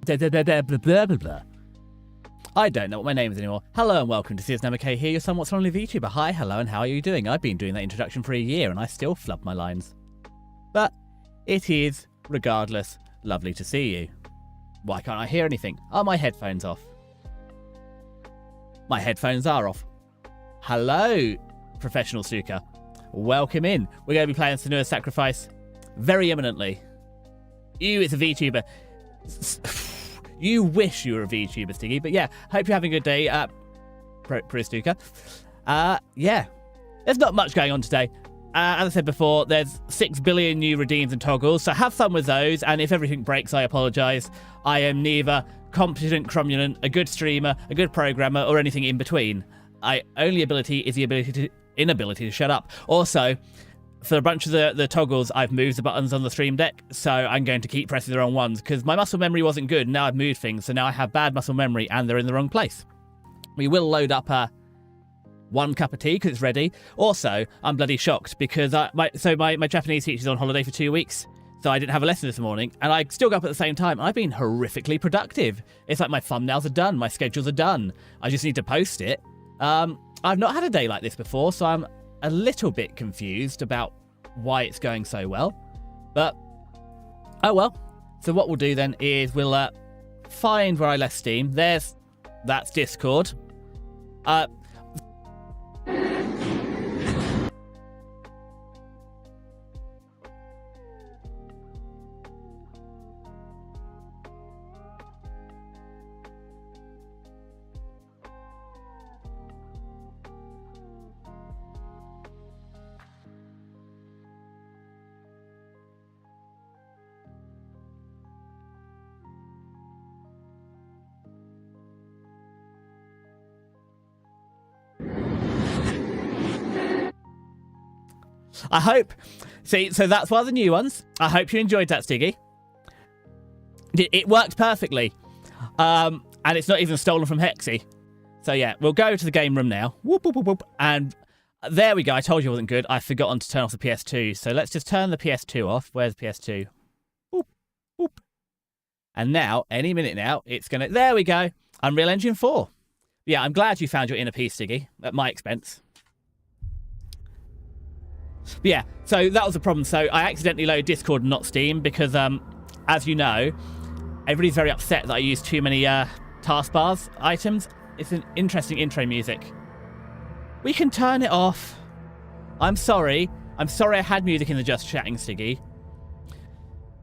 I don't know what my name is anymore. Hello and welcome to CSNMK here, your somewhat lonely VTuber. Hi, hello, and how are you doing? I've been doing that introduction for a year and I still flub my lines. But it is, regardless, lovely to see you. Why can't I hear anything? Are my headphones off? My headphones are off. Hello, professional Suka. Welcome in. We're going to be playing Senua's Sacrifice very imminently. It's a VTuber. You wish you were a VTuber, Stiggy. But yeah, hope you're having a good day, Pristuka. Yeah, there's not much going on today. As I said before, there's 6 billion new redeems and toggles, so have fun with those, and if everything breaks, I apologise. I am neither competent, cromulent, a good streamer, a good programmer, or anything in between. My only ability is the inability to shut up. Also, for a bunch of the toggles, I've moved the buttons on the stream deck, so I'm going to keep pressing the wrong ones, because my muscle memory wasn't good, and now I've moved things, so now I have bad muscle memory, and they're in the wrong place. We will load up one cup of tea, because it's ready. Also, I'm bloody shocked, because my Japanese teacher's on holiday for 2 weeks, so I didn't have a lesson this morning, and I still got up at the same time. I've been horrifically productive. It's like my thumbnails are done, my schedules are done. I just need to post it. I've not had a day like this before, so I'm a little bit confused about why it's going so well, but oh well. So what we'll do then is we'll find where I left Steam. That's Discord. I hope. See, so that's one of the new ones. I hope you enjoyed that, Stiggy. It worked perfectly. And it's not even stolen from Hexy. So yeah, we'll go to the game room now. Whoop, whoop, whoop, whoop. And there we go. I told you it wasn't good. I've forgotten to turn off the PS2. So let's just turn the PS2 off. Where's the PS2? Whoop, whoop. And now, any minute now, it's going to... There we go. Unreal Engine 4. Yeah, I'm glad you found your inner peace, Stiggy, at my expense. But yeah, so that was the problem. So I accidentally loaded Discord and not Steam because, as you know, everybody's very upset that I use too many taskbars items. It's an interesting intro music. We can turn it off. I'm sorry. I'm sorry I had music in the Just Chatting, Stiggy.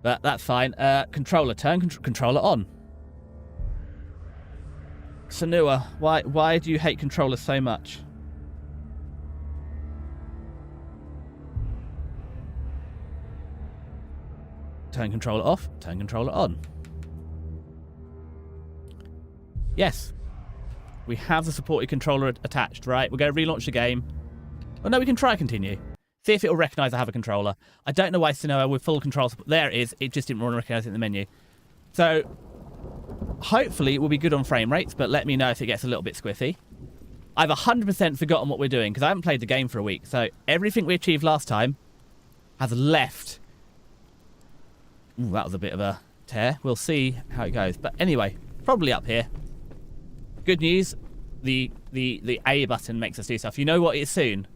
But that's fine. Controller, turn controller on. Senua, why do you hate controllers so much? Turn controller off, turn controller on. Yes. We have the supported controller attached, right? We're going to relaunch the game. Well, no, we can try continue. See if it will recognise I have a controller. I don't know why Senua with full control support... There it is. It just didn't want to recognise it in the menu. So, hopefully it will be good on frame rates, but let me know if it gets a little bit squiffy. I've 100% forgotten what we're doing, because I haven't played the game for a week. So, everything we achieved last time has left... Ooh, that was a bit of a tear. We'll see how it goes. But anyway, probably up here. Good news. The A button makes us do stuff. You know what it is soon?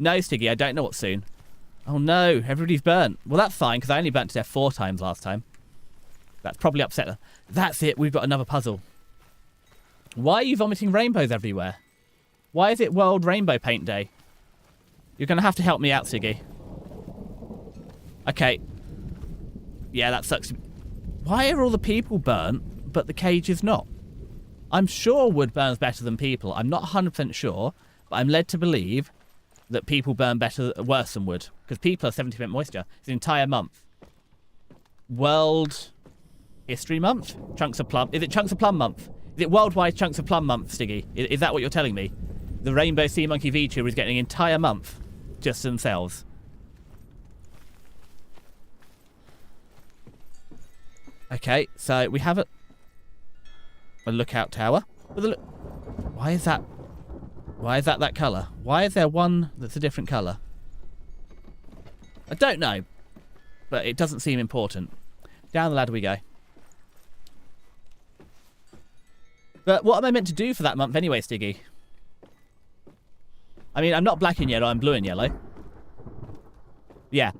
No, Stiggy, I don't know what's soon. Oh no, everybody's burnt. Well, that's fine, because I only burnt to death 4 times last time. That's probably upset them. That's it, we've got another puzzle. Why are you vomiting rainbows everywhere? Why is it World Rainbow Paint Day? You're going to have to help me out, Stiggy. Okay. Yeah, that sucks. Why are all the people burnt, but the cage is not? I'm sure wood burns better than people. I'm not 100% sure, but I'm led to believe that people burn worse than wood. Because people are 70% moisture. It's an entire month. World History Month? Chunks of Plum. Is it Chunks of Plum Month? Is it Worldwide Chunks of Plum Month, Stiggy? Is that what you're telling me? The Rainbow Sea Monkey VTuber is getting an entire month just to themselves. Okay, so we have a lookout tower. Why is that? Why is that colour? Why is there one that's a different colour? I don't know, but it doesn't seem important. Down the ladder we go. But what am I meant to do for that month anyway, Stiggy? I mean, I'm not black and yellow, I'm blue and yellow. Yeah.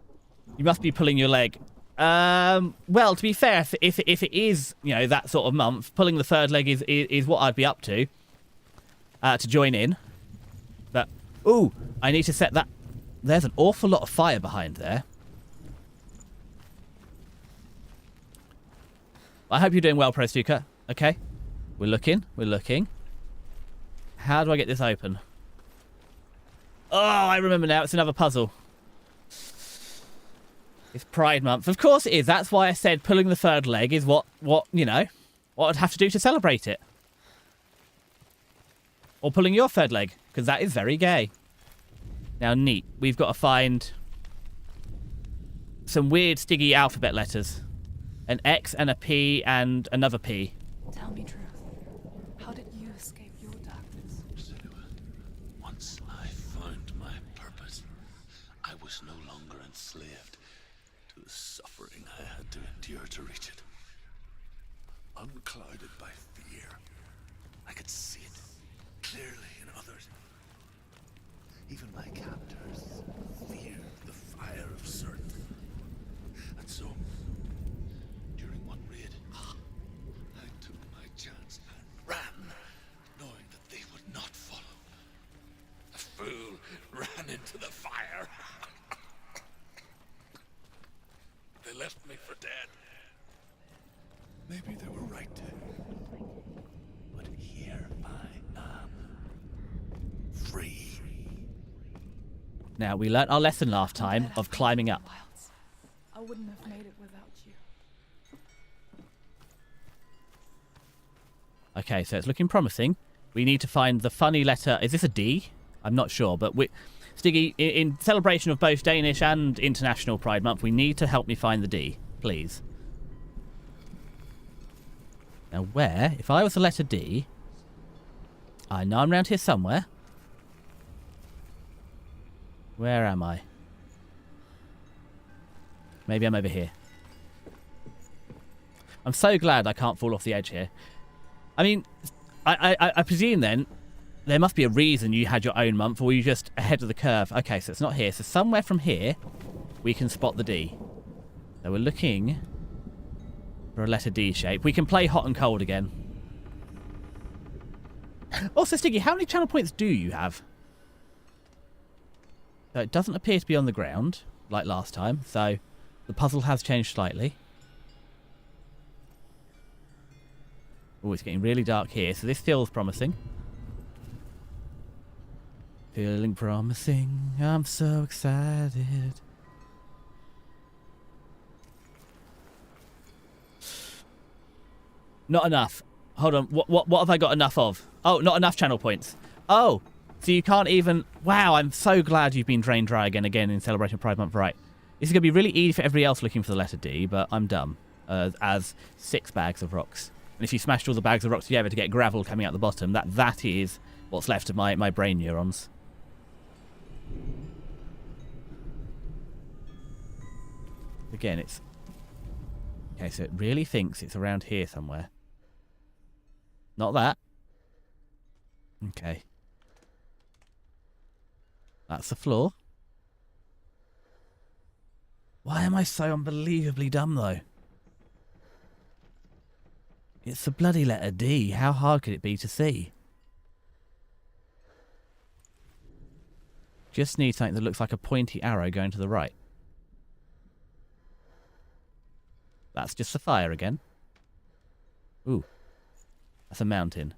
You must be pulling your leg. Well, to be fair, if it is, you know, that sort of month, pulling the third leg is what I'd be up to join in. But, ooh, I need to set that. There's an awful lot of fire behind there. I hope you're doing well, Prostuka. Okay. We're looking. How do I get this open? Oh, I remember now. It's another puzzle. It's Pride Month. Of course it is. That's why I said pulling the third leg is what you know, what I'd have to do to celebrate it. Or pulling your third leg, because that is very gay. Now, neat. We've got to find some weird Stiggy alphabet letters. An X and a P and another P. Tell me truth. How did you escape your darkness? Senua, once I found my purpose, I was no longer enslaved to the suffering I had to endure to reach it. Unclouded by fear, I could see it clearly in others. Even my captors feared the fire of certain. And so, during one raid, I took my chance and ran, knowing that they would not follow. The fool ran into the fire. They left me for dead. Maybe they were right to. But here I am. Free. Now, we learnt our lesson last time of climbing up. I wouldn't have made it without you. Okay, so it's looking promising. We need to find the funny letter. Is this a D? I'm not sure, but Stiggy, in celebration of both Danish and International Pride Month, we need to help me find the D, please. Now, where? If I was the letter D, I know I'm around here somewhere. Where am I? Maybe I'm over here. I'm so glad I can't fall off the edge here. I mean, I presume then there must be a reason you had your own month, or were you just ahead of the curve? Okay, so it's not here. So somewhere from here, we can spot the D. So we're looking for a letter D shape. We can play hot and cold again. Also, Stiggy, how many channel points do you have? So it doesn't appear to be on the ground, like last time. So the puzzle has changed slightly. Oh, it's getting really dark here, so this feels promising. Feeling promising, I'm so excited. Not enough. Hold on, what have I got enough of? Oh, not enough channel points. Oh, so you can't even... Wow, I'm so glad you've been drained dry again in Celebration of Pride Month. Right. This is going to be really easy for everybody else looking for the letter D, but I'm dumb. As 6 bags of rocks. And if you smashed all the bags of rocks together to get gravel coming out the bottom, that is what's left of my brain neurons. Again, it's... Okay, so it really thinks it's around here somewhere. Not that. Okay. That's the floor. Why am I so unbelievably dumb, though? It's the bloody letter D. How hard could it be to see? Just need something that looks like a pointy arrow going to the right. That's just the fire again. Ooh. That's a mountain.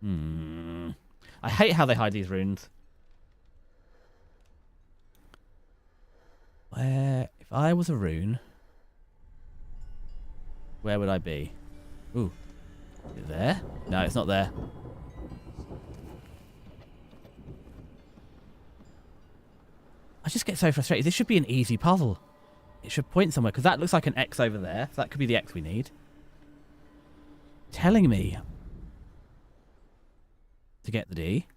I hate how they hide these runes. Where... If I was a rune... Where would I be? Ooh. Is it there? No, it's not there. I just get so frustrated. This should be an easy puzzle. It should point somewhere, because that looks like an X over there. So that could be the X we need. Telling me to get the D.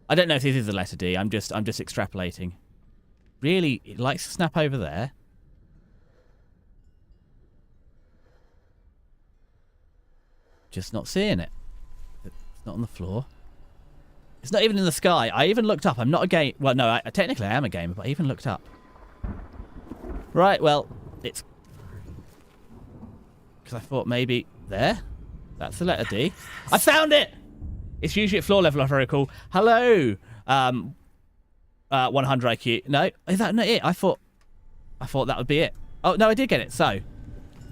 I don't know if this is the letter D. I'm just extrapolating. Really, it likes to snap over there. Just not seeing it. It's not on the floor. It's not even in the sky. I even looked up. I'm not a game. Well, no, technically I am a gamer, but I even looked up. Right, well, it's... Because I thought maybe... There? That's the letter D. I found it! It's usually at floor level, if I recall. Hello! 100 IQ. No, is that not it? I thought that would be it. Oh, no, I did get it. So,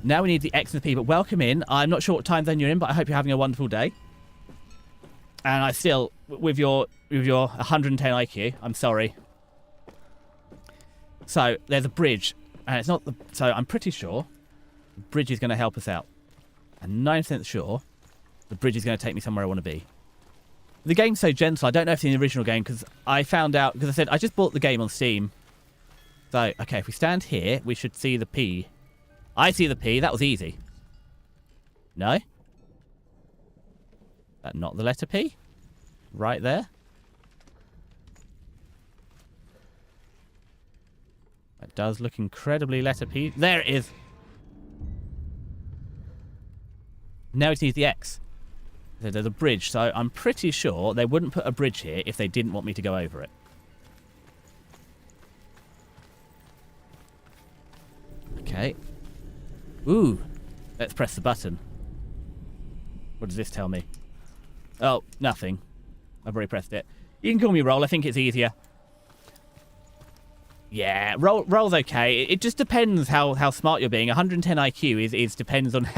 now we need the X and the P, but welcome in. I'm not sure what time zone you're in, but I hope you're having a wonderful day. And I still, with your 110 IQ, I'm sorry. So, there's a bridge, and it's not the... So, I'm pretty sure the bridge is going to help us out. I'm 9% sure the bridge is going to take me somewhere I want to be. The game's so gentle, I don't know if it's in the original game, because I found out... Because I said, I just bought the game on Steam. So, okay, if we stand here, we should see the P. I see the P, that was easy. No? That not the letter P? Right there? That does look incredibly letter P. There it is! Now it needs the X. There's a bridge, so I'm pretty sure they wouldn't put a bridge here if they didn't want me to go over it. Okay. Ooh. Let's press the button. What does this tell me? Oh, nothing. I've already pressed it. You can call me Roll. I think it's easier. Yeah, roll's okay. It just depends how smart you're being. 110 IQ is depends on...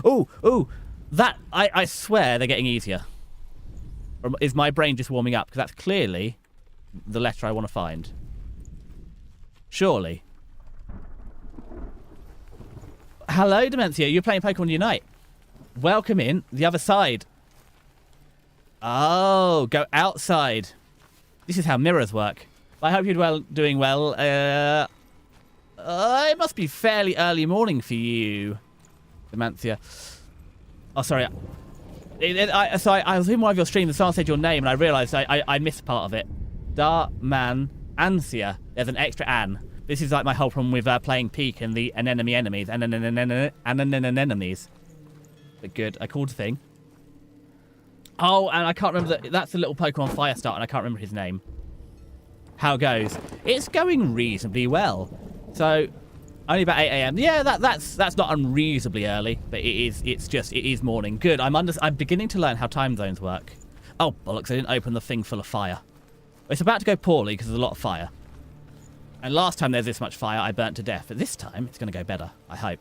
Ooh. That, I swear they're getting easier. Or is my brain just warming up? Because that's clearly the letter I want to find. Surely. Hello, Dementia. You're playing Pokemon Unite. Welcome in. The other side. Oh, go outside. This is how mirrors work. I hope you're doing well. It must be fairly early morning for you, Dementia. Oh, sorry. So I was in one of your streams and someone said your name and I realised I missed part of it. Darmansia. There's an extra an. This is like my whole problem with playing Peak and the enemies. But good. I called a thing. Oh, and I can't remember that's the little Pokemon Firestar and I can't remember his name. How it goes? It's going reasonably well. So, only about 8 AM. Yeah, that's not unreasonably early, but it is morning. Good. I'm beginning to learn how time zones work. Oh, bollocks, I didn't open the thing full of fire. It's about to go poorly because there's a lot of fire. And last time there's this much fire, I burnt to death. But this time, it's going to go better, I hope.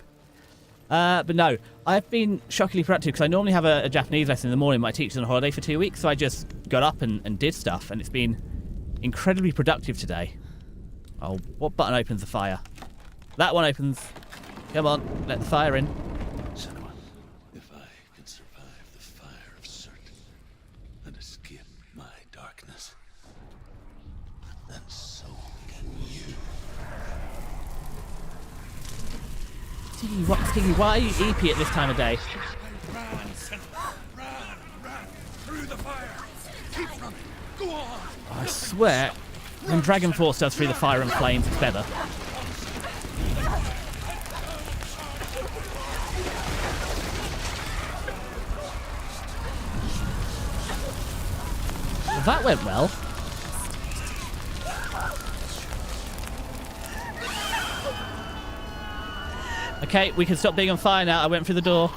But no, I've been shockingly productive because I normally have a Japanese lesson in the morning. My teacher's on holiday for 2 weeks, so I just got up and did stuff, and it's been incredibly productive today. Oh, what button opens the fire? That one opens. Come on, let the fire in. Senua, if I can survive the fire of Cert and escape my darkness, then so can you. Tiggy, why are you EP at this time of day? Run, Senua, run through the fire. Keep running. Go on. I swear, when Dragon Force does through the fire and flames, it's better. Well, that went well. Okay, we can stop being on fire now. I went through the door.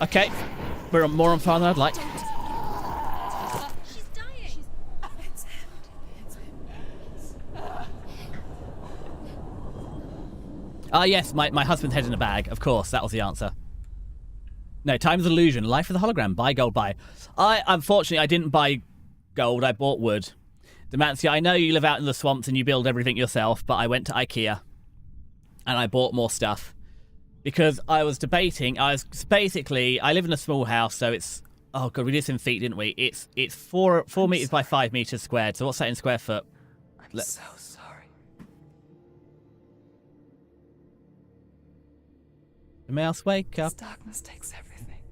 Okay, we're more on fire than I'd like. She's dying. It's him. Ah, yes, my husband's head in a bag. Of course, that was the answer. No, time's illusion. Life with a hologram. Buy gold, buy. Unfortunately, I didn't buy gold. I bought wood. Demantia, I know you live out in the swamps and you build everything yourself, but I went to IKEA and I bought more stuff because I was debating. I live in a small house, so it's... Oh, God, we did this in feet, didn't we? It's 4 meters by 5 meters squared. So what's that in square foot? I'm so sorry. The mouse wake up. This darkness takes everything.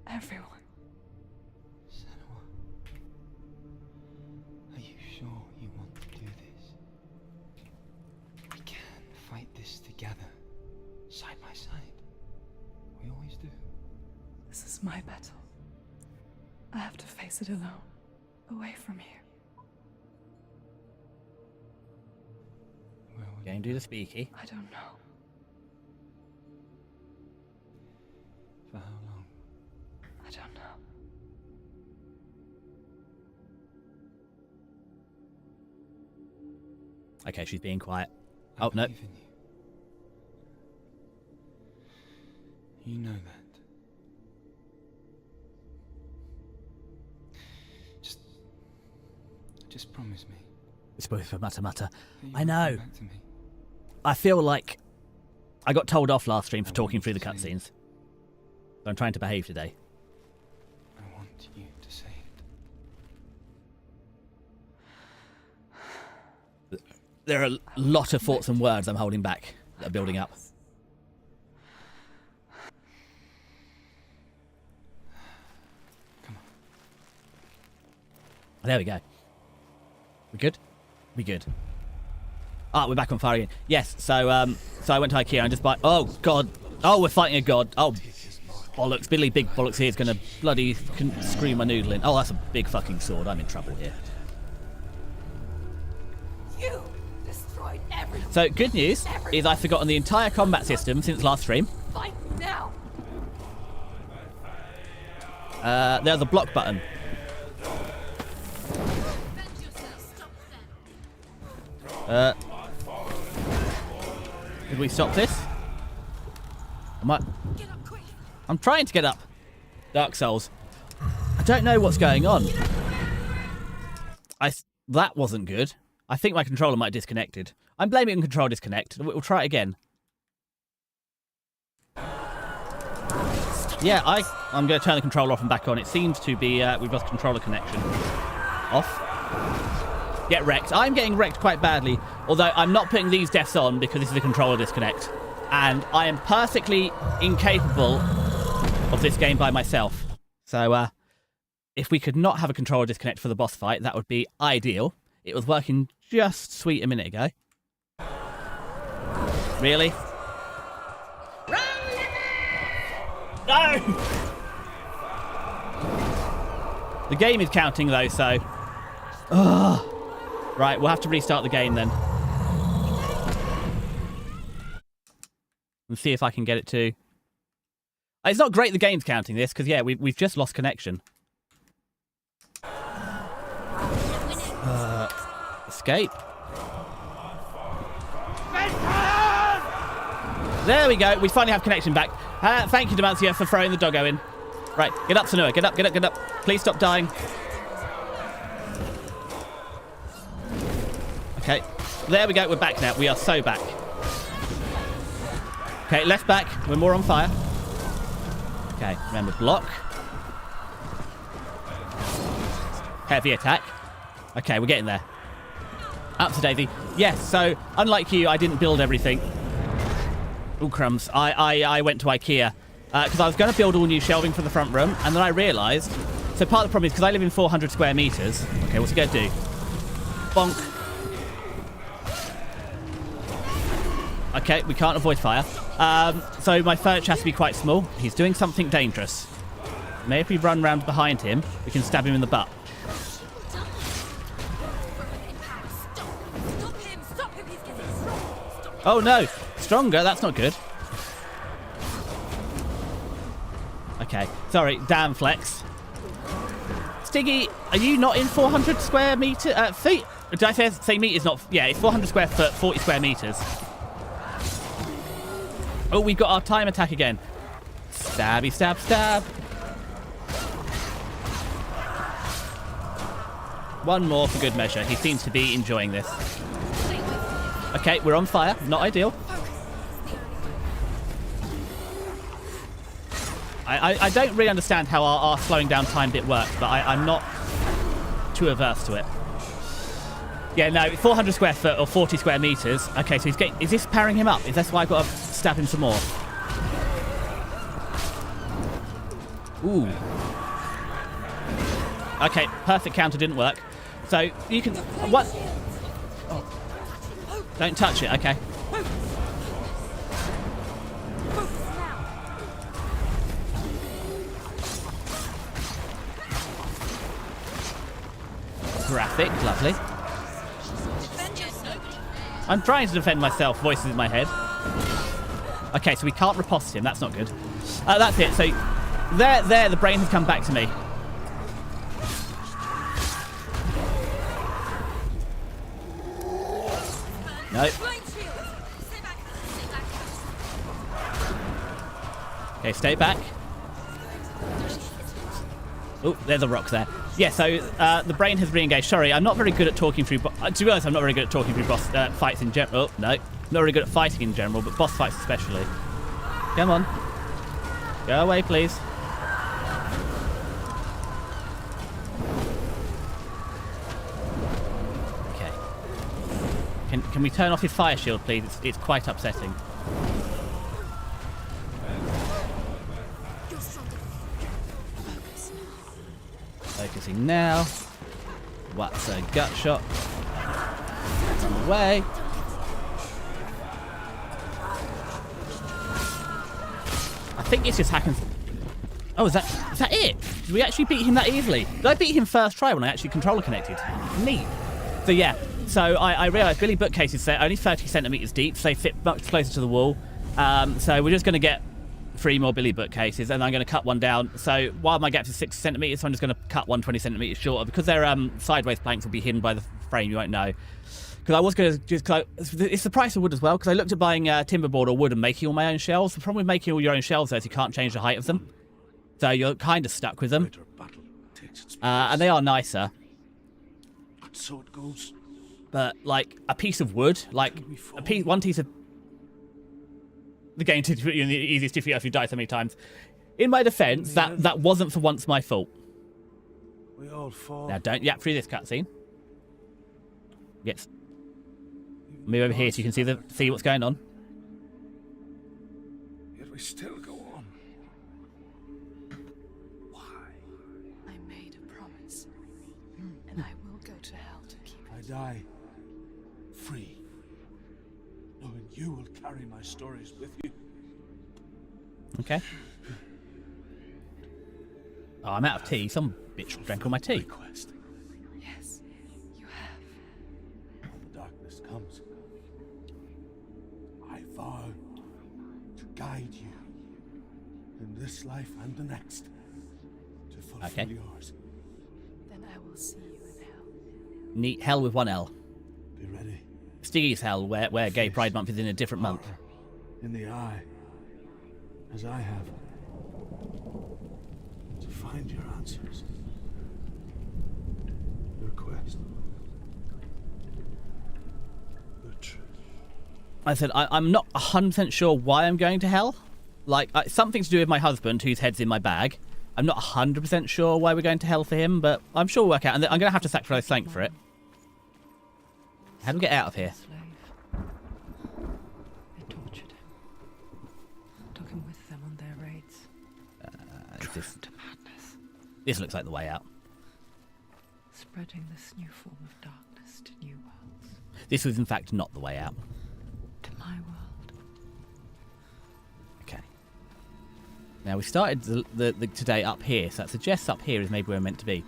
Everyone. Senua, are you sure you want to do this? We can fight this together, side by side. We always do. my battle. I have to face it alone, away from here. Where will Go and do the speaky. I don't know. For how long? I don't know. Okay, she's being quiet. I Oh, no. believe in you. You know that. Just promise me It's both for matter. that you I will know. come back to me. I feel like I got told off last stream for talking through the cutscenes. So I'm trying to behave today. I want you to say it. There are a lot of thoughts and words I'm holding back that are building up. Come on. There we go. We good? We good. Ah, we're back on fire again. Yes, so I went to IKEA and just bought... Oh, God. Oh, we're fighting a god. Oh, bollocks. Billy Big Bollocks here is going to bloody scream my noodle in. Oh, that's a big fucking sword. I'm in trouble here. You destroyed everything. So, good news is I've forgotten the entire combat system since last stream. Fight now. There's a block button. Did we stop this? I'm trying to get up. Dark Souls. I don't know what's going on. That wasn't good. I think my controller might have disconnected. I'm blaming control disconnect. We'll try it again. Yeah, I'm going to turn the controller off and back on. It seems to be we've lost controller connection. Off. Get wrecked. I'm getting wrecked quite badly, although I'm not putting these deaths on because this is a controller disconnect. And I am perfectly incapable of this game by myself. So, if we could not have a controller disconnect for the boss fight, that would be ideal. It was working just sweet a minute ago. Really? No! The game is counting though, so... Ugh. Right, we'll have to restart the game then. And see if I can get it to... It's not great the game's counting this, because yeah, we've just lost connection. Escape. There we go. We finally have connection back. Thank you, Demancia, for throwing the doggo in. Right, get up, Senua. Get up, get up, get up. Please stop dying. Okay, there we go. We're back now. We are so back. Okay, left back. We're more on fire. Okay, remember, block. Heavy attack. Okay, we're getting there. Up to Daisy. Yes, so, unlike you, I didn't build everything. Oh, crumbs. I went to IKEA because I was going to build all new shelving for the front room, and then I realised... So part of the problem is because I live in 400 square metres. Okay, what's it going to do? Bonk. Okay, we can't avoid fire. So my furniture has to be quite small. He's doing something dangerous. Maybe if we run round behind him, we can stab him in the butt. Oh no! Stronger? That's not good. Okay, sorry, damn flex. Stiggy, are you not in 400 square metre feet? Did I say meters? Not yeah, it's 400 square foot, 40 square meters. Oh, we've got our time attack again. Stabby, stab, stab. One more for good measure. He seems to be enjoying this. Okay, we're on fire. Not ideal. I don't really understand how our slowing down time bit works, but I'm not too averse to it. Yeah, no, 400 square foot or 40 square meters. Okay, so he's getting... Is this powering him up? Is that why I've got to stab him some more? Ooh. Okay, perfect counter didn't work. So you can... What? Oh. Don't touch it, okay. graphic. Lovely. I'm trying to defend myself. Voices in my head. Okay, so we can't riposte him. That's not good. That's it. So there, the brain has come back to me. No. Okay, stay back. Oh, there's a rock there. Yeah, so the brain has re-engaged. Sorry, I'm not very good at talking through... to be honest, I'm not very good at talking through boss fights in general. Oh, no. Not very good at fighting in general, but boss fights especially. Come on. Go away, please. Okay. Can we turn off his fire shield, please? It's quite upsetting. Focusing now. What's a gut shot? Run away. I think it's just hacking. Oh, is that it? Did we actually beat him that easily? Did I beat him first try when I actually controller connected? Neat. So yeah, so I realised Billy bookcases are only 30 centimetres deep, so they fit much closer to the wall. So we're just going to get 3 more Billy bookcases, and I'm going to cut one down. So while my gap is 6 centimetres, so I'm just going to cut one 20 centimetres shorter. Because their sideways planks will be hidden by the frame, you won't know. Because I was going to just... it's the price of wood as well, because I looked at buying timber board or wood and making all my own shelves. The problem with making all your own shelves, though, is you can't change the height of them. So you're kind of stuck with them. And they are nicer. So it goes. But, like, a piece of wood, like, one piece of... The game to put you in the easiest difficulty if you die so many times. In my defence, that wasn't for once my fault. We all fall. Now, don't yap through this cutscene. Yes. Move over here so you can see what's going on. Yet we still go on. Why? I made a promise, and I will go to hell to keep it. I die free, knowing you will carry my stories with you. Okay. Oh, I'm out of tea. Some bitch drank all my tea. Request. Yes, you have. The darkness comes. I vow to guide you in this life and the next to fulfill yours. Then I will see you in hell. Neat. Hell with one L. Be ready. Stiggy's hell, where Gay Pride Month is in a different month. In the eye, as I have, to find your answers. Your quest. The truth. I said, I'm not 100% sure why I'm going to hell. Like, something to do with my husband, whose head's in my bag. I'm not 100% sure why we're going to hell for him, but I'm sure we'll work out. And I'm going to have to sacrifice something for it. How do we get out of here? Slave. They tortured him. Took him with them on their raids. Drove to madness. This looks like the way out. Spreading this new form of darkness to new worlds. This was, in fact, not the way out. To my world. Okay. Now, we started the today up here, so that suggests up here is maybe where we're meant to be.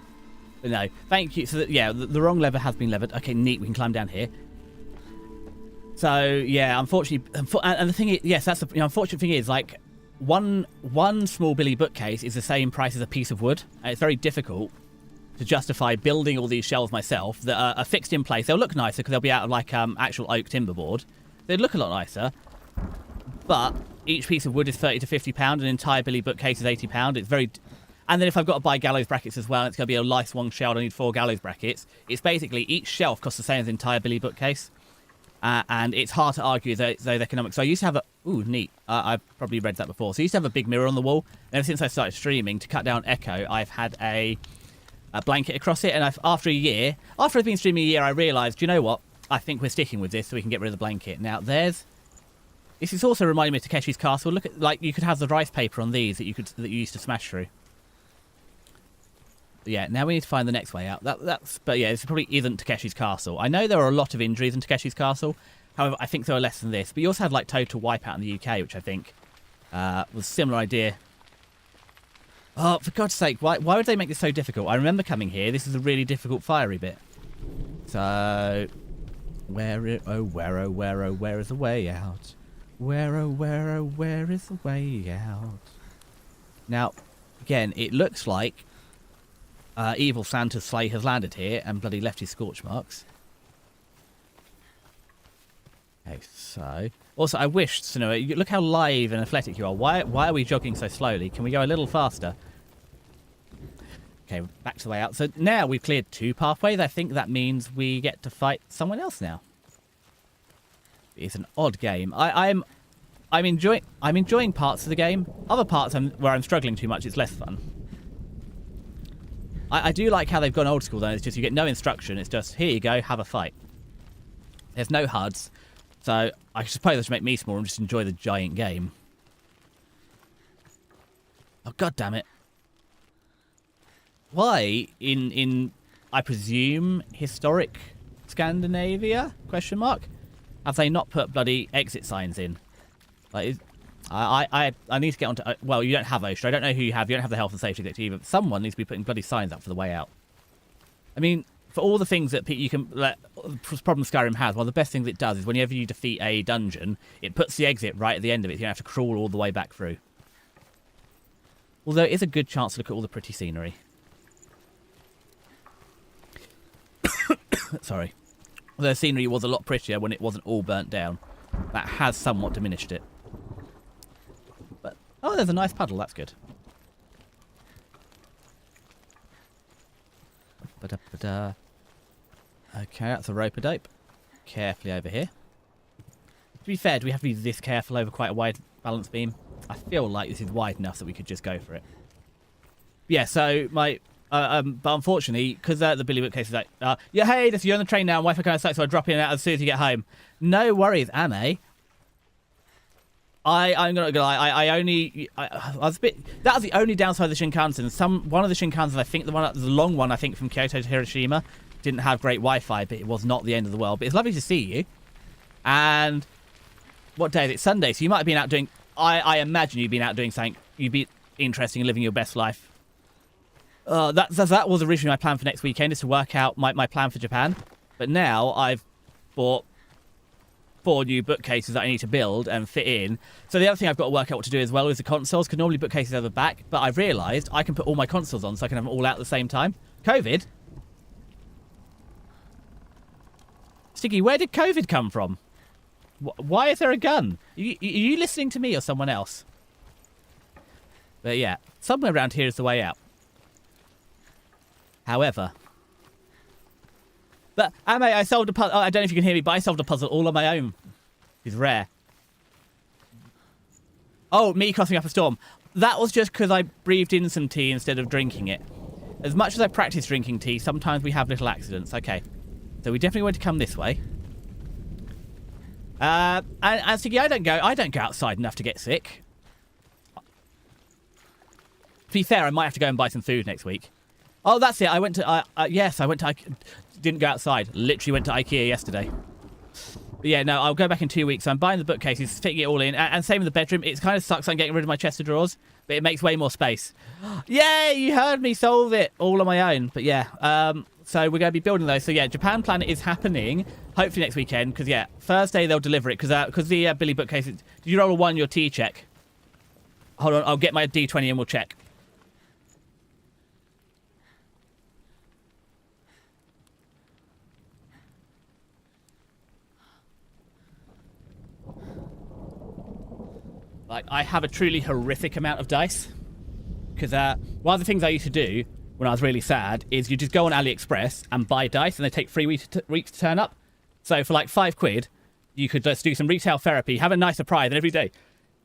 But no, thank you. So, yeah, the wrong lever has been levered. Okay, neat. We can climb down here. So, yeah, unfortunately... And the thing is... Yes, that's the unfortunate thing is, like, one small Billy bookcase is the same price as a piece of wood. And it's very difficult to justify building all these shelves myself that are fixed in place. They'll look nicer because they'll be out of, like, actual oak timber board. They'd look a lot nicer. But each piece of wood is £30 to £50. An entire Billy bookcase is £80. It's very... And then if I've got to buy gallows brackets as well, it's going to be a lice one shelf. I need 4 gallows brackets. It's basically each shelf costs the same as the entire Billy bookcase. And it's hard to argue those economics. So I used to have a... Ooh, neat. I've probably read that before. So I used to have a big mirror on the wall. And ever since I started streaming, to cut down echo, I've had a blanket across it. And after I've been streaming a year, I realised, you know what? I think we're sticking with this so we can get rid of the blanket. Now, this is also reminding me of Takeshi's Castle. Look at, like, you could have the rice paper on these that you used to smash through. Yeah, now we need to find the next way out. But yeah, this probably isn't Takeshi's Castle. I know there are a lot of injuries in Takeshi's Castle. However, I think there are less than this. But you also had like Total Wipeout in the UK, which I think was a similar idea. Oh, for God's sake, why would they make this so difficult? I remember coming here. This is a really difficult fiery bit. So, where is the way out? Where is the way out? Now, again, it looks like evil Santa's sleigh has landed here and bloody left his scorch marks. Okay, so... Also, I wish, Senua, look how live and athletic you are. Why are we jogging so slowly? Can we go a little faster? Okay, back to the way out. So now we've cleared 2 pathways. I think that means we get to fight someone else now. It's an odd game. I'm enjoying parts of the game. Other parts where I'm struggling too much, it's less fun. I do like how they've gone old school though. It's just you get no instruction. It's just, here you go, have a fight. There's no HUDs. So I suppose that should make me small and just enjoy the giant game. Oh, god damn it. Why in I presume historic Scandinavia? Question mark. Have they not put bloody exit signs in? Like, I need to get onto. Well, you don't have OSHA. I don't know who you have. You don't have the health and safety executive either. But someone needs to be putting bloody signs up for the way out. I mean, for all the things that you can, like, problem Skyrim has, one of the best things it does is whenever you defeat a dungeon, it puts the exit right at the end of it. So you don't have to crawl all the way back through. Although it is a good chance to look at all the pretty scenery. Sorry. Although the scenery was a lot prettier when it wasn't all burnt down. That has somewhat diminished it. But, oh, there's a nice puddle. That's good. Okay, that's a rope-a-dope. Carefully over here. To be fair, do we have to be this careful over quite a wide balance beam? I feel like this is wide enough that we could just go for it. Yeah, so my... but unfortunately, because the Billy bookcase is like, yeah, hey, you're on the train now, Wi-Fi kind of sucks, so I drop in and out as soon as you get home. No worries, Ame. I'm not gonna lie, I was a bit... That was the only downside of the Shinkansen. One of the Shinkansen, I think the long one, I think, from Kyoto to Hiroshima, didn't have great Wi-Fi, but it was not the end of the world. But it's lovely to see you. And what day is it? Sunday, so you might have been out doing... I imagine you've been out doing something. You'd be interesting and living your best life. That was originally my plan for next weekend, is to work out my plan for Japan. But now I've bought 4 new bookcases that I need to build and fit in. So the other thing I've got to work out what to do as well is the consoles, because normally bookcases have the back, but I've realised I can put all my consoles on so I can have them all out at the same time. COVID? Stiggy, where did COVID come from? Why is there a gun? Are you listening to me or someone else? But yeah, somewhere around here is the way out. However... But, Ame, I solved a puzzle. I don't know if you can hear me, but I solved a puzzle all on my own. It's rare. Oh, me crossing up a storm. That was just because I breathed in some tea instead of drinking it. As much as I practice drinking tea, sometimes we have little accidents. Okay. So we definitely want to come this way. And Siggy, I don't go outside enough to get sick. To be fair, I might have to go and buy some food next week. Oh, that's it. I went to... yes, I went to... Didn't go outside. Literally went to IKEA yesterday. But yeah, no, I'll go back in 2 weeks. I'm buying the bookcases, fitting it all in. And same with the bedroom. It kind of sucks I'm getting rid of my chest of drawers, but it makes way more space. Yay, you heard me solve it all on my own. But yeah, so we're going to be building those. So yeah, Japan Planet is happening, hopefully next weekend, because yeah, Thursday they'll deliver it, because the Billy bookcase... Did you roll a 1 your T check? Hold on, I'll get my D20 and we'll check. Like, I have a truly horrific amount of dice. Because one of the things I used to do when I was really sad is you just go on AliExpress and buy dice, and they take 3 weeks to turn up. So for like £5, you could just do some retail therapy, have a nice surprise, and every day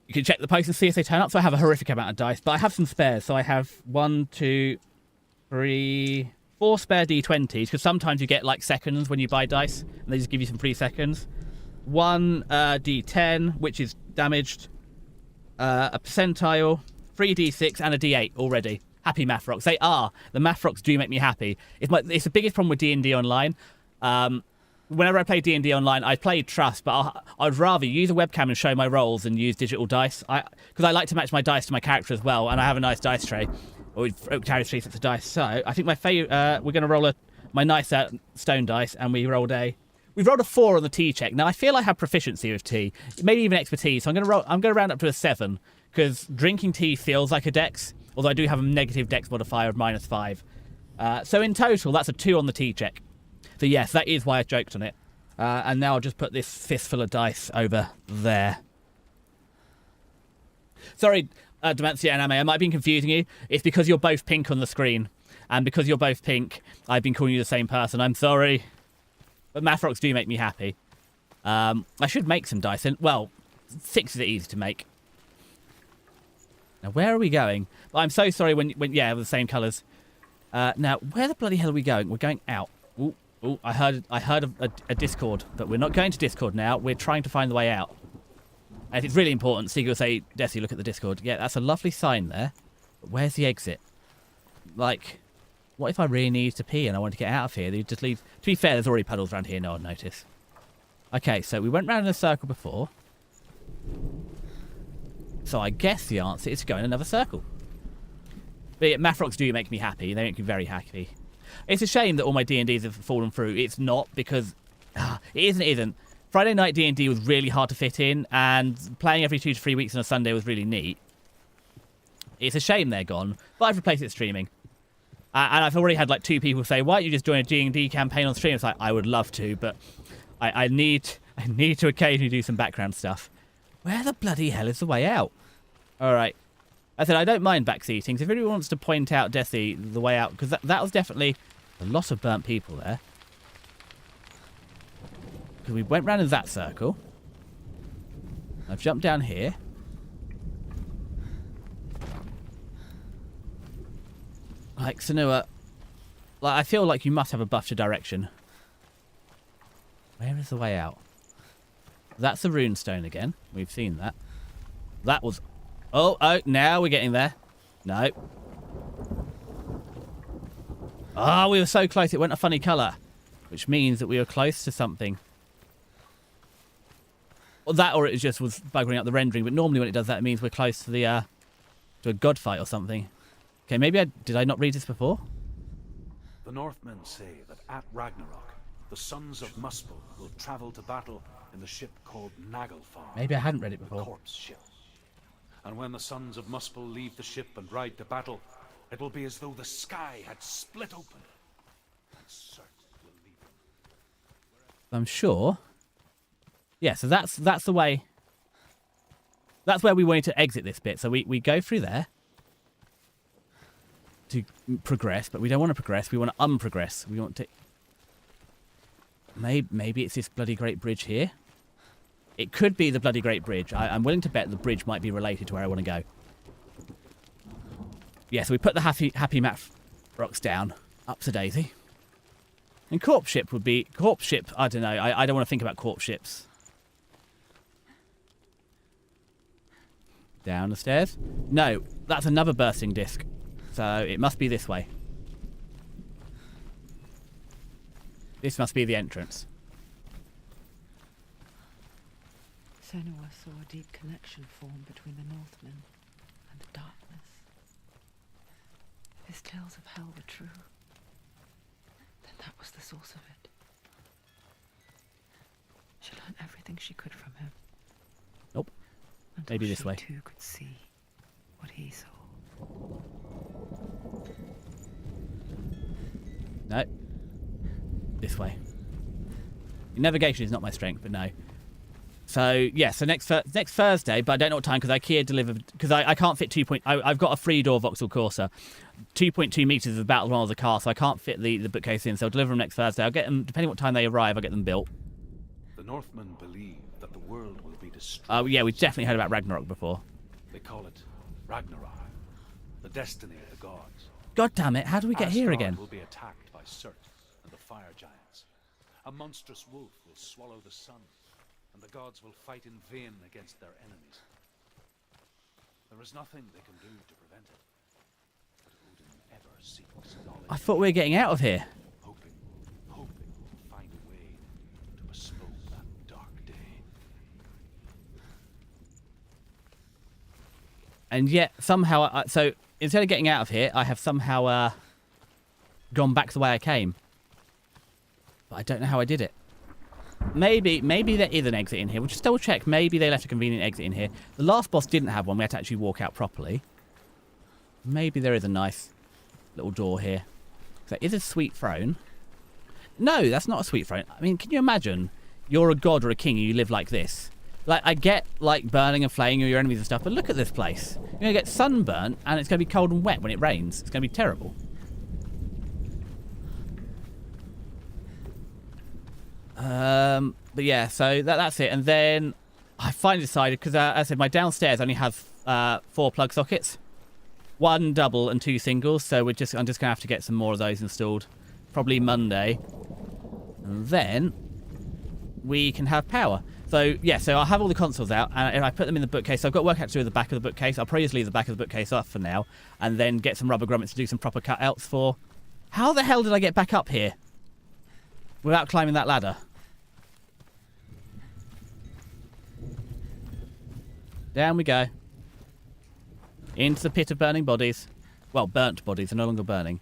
you can check the post and see if they turn up. So I have a horrific amount of dice, but I have some spares. So I have 1, 2, 3, 4 spare D20s, because sometimes you get like seconds when you buy dice, and they just give you some free seconds. 1 D10, which is damaged. A percentile, 3d6 and a d8 already. Happy math rocks. They are. The math rocks do make me happy. It's the biggest problem with D&D Online. Whenever I play D&D Online, I play Trust, but I'd rather use a webcam and show my rolls than use digital dice. Because I like to match my dice to my character as well, and I have a nice dice tray. Or it carries 3 sets of dice. So I think my favorite... we're going to roll a my nice stone dice, and we've rolled a 4 on the tea check. Now I feel I have proficiency with tea, maybe even expertise. So I'm gonna round up to a 7 because drinking tea feels like a dex, although I do have a negative dex modifier of -5. So in total, that's a 2 on the tea check. So yes, that is why I joked on it. And now I'll just put this fistful of dice over there. Sorry, Dementia and Ame, I might have been confusing you. It's because you're both pink on the screen. And because you're both pink, I've been calling you the same person. I'm sorry. But math rocks do make me happy. I should make some dice. And, well, 6 is easy to make. Now, where are we going? Well, I'm so sorry when yeah, the same colours. Now, where the bloody hell are we going? We're going out. Ooh, I heard a Discord, but we're not going to Discord now. We're trying to find the way out. And if it's really important, Seeker will say, Desi, look at the Discord. Yeah, that's a lovely sign there. But where's the exit? Like, what if I really need to pee and I want to get out of here? You just leave. To be fair, there's already puddles around here, no one noticed. Okay, so we went round in a circle before. So I guess the answer is to go in another circle. But yeah, math rocks do make me happy. They make me very happy. It's a shame that all my D&Ds have fallen through. It's not because... it isn't. Friday night D&D was really hard to fit in, and playing every 2 to 3 weeks on a Sunday was really neat. It's a shame they're gone, but I've replaced it with streaming. And I've already had like 2 people say, why don't you just join a D&D campaign on stream? It's like, I would love to, but I need to occasionally do some background stuff. Where the bloody hell is the way out? All right. I said I don't mind backseating. So if anyone wants to point out Desi the way out, because that was definitely a lot of burnt people there. Because we went round in that circle. I've jumped down here. Like, Senua, like, I feel like you must have a buff to direction. Where is the way out? That's the runestone again. We've seen that. That was... Oh, now we're getting there. No. Ah, we were so close. It went a funny colour. Which means that we were close to something. Or that, or it just was buggering up the rendering. But normally when it does that, it means we're close to the to a god fight or something. Okay, maybe did I not read this before? The Northmen say that at Ragnarok, the sons of Muspel will travel to battle in the ship called Naglfar. Maybe I hadn't read it the before. corpse ship. And when the sons of Muspel leave the ship and ride to battle, it will be as though the sky had split open. And Surt will lead them. I'm sure. Yeah, so that's the way. That's where we wanted to exit this bit. So we go through there to progress, but we don't want to progress. We want to unprogress. We want to... Maybe it's this bloody great bridge here. It could be the bloody great bridge. I'm willing to bet the bridge might be related to where I want to go. Yeah, so we put the happy map rocks down. Up to Daisy. And corpse ship would be... Corpse ship, I don't know. I don't want to think about corpse ships. Down the stairs. No, that's another bursting disc. So it must be this way. This must be the entrance. Senua saw a deep connection form between the Northmen and the darkness. If his tales of hell were true, then that was the source of it. She learned everything she could from him. Nope. Until Maybe this way. She too could see what he saw. No. This way. Navigation is not my strength, but no. So, yeah, so next Thursday, but I don't know what time, because IKEA delivered... Because I can't fit I've got a 3-door Vauxhall Corsa. 2.2 metres is about the one of the car, so I can't fit the bookcase in, so I'll deliver them next Thursday. I'll get them, depending what time they arrive, I'll get them built. The Northmen believe that the world will be destroyed. Oh, yeah, we've definitely heard about Ragnarok before. They call it Ragnarok, the destiny of the gods. God damn it, how do we get here Asgard again? will be attacked by Surt and the fire giants. A monstrous wolf will swallow the sun, and the gods will fight in vain against their enemies. There is nothing they can do to prevent it. But Odin ever seeks knowledge. I thought we were getting out of here. Hoping we'll find a way to bespoke that dark day. And yet, somehow... so, instead of getting out of here, I have somehow gone back the way I came. But I don't know how I did it. Maybe there is an exit in here. We'll just double check. Maybe they left a convenient exit in here. The last boss didn't have one. We had to actually walk out properly. Maybe there is a nice little door here. That is a sweet throne. No, that's not a sweet throne. I mean, can you imagine? You're a god or a king and you live like this. Like, I get, like, burning and flaying your enemies and stuff, but look at this place. You're going to get sunburnt and it's going to be cold and wet when it rains. It's going to be terrible. But yeah, so that's it. And then I finally decided, because as I said, my downstairs only has 4 plug sockets. 1 double and 2 singles, so I'm just going to have to get some more of those installed. Probably Monday. And then we can have power. So, yeah, so I'll have all the consoles out, and if I put them in the bookcase, so I've got work out to do with the back of the bookcase. I'll probably just leave the back of the bookcase off for now, and then get some rubber grommets to do some proper cutouts for... How the hell did I get back up here? Without climbing that ladder? Down we go. Into the pit of burning bodies. Well, burnt bodies, they're no longer burning.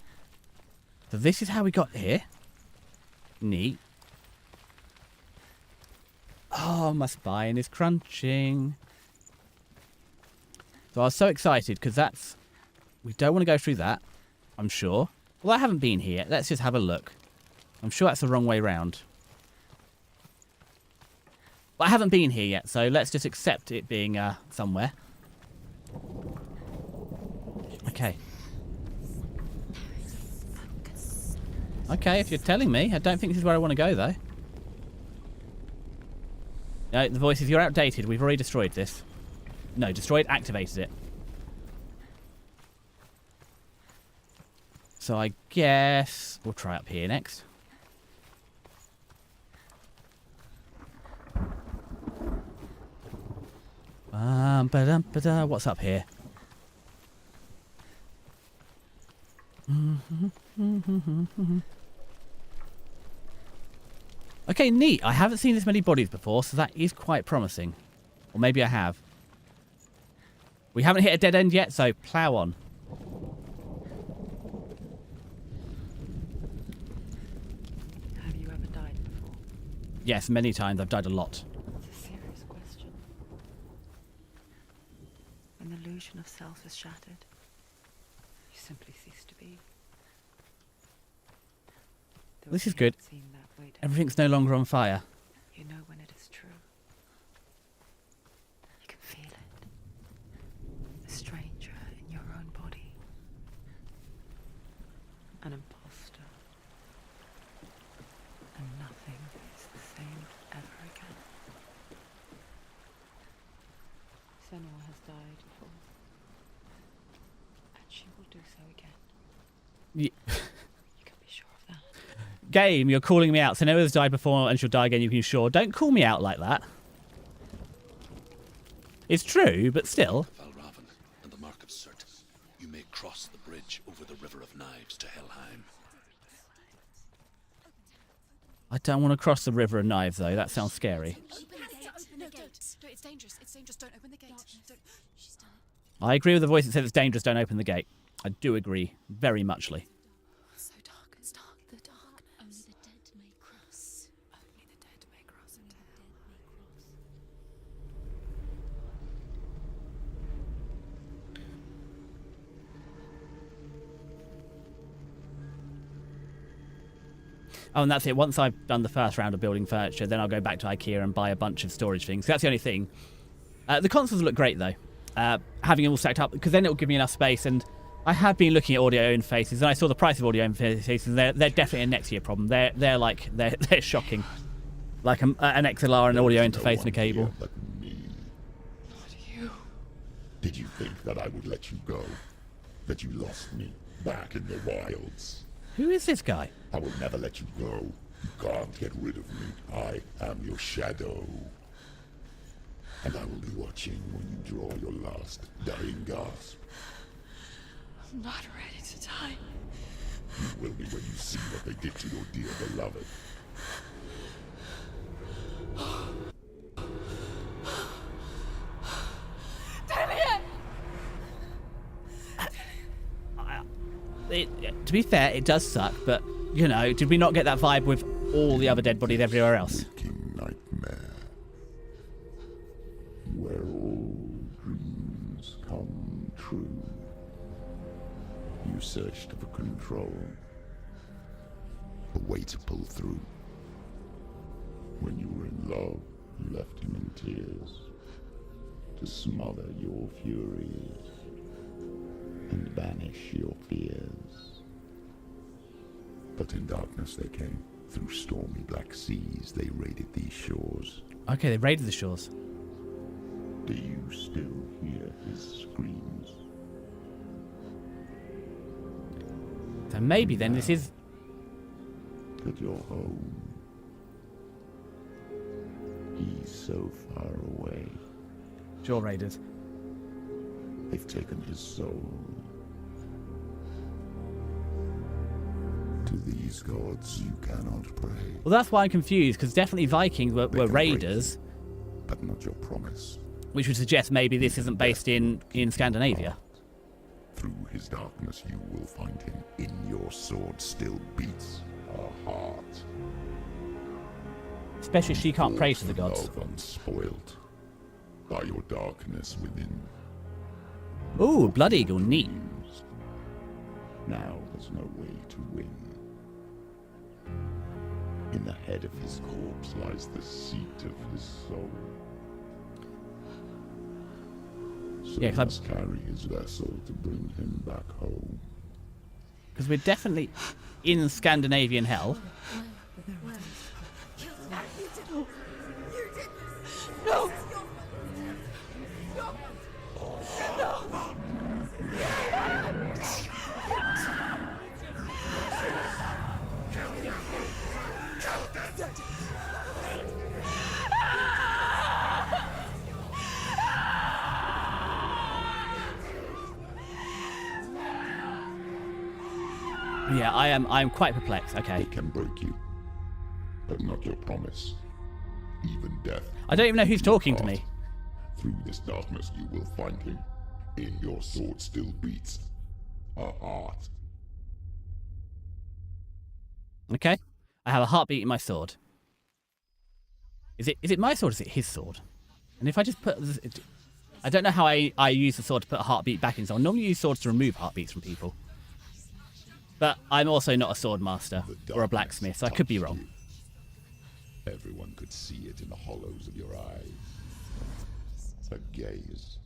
So this is how we got here. Neat. Oh, my spine is crunching. So I was so excited because that's... We don't want to go through that, I'm sure. Well, I haven't been here yet. Let's just have a look. I'm sure that's the wrong way round. But I haven't been here yet, so let's just accept it being somewhere. Okay. Okay, if you're telling me. I don't think this is where I want to go, though. No, the voice is, you're outdated. We've already destroyed this. No, destroyed, activated it. So I guess we'll try up here next. What's up here? Okay, neat. I haven't seen this many bodies before, so that is quite promising. Or maybe I have. We haven't hit a dead end yet, so plow on. Have you ever died before? Yes, many times. I've died a lot. It's a serious question. When the illusion of self is shattered, you simply cease to be. Though This it is may good. not seem that way to Everything's no longer on fire. you know when it is true. You can feel it. A stranger in your own body. An imposter. And nothing is the same ever again. Senua has died before. And she will do so again. Ye You can be sure of that. Game, you're calling me out. Senua's died before and she'll die again, you can be sure. Don't call me out like that. It's true, but still. Valravan and the Mark of Surt, you may cross the bridge over the River of Knives to Helheim. I don't want to cross the River of Knives, though. That sounds scary. Open the gate. No, don't. No, it's dangerous. It's dangerous. Don't open the gate. Don't. She's done it. I agree with the voice that says it's dangerous, don't open the gate. I do agree, very muchly. So dark. It's dark. The dark. Only the dead may cross. Only the dead may cross into hell. Oh, and that's it. Once I've done the first round of building furniture, then I'll go back to IKEA and buy a bunch of storage things. That's the only thing. The consoles look great, though. Having them all stacked up, because then it'll give me enough space. And I have been looking at audio interfaces, and I saw the price of audio interfaces. They're definitely a next year problem. They're shocking. Like an XLR, an audio interface, and a cable. But me. Did you think that I would let you go? That you lost me back in the wilds? Who is this guy? I will never let you go. You can't get rid of me. I am your shadow. And I will be watching when you draw your last dying gasp. I'm not ready to die. You will be when you see what they did to your dear beloved. To be fair, it does suck, but, you know, did we not get that vibe with all the other dead bodies everywhere else. Waking nightmare, where all dreams come true. You searched for control, a way to pull through. When you were in love, you left him in tears to smother your furies and banish your fears. But in darkness they came. Through stormy black seas they raided these shores. Okay, they raided the shores. Do you still hear his screams? So maybe then this is... That you're home. He's so far away. Shore raiders. They've taken his soul. To these gods you cannot pray. Well, that's why I'm confused, because definitely Vikings were They can raiders, break, but not your promise. which would suggest maybe this isn't based in Scandinavia. Through his darkness you will find him. In your sword still beats a heart. Especially she can't pray to the gods. Love unspoilt by your darkness within. Ooh, Blood Eagle, neat. Now there's no way to win. In the head of his corpse lies the seat of his soul. So Yeah, you 'cause must carry his vessel to bring him back home. Because we're definitely in Scandinavian hell. Yeah, I am quite perplexed. Okay. It can break you, but not your promise. Even death. I don't even know who's talking to me. Through this darkness you will find him. In your sword still beats a heart. Okay. I have a heartbeat in my sword. Is it my sword or is it his sword? And if I just put... I don't know how I use the sword to put a heartbeat back in someone. Normally use swords to remove heartbeats from people. But I'm also not a sword master or a blacksmith, so I could be wrong. Everyone could see it in the hollows of your eyes. A gaze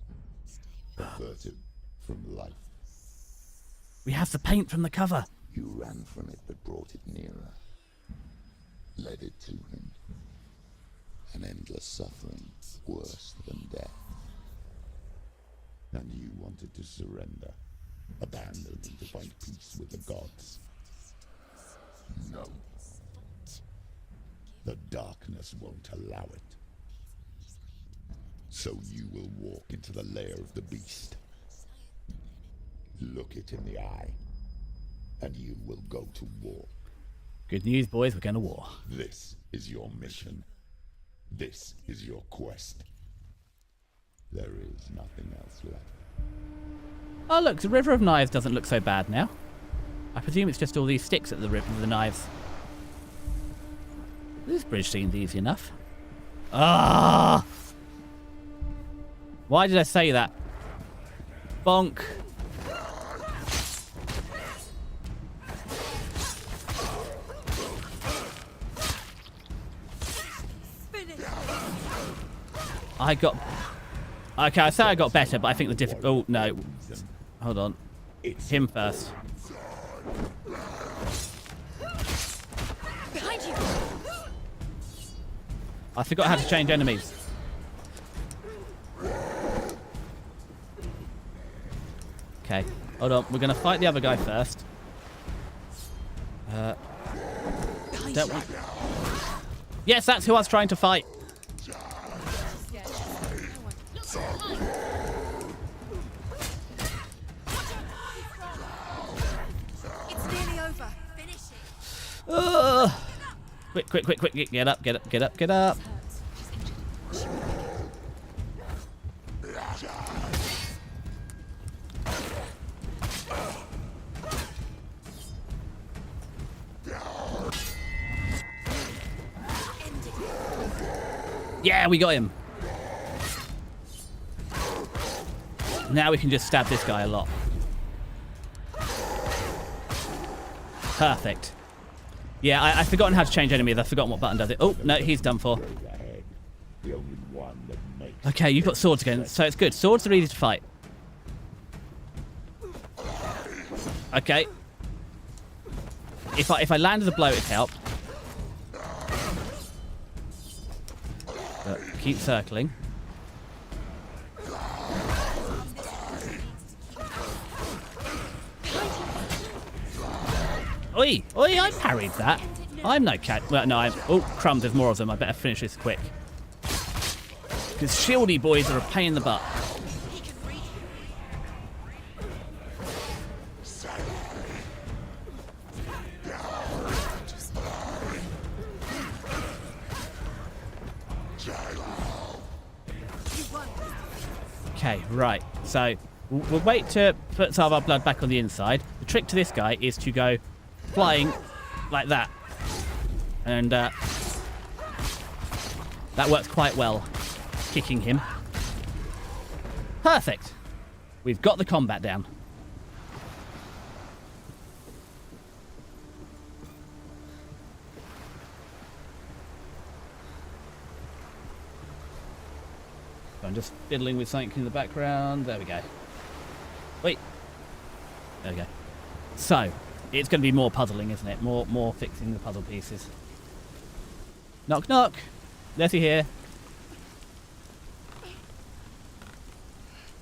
averted from life. We have the paint from the cover. You ran from it but brought it nearer. Led it to him. An endless suffering, worse than death. And you wanted to surrender. Abandon him to find peace with the gods. No. The darkness won't allow it. So you will walk into the lair of the beast. Look it in the eye, and you will go to war. Good news, boys, we're going to war. This is your mission. This is your quest. There is nothing else left. Oh, look, the River of Knives doesn't look so bad now. I presume it's just all these sticks at the River of the Knives. This bridge seems easy enough. Ah! Why did I say that? Bonk. I got... Okay, I say I got better, but I think the difficult... Oh, no. Hold on. It's him first. Behind you! I forgot how to change enemies. Okay, hold on. We're going to fight the other guy first. Don't want... Yes, that's who I was trying to fight. Quick, quick, quick, quick. Get up, get up, get up, get up. Yeah, we got him. Now we can just stab this guy a lot. Perfect. Yeah, I've forgotten how to change enemies. I've forgotten what button does it. Oh, no, he's done for. The only one that makes Okay, you've got swords again, so it's good. Swords are easy to fight. Okay. If I landed a blow, it'd help. But keep circling. Oi! Oi, I parried that. I'm no cat. Well, no, I'm... Oh, crumbs, there's more of them. I better finish this quick. Because shieldy boys are a pain in the butt. Okay, right. So, we'll wait to put some of our blood back on the inside. The trick to this guy is to go flying like that. And that works quite well, kicking him. Perfect. We've got the combat down. I'm just fiddling with something in the background. There we go. Wait. There we go. So, it's going to be more puzzling, isn't it? More fixing the puzzle pieces. Knock, knock. Let's see here.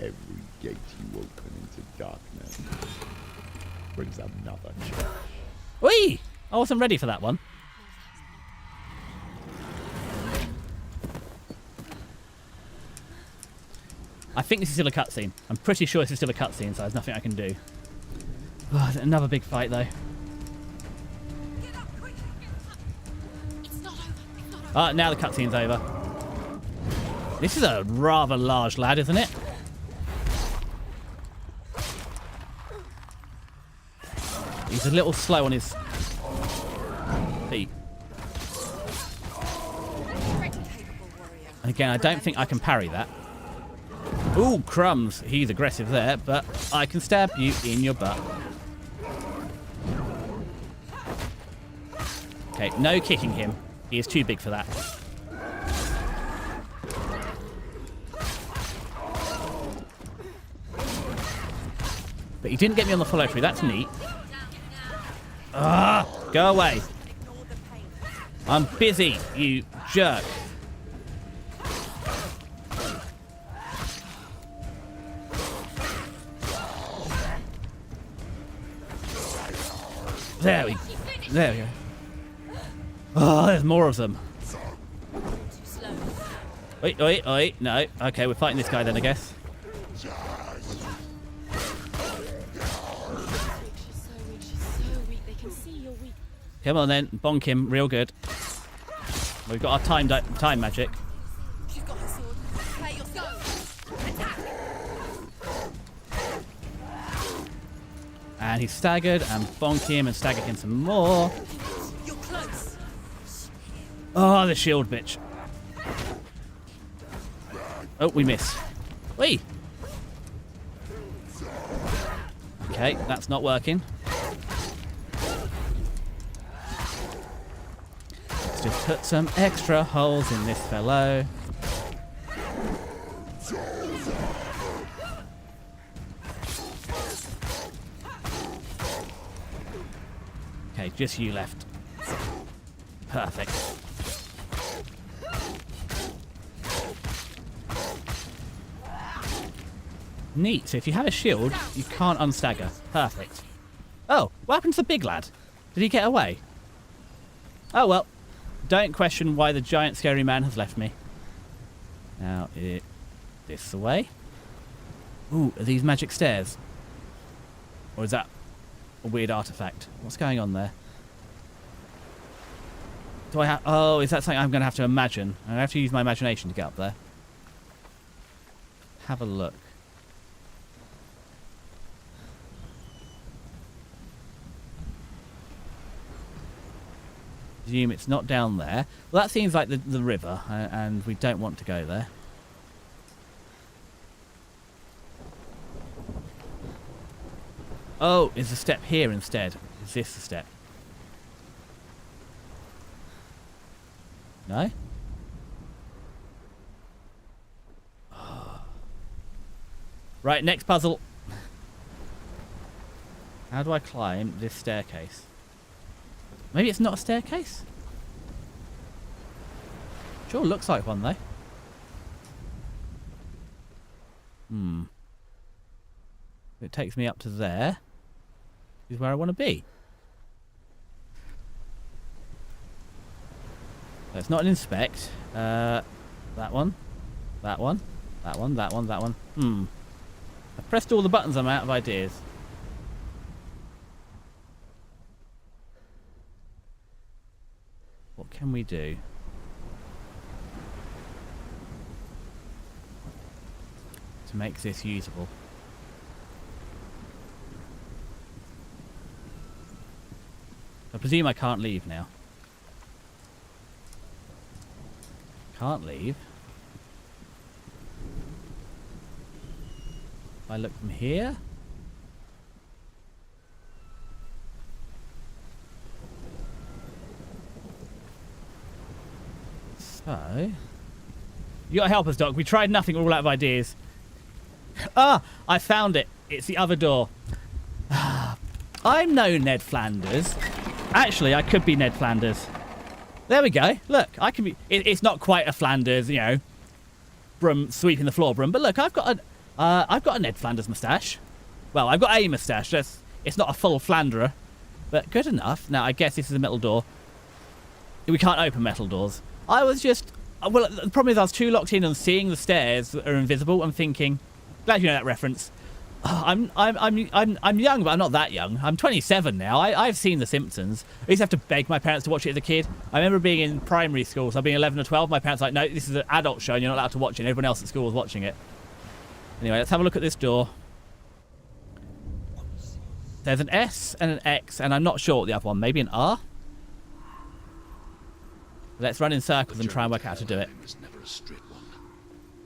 every gate you open into darkness brings another church. Whee! I wasn't ready for that one. I think this is still a cutscene. I'm pretty sure this is still a cutscene, so there's nothing I can do. Oh, another big fight, though. Ah, now the cutscene's over. This is a rather large lad, isn't it? He's a little slow on his feet. Again, I don't think I can parry that. Ooh, crumbs. He's aggressive there, but I can stab you in your butt. Okay, no kicking him. He is too big for that. But he didn't get me on the follow through. That's neat. Ah, go away. I'm busy, you jerk. There we go. Oh, there's more of them. Wait, wait, wait. No. Okay, we're fighting this guy then, I guess. Come on then, bonk him real good. We've got our time magic. And he's staggered, and bonk him and stagger him some more. Oh, the shield bitch. Oh, we missed. Whee! Okay, that's not working. Let's just put some extra holes in this fellow. Okay, just you left. Perfect. Neat. So if you have a shield, you can't unstagger. Perfect. Oh, what happened to the big lad? Did he get away? Oh well. Don't question why the giant scary man has left me. Now, this way. Ooh, are these magic stairs? Or is that a weird artifact? What's going on there? Do I have... Oh, is that something I'm going to have to imagine? I have to use my imagination to get up there. Have a look. Presume it's not down there. Well, that seems like the river, and we don't want to go there. Oh, is the step here instead? Is this the step? No? Right, next puzzle. How do I climb this staircase? Maybe it's not a staircase? Sure looks like one, though. It takes me up to there. Is where I want to be. So it's not an inspect. That one. That one. That one. That one. That one. I've pressed all the buttons. I'm out of ideas. What can we do? To make this usable. I presume I can't leave now. Can't leave. If I look from here. So. You gotta help us, Doc. We tried nothing, we're all out of ideas. Ah! I found it. It's the other door. I'm no Ned Flanders. Actually, I could be Ned Flanders. There we go. Look, I can be... It's not quite a Flanders, you know, broom, sweeping the floor broom. But look, I've got a Ned Flanders moustache. Well, I've got a moustache. It's not a full Flanderer, but good enough. Now, I guess this is a metal door. We can't open metal doors. I was just... Well, the problem is I was too locked in on seeing the stairs that are invisible and thinking... Glad you know that reference. I'm young, but I'm not that young. I'm 27 now. I've seen The Simpsons. I used to have to beg my parents to watch it as a kid. I remember being in primary school, so being 11 or 12, my parents were like, no, this is an adult show and you're not allowed to watch it. And everyone else at school was watching it. Anyway, let's have a look at this door. There's an S and an X, and I'm not sure what the other one. Maybe an R? Let's run in circles and try and work out how to do it. Is never a straight one.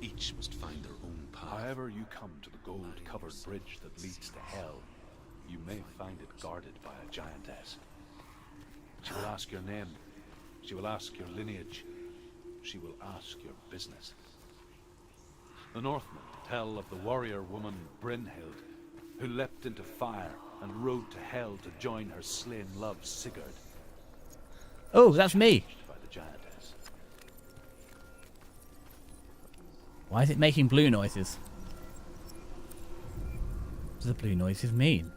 Each must find their own path. However you come to the gold-covered bridge that leads to hell, you may find it guarded by a giantess. She will ask your name. She will ask your lineage. She will ask your business. The Northmen tell of the warrior woman Brynhild, who leapt into fire and rode to hell to join her slain love Sigurd. Oh, that's me. By the giantess. Why is it making blue noises? What do the blue noises mean?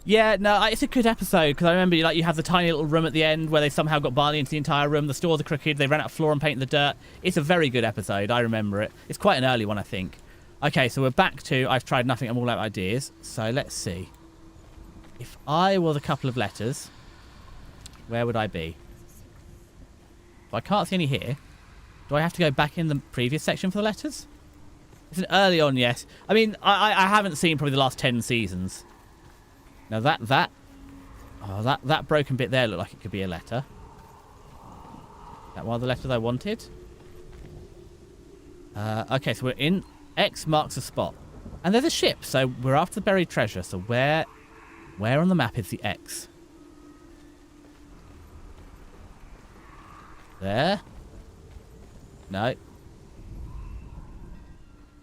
Yeah, no, it's a good episode because I remember like you have the tiny little room at the end where they somehow got Barney into the entire room. The stores are crooked. They ran out of floor and paint in the dirt. It's a very good episode. I remember it. It's quite an early one, I think. Okay, so we're back to I've tried nothing. I'm all out of ideas. So let's see. If I was a couple of letters, where would I be? If I can't see any here, do I have to go back in the previous section for the letters? It's an early on, yes. I mean, I haven't seen probably the last 10 seasons. Now that broken bit there looked like it could be a letter. That one of the letters I wanted. Okay, so we're in X marks a spot. And there's a ship, so we're after the buried treasure. So where on the map is the X? There? No.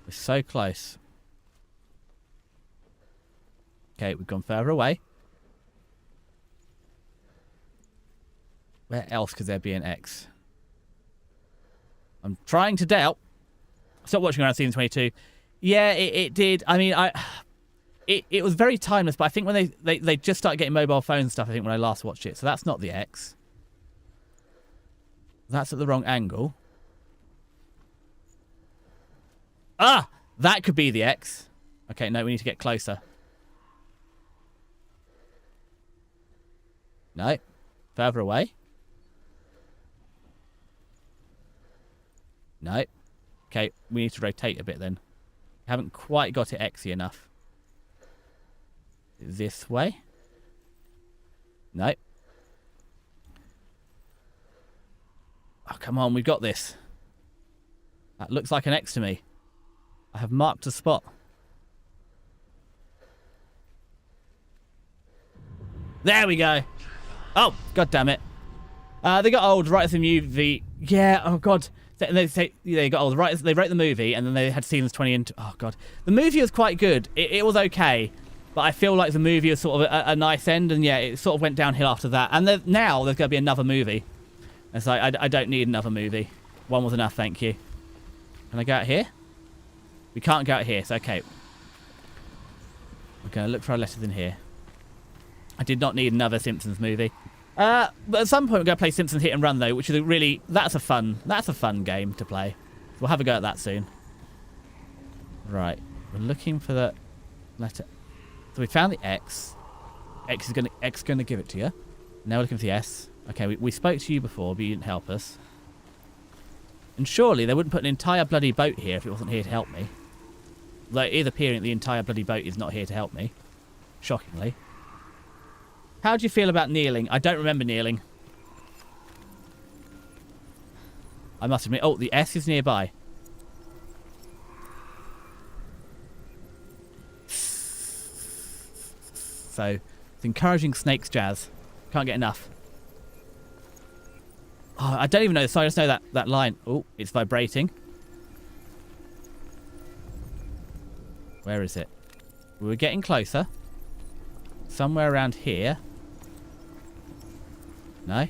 We're so close. Okay, we've gone further away. Where else could there be an X? I'm trying to doubt. I stopped watching around season 22. Yeah, it did. I mean, it was very timeless, but I think when they just started getting mobile phone stuff, I think when I last watched it. So that's not the X. That's at the wrong angle. Ah! That could be the X. Okay, no, we need to get closer. No. Further away. No. Okay, we need to rotate a bit then. Haven't quite got it X-y enough. This way. No. come on, we've got this. That looks like an X to me. I have marked a spot. There we go. Oh, god damn it. They got old right as the movie. Yeah, oh god. They got old right as they wrote the movie, and then they had seasons 20 and... Oh god. The movie was quite good. It was okay. But I feel like the movie was sort of a nice end, and yeah, it sort of went downhill after that. And now there's going to be another movie. It's like, I don't need another movie. One was enough, thank you. Can I go out here? We can't go out here, so okay. We're going to look for our letters in here. I did not need another Simpsons movie. But at some point we're going to play Simpsons Hit and Run, though, which is that's a fun game to play. So we'll have a go at that soon. Right. We're looking for the letter... So we found the X. X is gonna give it to you. Now we're looking for the S. Okay, we spoke to you before, but you didn't help us. And surely they wouldn't put an entire bloody boat here if it wasn't here to help me. Though it is appearing that the entire bloody boat is not here to help me. Shockingly. How do you feel about kneeling? I don't remember kneeling. I must admit... Oh, the S is nearby. So, it's encouraging snakes jazz. Can't get enough. Oh, I don't even know. Sorry, I just know that line. Oh, it's vibrating. Where is it? We were getting closer. Somewhere around here. No?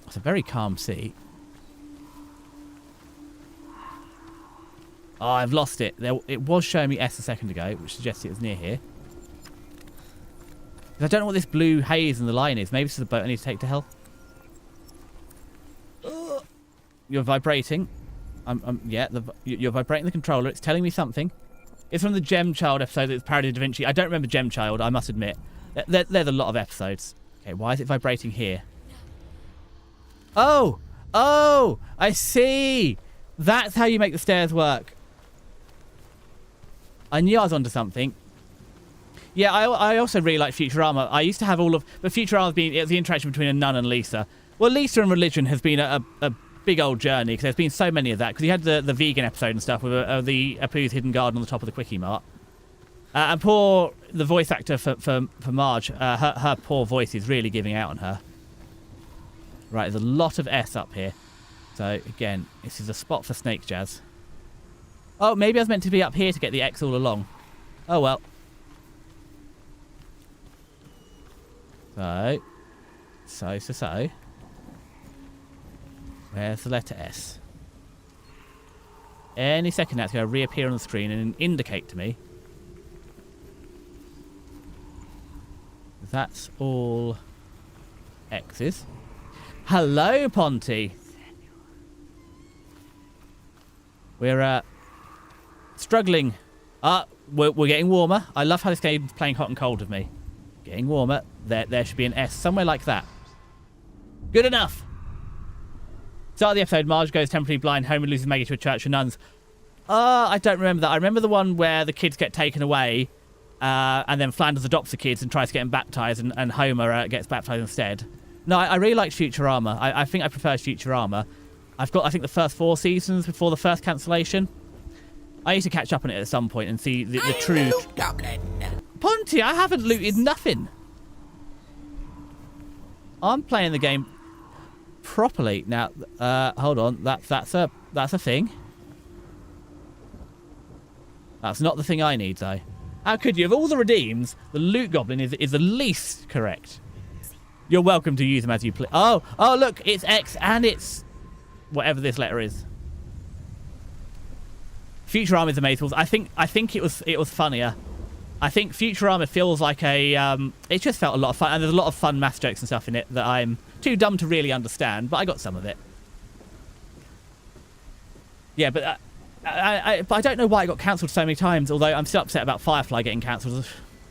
It's a very calm sea. Oh, I've lost it. It was showing me S a second ago, which suggests it was near here. I don't know what this blue haze in the line is. Maybe it's the boat I need to take to hell. You're vibrating. Yeah, you're vibrating the controller. It's telling me something. It's from the Gem Child episode. It's parody of Da Vinci. I don't remember Gem Child, I must admit. There's a lot of episodes. Okay, why is it vibrating here? Oh! Oh! I see! That's how you make the stairs work. I knew I was onto something. Yeah, I also really like Futurama. I used to have all of... But Futurama's been... It's the interaction between a nun and Lisa. Well, Lisa and religion has been a big old journey, because there's been so many of that. Because you had the vegan episode and stuff with the Apu's Hidden Garden on the top of the Quickie Mart. And the voice actor for Marge, her poor voice is really giving out on her. Right, there's a lot of S up here. So, again, this is a spot for snake jazz. Oh, maybe I was meant to be up here to get the X all along. Oh, well. So. Where's the letter S? Any second that's going to reappear on the screen and indicate to me. That's all X's. Hello, Ponty. We're struggling. We're getting warmer. I love how this game's playing hot and cold with me. Getting warmer. There should be an S somewhere like that. Good enough. Start of the episode, Marge goes temporarily blind home and loses Maggie to a church of nuns. I don't remember that. I remember the one where the kids get taken away, and then Flanders adopts the kids and tries to get them baptized, and Homer gets baptized instead. No, I really like Futurama. I think I prefer Futurama. I've got, I think, the first 4 seasons before the first cancellation. I used to catch up on it at some point and see the true... Ponty, I haven't looted nothing. I'm playing the game properly. Now, hold on. That's a thing. That's not the thing I need, though. How could you? Of all the redeems, the loot goblin is the least correct. You're welcome to use them as you play. Oh, look, it's X and it's whatever this letter is. Futurama is amazing. I think it was funnier. I think Futurama feels like it just felt a lot of fun, and there's a lot of fun math jokes and stuff in it that I'm too dumb to really understand, but I got some of it. Yeah, but I don't know why it got cancelled so many times, although I'm still upset about Firefly getting cancelled.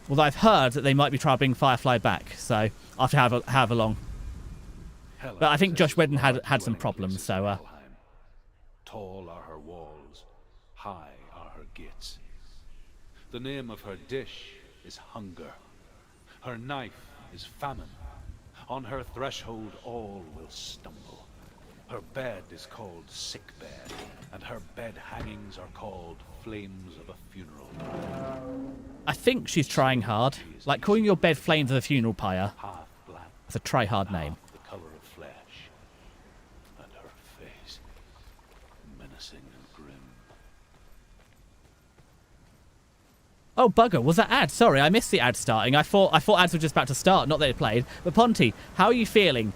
Although I've heard that they might be trying to bring Firefly back, so after however long. But I think Josh Whedon had some problems, so... Tall are her walls, high are her gates. The name of her dish is hunger. Her knife is famine. On her threshold all will stumble. Her bed is called sick bed, and her bed hangings are called flames of a funeral pyre. I think she's trying hard. Like, calling your bed flames of a funeral pyre. Half black, That's a try-hard name. half the colour of flesh, and her face menacing and grim. Oh, bugger, was that ad? Sorry, I missed the ad starting. I thought ads were just about to start, not that it played. But Ponty, how are you feeling?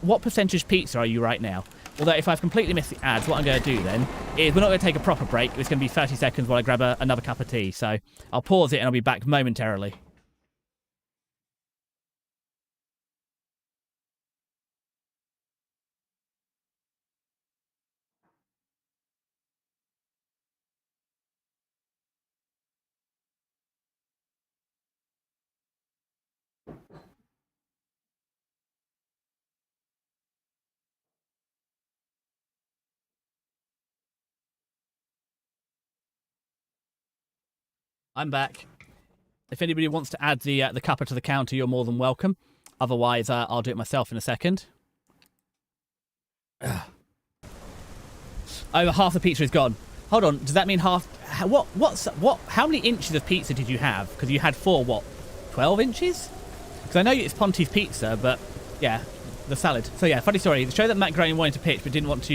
What percentage pizza are you right now? Although if I've completely missed the ads, what I'm going to do then is we're not going to take a proper break. It's going to be 30 seconds while I grab another cup of tea. So I'll pause it and I'll be back momentarily. I'm back. If anybody wants to add the cuppa to the counter, you're more than welcome. Otherwise, I'll do it myself in a second. Over half the pizza is gone. Hold on, does that mean half? What? How many inches of pizza did you have? Because you had 12 inches? Because I know it's Ponty's pizza, but yeah, the salad. So yeah, funny story. The show that Matt Groening wanted to pitch, but didn't want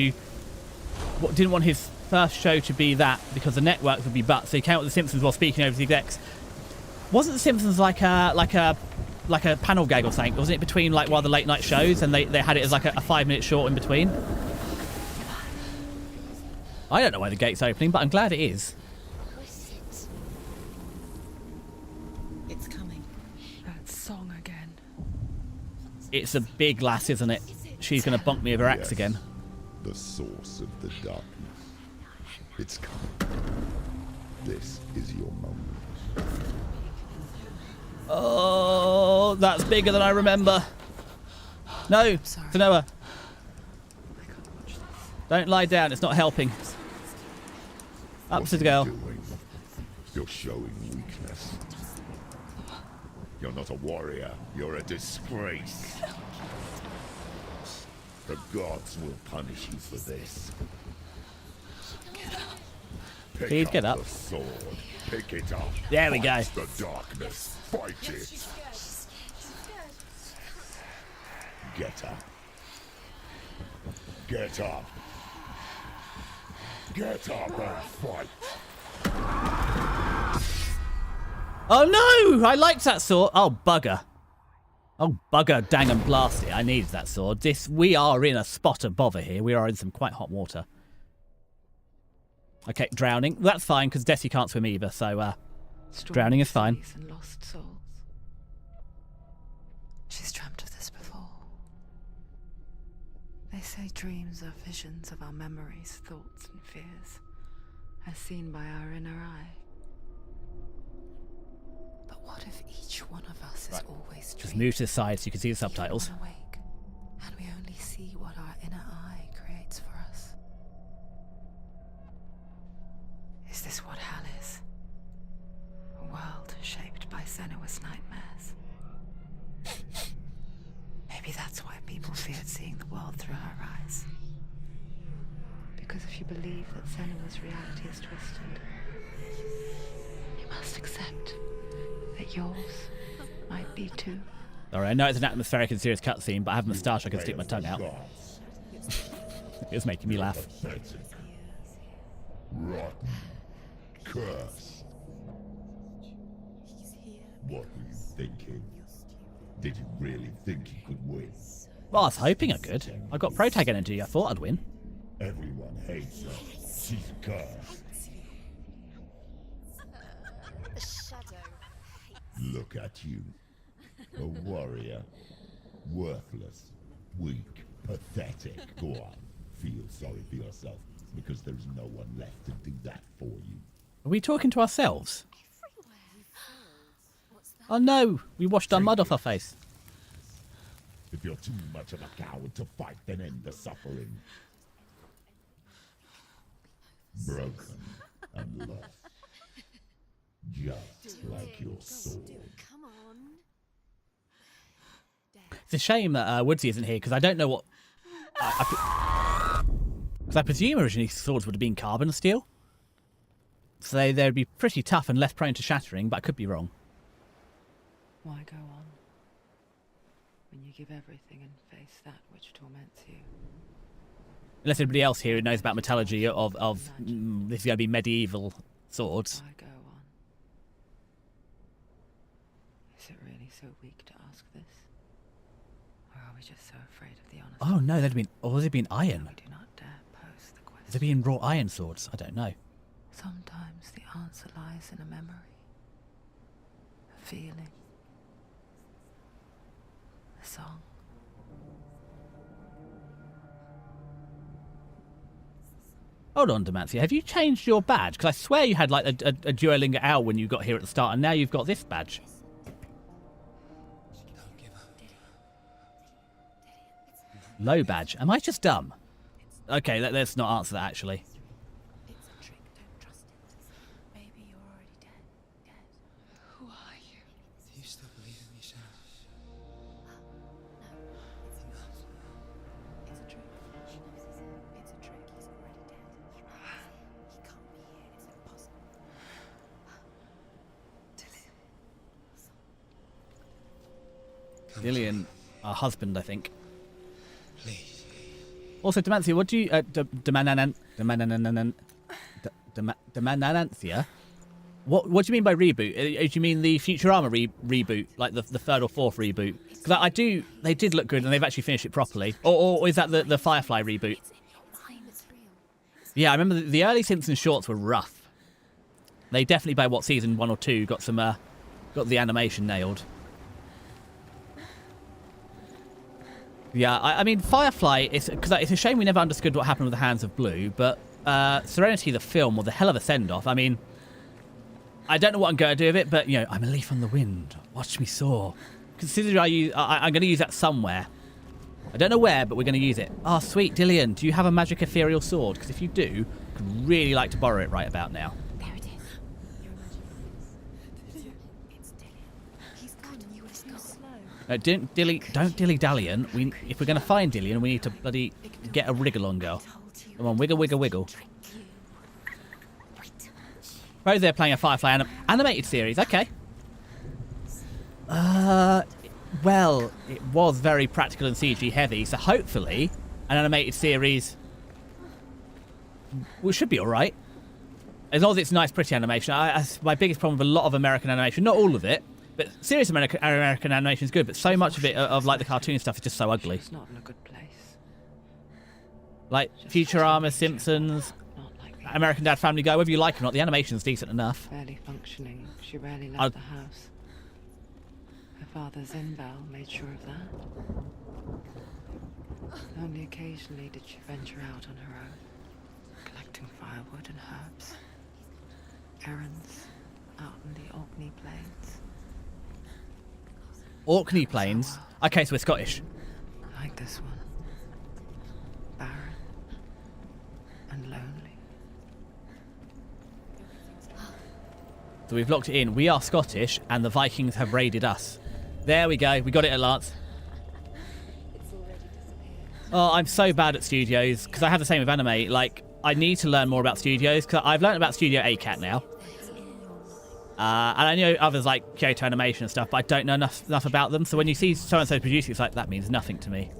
his first show to be that because the networks would be butts. So he came up with The Simpsons while speaking over the execs. Wasn't The Simpsons like a panel gag or something? Wasn't it between like one of the late night shows and they had it as like a 5-minute short in between? I don't know why the gate's opening, but I'm glad it is. It's coming. That song again. It's a big lass, isn't it? She's going to bonk me with her axe Yes, again. The source of the darkness. It's coming. This is your moment. Oh, that's bigger than I remember. No, sorry. Senua, I can't watch this. don't lie down. It's not helping. Up What to are the you girl. doing? You're showing weakness. You're not a warrior. You're a disgrace. The gods will punish you for this. Pick Please get up. The sword. Pick it up. There we Fight go. The darkness. Fight it. Get up. Get up. Get up and fight. Oh no! I liked that sword. Oh bugger. Oh bugger, dang and blast it. I needed that sword. We are in a spot of bother here. We are in some quite hot water. Okay, drowning. That's fine because Desi can't swim either, so drowning is fine. Stories and lost souls. She's dreamt of this before. They say dreams are visions of our memories, thoughts and fears, as seen by our inner eye. But what if each one of us is always Just dreaming? move to the side so you can see the subtitles. Even when awake, and we only see what our inner eye creates for us. Is this what hell is? A world shaped by Senua's nightmares. Maybe that's why people feared seeing the world through her eyes. Because if you believe that Senua's reality is twisted, you must accept that yours might be too. Alright, I know it's an atmospheric and serious cutscene, but I have a moustache I can stick my tongue out. Gods. It's making me laugh. Pathetic. Rotten. Cursed. What were you thinking? Did you really think you could win? Well, I was hoping I could. I got protag energy. I thought I'd win. Everyone hates her. She's cursed. The shadow Look at you. A warrior. Worthless. Weak. Pathetic. Go on. Feel sorry for yourself, because there's no one left to do that for you. Are we talking to ourselves? Oh no! We washed our mud off our face. If you're too much of a coward to fight, then end the suffering. Broken and lost. Just like your sword. come on. It's a shame that Woodsy isn't here because I don't know what. Because I presume originally swords would have been carbon steel. So they'd be pretty tough and less prone to shattering, but I could be wrong. Why go on when you give everything and face that which torments you? Unless anybody else here who knows about metallurgy of this is going to be medieval swords. Why go on? Is it really so weak to ask this? Or are we just so afraid of the honesty? Oh no, there'd have been, or has it been iron? We do not dare pose the question. Has it been wrought iron swords? I don't know. Sometimes the answer lies in a memory, a feeling, a song. Hold on, Demancia. Have you changed your badge? Because I swear you had like a Duolingo owl when you got here at the start, and now you've got this badge. Low badge. Am I just dumb? Okay, let's not answer that actually. It's a trick, don't trust it. Maybe you're already dead. Who are you? Do you still believe in me, Shadow? It's a trick. She knows it's a trick. He's already dead. He can't be here. It's impossible. Dillian, our husband, I think. Please. Also, Demancia, what do you... Demancia? What do you mean by reboot? Do you mean the Futurama reboot? Like the third or fourth reboot? Because they did look good and they've actually finished it properly. Or is that the Firefly reboot? It's in your mind. It's real. Yeah, I remember the early Simpsons shorts were rough. They definitely, by what, season 1 or 2, got the animation nailed. Yeah, I mean, Firefly, it's a shame we never understood what happened with the Hands of Blue, but Serenity, the film, was a hell of a send-off. I mean, I don't know what I'm going to do with it, but, you know, I'm a leaf on the wind. Watch me soar. Considering I'm going to use that somewhere. I don't know where, but we're going to use it. Oh, sweet, Dillian, do you have a magic ethereal sword? Because if you do, I'd really like to borrow it right about now. There it is. You're imagining. It's Dillian. He's good. You were so slow. Don't dilly-dallyan. If we're going to find Dillian, we need to bloody get a wriggle on, girl. Come on, wiggle, wiggle, wiggle. Right, they're playing a Firefly animated series. Okay. Well, it was very practical and CG heavy, so hopefully an animated series should be all right. As long as it's nice, pretty animation. My biggest problem with a lot of American animation, not all of it, but serious American animation is good, but so much of it, of like the cartoon stuff, is just so ugly. She's not in a good place. Like Futurama, Simpsons, Not like the American Dad, Family Guy, whether you like it or not, the animation's decent enough. barely functioning. She rarely left the house. Her father Zinbal made sure of that. Only occasionally did she venture out on her own, collecting firewood and herbs. Errands out in the Orkney Plains. Orkney Plains. Okay, so we're Scottish. Like this one. Barren and lonely. So we've locked it in. We are Scottish, and the Vikings have raided us. There we go. We got it at last. Oh, I'm so bad at studios, because I have the same with anime. Like, I need to learn more about studios, because I've learned about Studio ACAT now. And I know others like Kyoto Animation and stuff, but I don't know enough about them. So when you see so-and-so producing, it's like, that means nothing to me.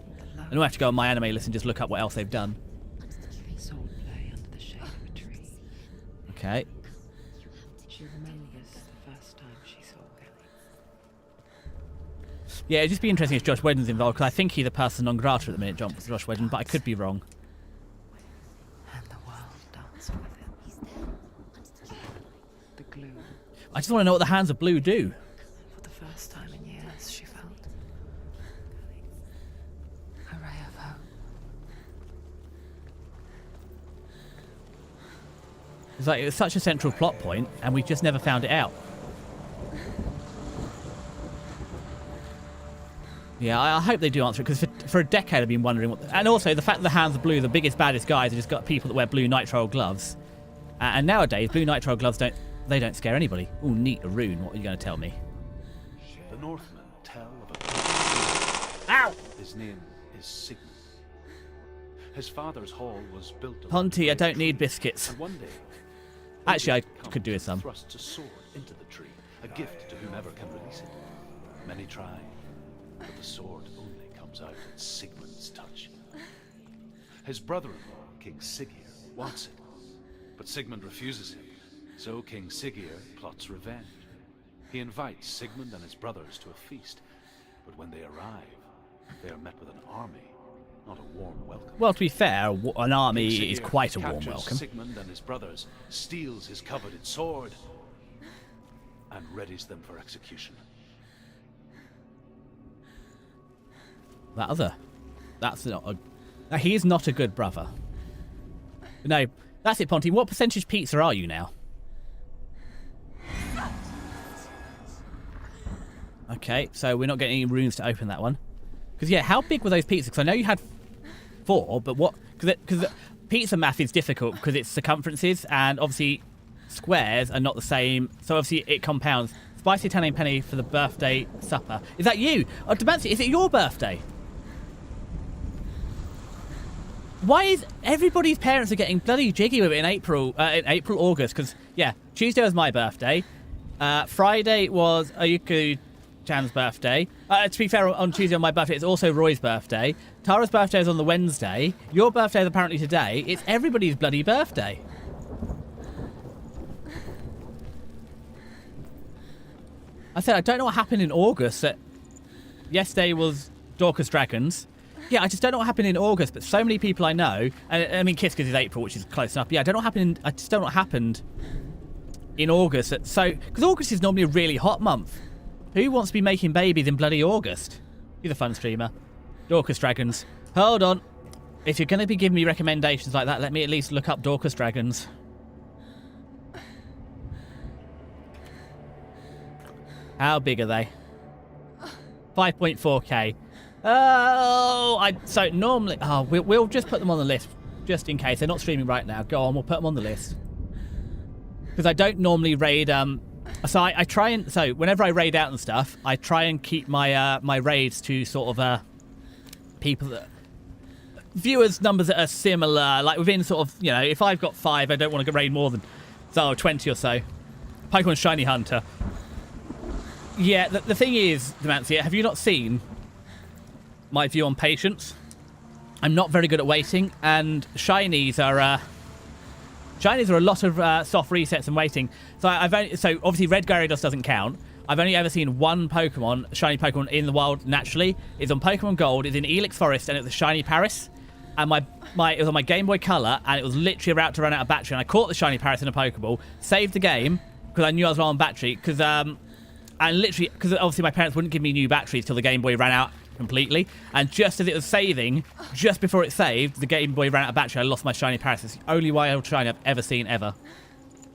And I have to go on my anime list and just look up what else they've done. Sword play under the shade of a tree. Okay. She remembers the first time she saw Billy. Yeah, it'd just be interesting if Josh Whedon's involved, because I think he's a person non grata at the minute, Josh Whedon, but I could be wrong. And the world danced with him. The glue. I just want to know what the Hands of Blue do. For the first time in years, she felt a ray of hope. It's like, it was such a central plot point, and we just never found it out. Yeah, I hope they do answer it, because for a decade I've been wondering what... And also, the fact that the Hands of Blue, the biggest, baddest guys, have just got people that wear blue nitrile gloves. And nowadays, blue nitrile gloves don't scare anybody. Ooh, neat, a rune. What are you going to tell me? The Northmen tell of a... Ow! His name is Sigmund. His father's hall was built around Ponty, a I don't great need tree, biscuits. and one day, Actually, I Odin comes could do with and some. thrusts a sword into the tree, a gift to whomever can release it. Many try, but the sword only comes out at Sigmund's touch. His brother-in-law, King Siggeir, wants it, but Sigmund refuses him. So King Siggeir plots revenge. He invites Sigmund and his brothers to a feast, but when they arrive, they are met with an army, not a warm welcome. Well, to be fair, an army King is Siggeir quite a warm captures welcome. Sigmund and his brothers, steals his coveted sword, and readies them for execution. That's not a... He is not a good brother. No, that's it, Ponty. What percentage pizza are you now? Okay, so we're not getting any rooms to open that one. Because, yeah, how big were those pizzas? Because I know you had 4, but what... Because pizza math is difficult because it's circumferences, and obviously squares are not the same. So, obviously, it compounds. Spicy Italian penny for the birthday supper. Is that you? Oh, Demancy, is it your birthday? Why is everybody's parents are getting bloody jiggy with it in April, August? Because, yeah, Tuesday was my birthday. Friday was Ayuku-chan's birthday. To be fair, on Tuesday on my birthday, it's also Roy's birthday. Tara's birthday is on the Wednesday. Your birthday is apparently today. It's everybody's bloody birthday. I said, I don't know what happened in August. Yesterday was Dorcas Dragons. Yeah, I just don't know what happened in August, but so many people I know, and I mean, Kiska's is April, which is close enough. Yeah, I just don't know what happened in August. Because August is normally a really hot month. Who wants to be making babies in bloody August? He's a fun streamer. Dorcas Dragons. Hold on. If you're going to be giving me recommendations like that, let me at least look up Dorcas Dragons. How big are they? 5.4k. So normally... Oh, we'll just put them on the list, just in case. They're not streaming right now. Go on, we'll put them on the list. Because I don't normally raid... So I try and... So whenever I raid out and stuff, I try and keep my my raids to sort of people that... Viewers numbers that are similar, like within sort of, you know, if I've got 5, I don't want to raid more than 20 or so. Pokemon Shiny Hunter. Yeah, the thing is, Demancia, have you not seen my view on patience? I'm not very good at waiting, and shinies are a lot of soft resets and waiting. So so obviously Red Gyarados doesn't count. I've only ever seen one Pokemon, shiny Pokemon in the wild naturally. It's on Pokemon Gold. It's in Elix Forest, and it was a shiny Paris. And it was on my Game Boy Color, and it was literally about to run out of battery. And I caught the shiny Paris in a Pokeball, saved the game because I knew I was low on battery. Because obviously my parents wouldn't give me new batteries till the Game Boy ran out completely. And just as it was saving, just before it saved, the Game Boy ran out of battery. I lost my shiny Paris. It's the only wild shiny I've ever seen ever.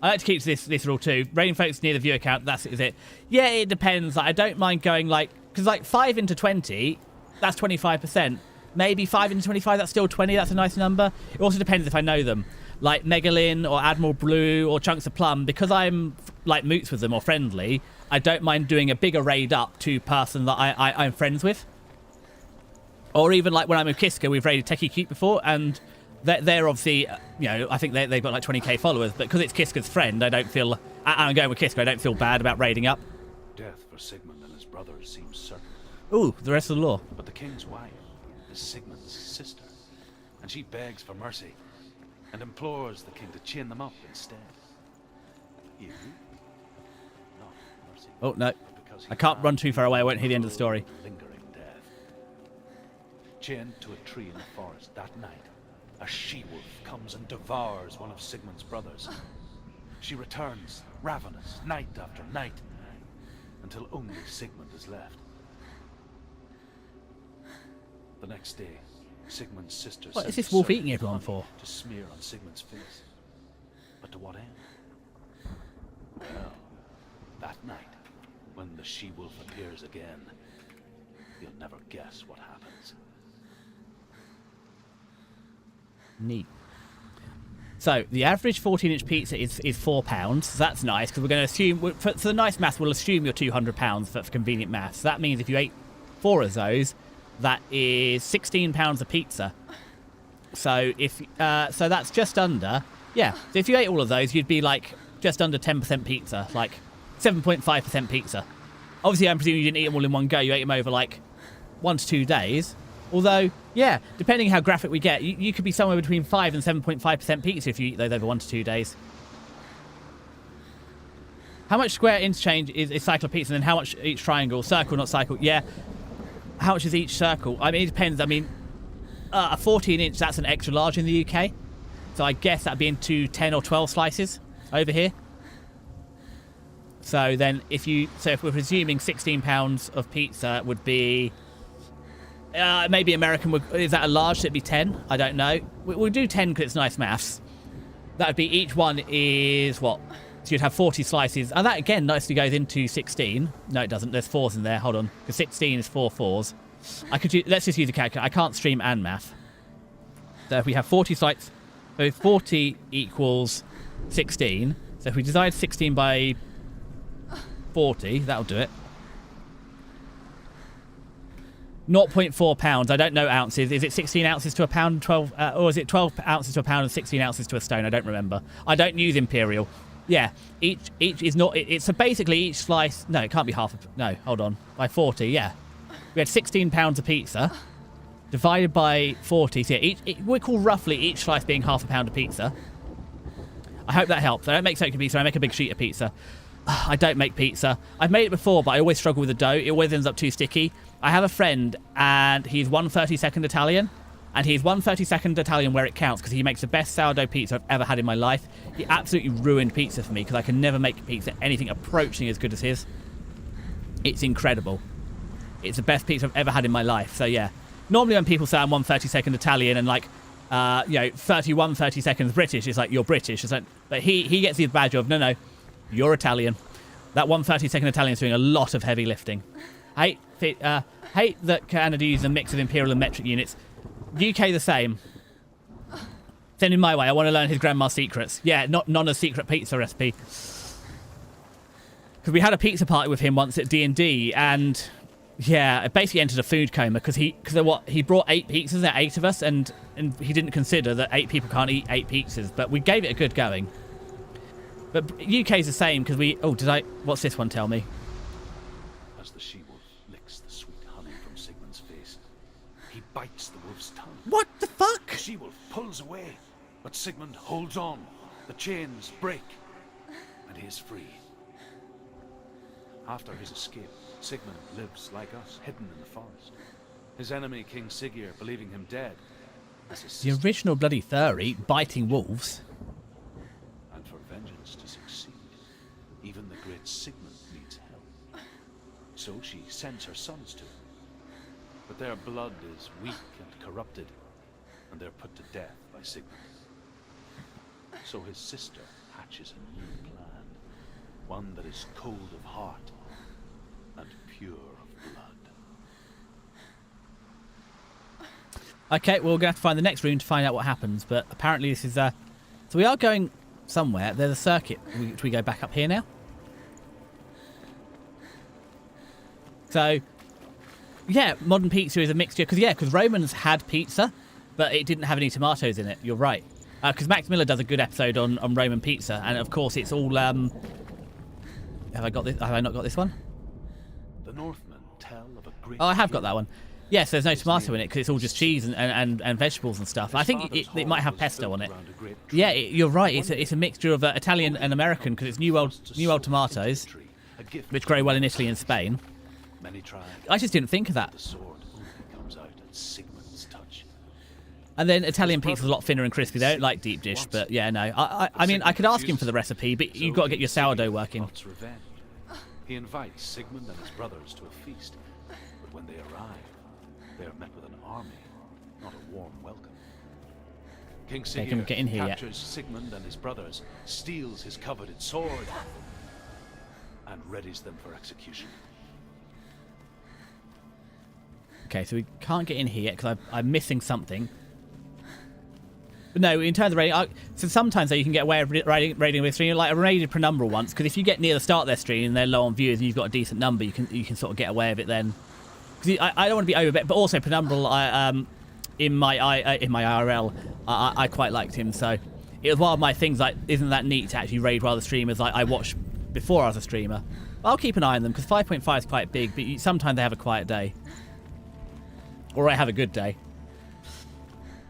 I like to keep this rule too. Rating folks near the view account, is it. Yeah, it depends. Like, I don't mind going because 5 into 20, that's 25%. Maybe 5 into 25, that's still 20. That's a nice number. It also depends if I know them. Like Megalyn or Admiral Blue or Chunks of Plum, because I'm like moots with them or friendly, I don't mind doing a bigger raid up to person that I'm friends with. Or even like when I'm with Kiska, we've raided Techie Cute before, and they're obviously, you know, I think they've got like 20k followers, but because it's Kiska's friend, I'm going with Kiska, I don't feel bad about raiding up. Death for Sigmund and his brothers seems certain. Ooh, the rest of the lore. But the king's wife is Sigmund's sister, and she begs for mercy and implores the king to chain them up instead. You? Not mercy. Oh, no. Because I can't run too far away, I won't hear the end of the story. Lingering death. Chained to a tree in the forest that night, a she-wolf comes and devours one of Sigmund's brothers. She returns, ravenous, night after night, until only Sigmund is left. The next day, Sigmund's sister What is sends this wolf servant eating everyone honey for? to smear on Sigmund's face. But to what end? Well, that night, when the she-wolf appears again, you'll never guess what happens. Neat. So the average 14-inch pizza is £4. So that's nice because we're going to assume, for the nice maths, we'll assume you're £200 for convenient maths. So that means if you ate 4 of those, that is £16 a pizza. So if so that's just under, yeah. So if you ate all of those, you'd be like just under 10% pizza, like 7.5% pizza. Obviously, I'm presuming you didn't eat them all in one go. You ate them over like 1 to 2 days. Although, yeah, depending how graphic we get, you could be somewhere between 5 and 7.5% pizza if you eat those over 1 to 2 days. How much square interchange is cycle of pizza, and then how much each triangle? Circle, not cycle. Yeah. How much is each circle? I mean, it depends. I mean, a 14-inch, that's an extra large in the UK. So I guess that'd be into 10 or 12 slices over here. So then if we're presuming 16 pounds of pizza would be, maybe American, is that a large? Should it be 10? I don't know. We'll do 10 because it's nice maths. That would be, each one is what? So you'd have 40 slices. And that, again, nicely goes into 16. No, it doesn't. There's 4s in there. Hold on. Because 16 is 4 4s. Let's just use a calculator. I can't stream and math. So if we have 40 slices, so 40 equals 16. So if we divide 16 by 40, that'll do it. 0.4 pounds. I don't know ounces. Is it 16 ounces to a pound, 12, or is it 12 ounces to a pound and 16 ounces to a stone? I don't remember. I don't use imperial. Yeah, each is not. It's so basically each slice. No, it can't be half. No, hold on. By 40, yeah. We had 16 pounds of pizza divided by 40. So yeah, we call roughly each slice being half a pound of pizza. I hope that helps. I don't make soaking pizza. I make a big sheet of pizza. I don't make pizza. I've made it before, but I always struggle with the dough. It always ends up too sticky. I have a friend, and he's 1/32 Italian, and he's 1/32 Italian where it counts, because he makes the best sourdough pizza I've ever had in my life. He absolutely ruined pizza for me, because I can never make pizza anything approaching as good as his. It's incredible. It's the best pizza I've ever had in my life. So yeah, normally when people say I'm 1/32 Italian and like, 31/32 British, it's like, you're British. It's like, but he gets the badge of, no, you're Italian. That 1/32 Italian is doing a lot of heavy lifting. I hate that Canada uses a mix of imperial and metric units. UK the same. Send him my way. I want to learn his grandma's secrets. Yeah, not Nonna's secret pizza recipe. Because we had a pizza party with him once at D&D, and yeah, I basically entered a food coma because he brought 8 pizzas. There 8 of us, and he didn't consider that 8 people can't eat 8 pizzas. But we gave it a good going. But UK's the same because what's this one tell me? As the she-wolf licks the sweet honey from Sigmund's face, he bites the wolf's tongue. What the fuck? The she-wolf pulls away, but Sigmund holds on. The chains break, and he is free. After his escape, Sigmund lives like us, hidden in the forest. His enemy, King Siggeir, believing him dead, as his The sister. original bloody furry biting wolves. And for vengeance to succeed, even the great Sigmund needs help. So she sends her sons to him. But their blood is weak and corrupted, and they're put to death by Sigmund. So his sister hatches a new plan, one that is cold of heart and pure of blood. Okay, well, we're going to have to find the next room to find out what happens, but apparently this is, so we are going somewhere. There's a circuit, which we go back up here now. So, yeah, modern pizza is a mixture, because Romans had pizza, but it didn't have any tomatoes in it. You're right. Because Max Miller does a good episode on Roman pizza, and of course it's all, have I not got this one? The Northmen tell of a great. Oh, I have got that one. Yes, there's no tomato in it because it's all just cheese and vegetables and stuff. I think it might have pesto on it. Yeah, you're right. It's a mixture of Italian and American because it's New World tomatoes, which grow well in Italy and Spain. I just didn't think of that. The sword only comes out at Sigmund's touch. And then Italian pizza's a lot thinner and crispy. They don't like deep dish, but yeah, no. I mean, I could ask him for the recipe, but you've got to get your sourdough working. He invites Sigmund and his brothers to a feast, but when they arrive, they are met with an army, not a warm welcome. King Okay, can we get in here Siggeir yet? captures Sigmund and his brothers, steals his coveted sword, and readies them for execution. Okay, so we can't get in here yet because I'm missing something. But no, in terms of raiding, so sometimes though you can get away with raiding with stream. Like I raided Penumbra once, because if you get near the start of their stream and they're low on viewers and you've got a decent number, you can sort of get away with it then. Because I don't want to be overbet, but also Penumbra, in my IRL, I quite liked him. So it was one of my things. Like, isn't that neat to actually raid while the streamers I watched before I was a streamer? I'll keep an eye on them because 5.5 is quite big, but sometimes they have a quiet day, or I have a good day.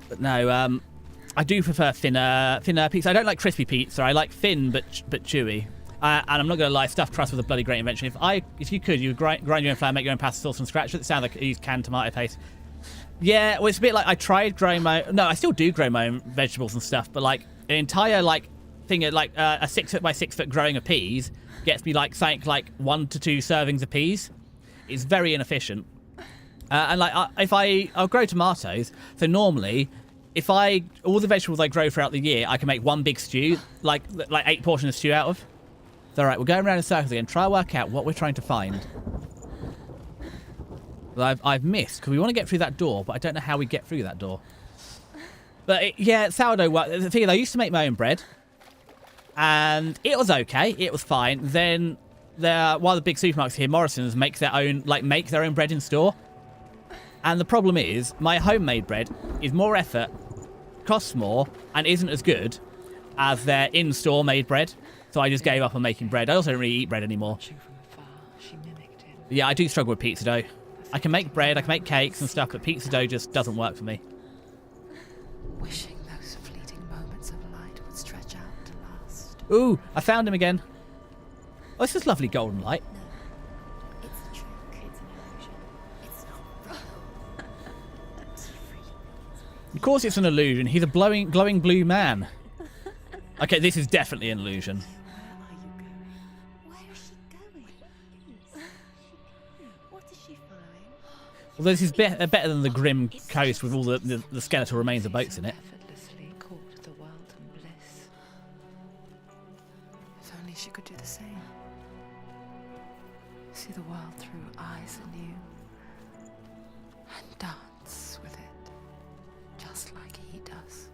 But no, I do prefer thinner pizza. I don't like crispy pizza. I like thin but chewy. And I'm not going to lie, stuffed crust was a bloody great invention. If you could, you would grind your own flour, make your own pasta sauce from scratch. It sounds like you use canned tomato paste. Yeah, well, it's a bit like I tried growing my own... No, I still do grow my own vegetables and stuff, but like an entire like thing of like a 6 foot by 6 foot growing of peas gets me like something like 1 to 2 servings of peas. It's very inefficient. And like I'll grow tomatoes, so normally all the vegetables I grow throughout the year, I can make one big stew, like 8 portions of stew out of. So, all right, we're going around in circles again. Try to work out what we're trying to find. Well, I've missed, because we want to get through that door, but I don't know how we get through that door. But, yeah, sourdough work. The thing is, I used to make my own bread, and it was okay. It was fine. Then, one of the big supermarkets here, Morrison's, make their own bread in store. And the problem is, my homemade bread is more effort, costs more, and isn't as good as their in-store made bread. So I just gave up on making bread. I also don't really eat bread anymore. Watching from afar, she mimicked him. Yeah, I do struggle with pizza dough. I can make bread, I can make cakes and stuff, but pizza dough just doesn't work for me. Wishing those fleeting moments of light would stretch out to last. Ooh, I found him again. Oh, this is lovely golden light. No, it's a trick. It's an illusion. It's not real. It's free. Of course it's an illusion. He's a glowing blue man. Okay, this is definitely an illusion. Where is she going? What is she following? Well, this is better than the grim coast with all the skeletal remains of boats in it. Effortlessly caught the world in bliss. If only she could do the same. See the world through eyes anew. And dance with it. Just like he does.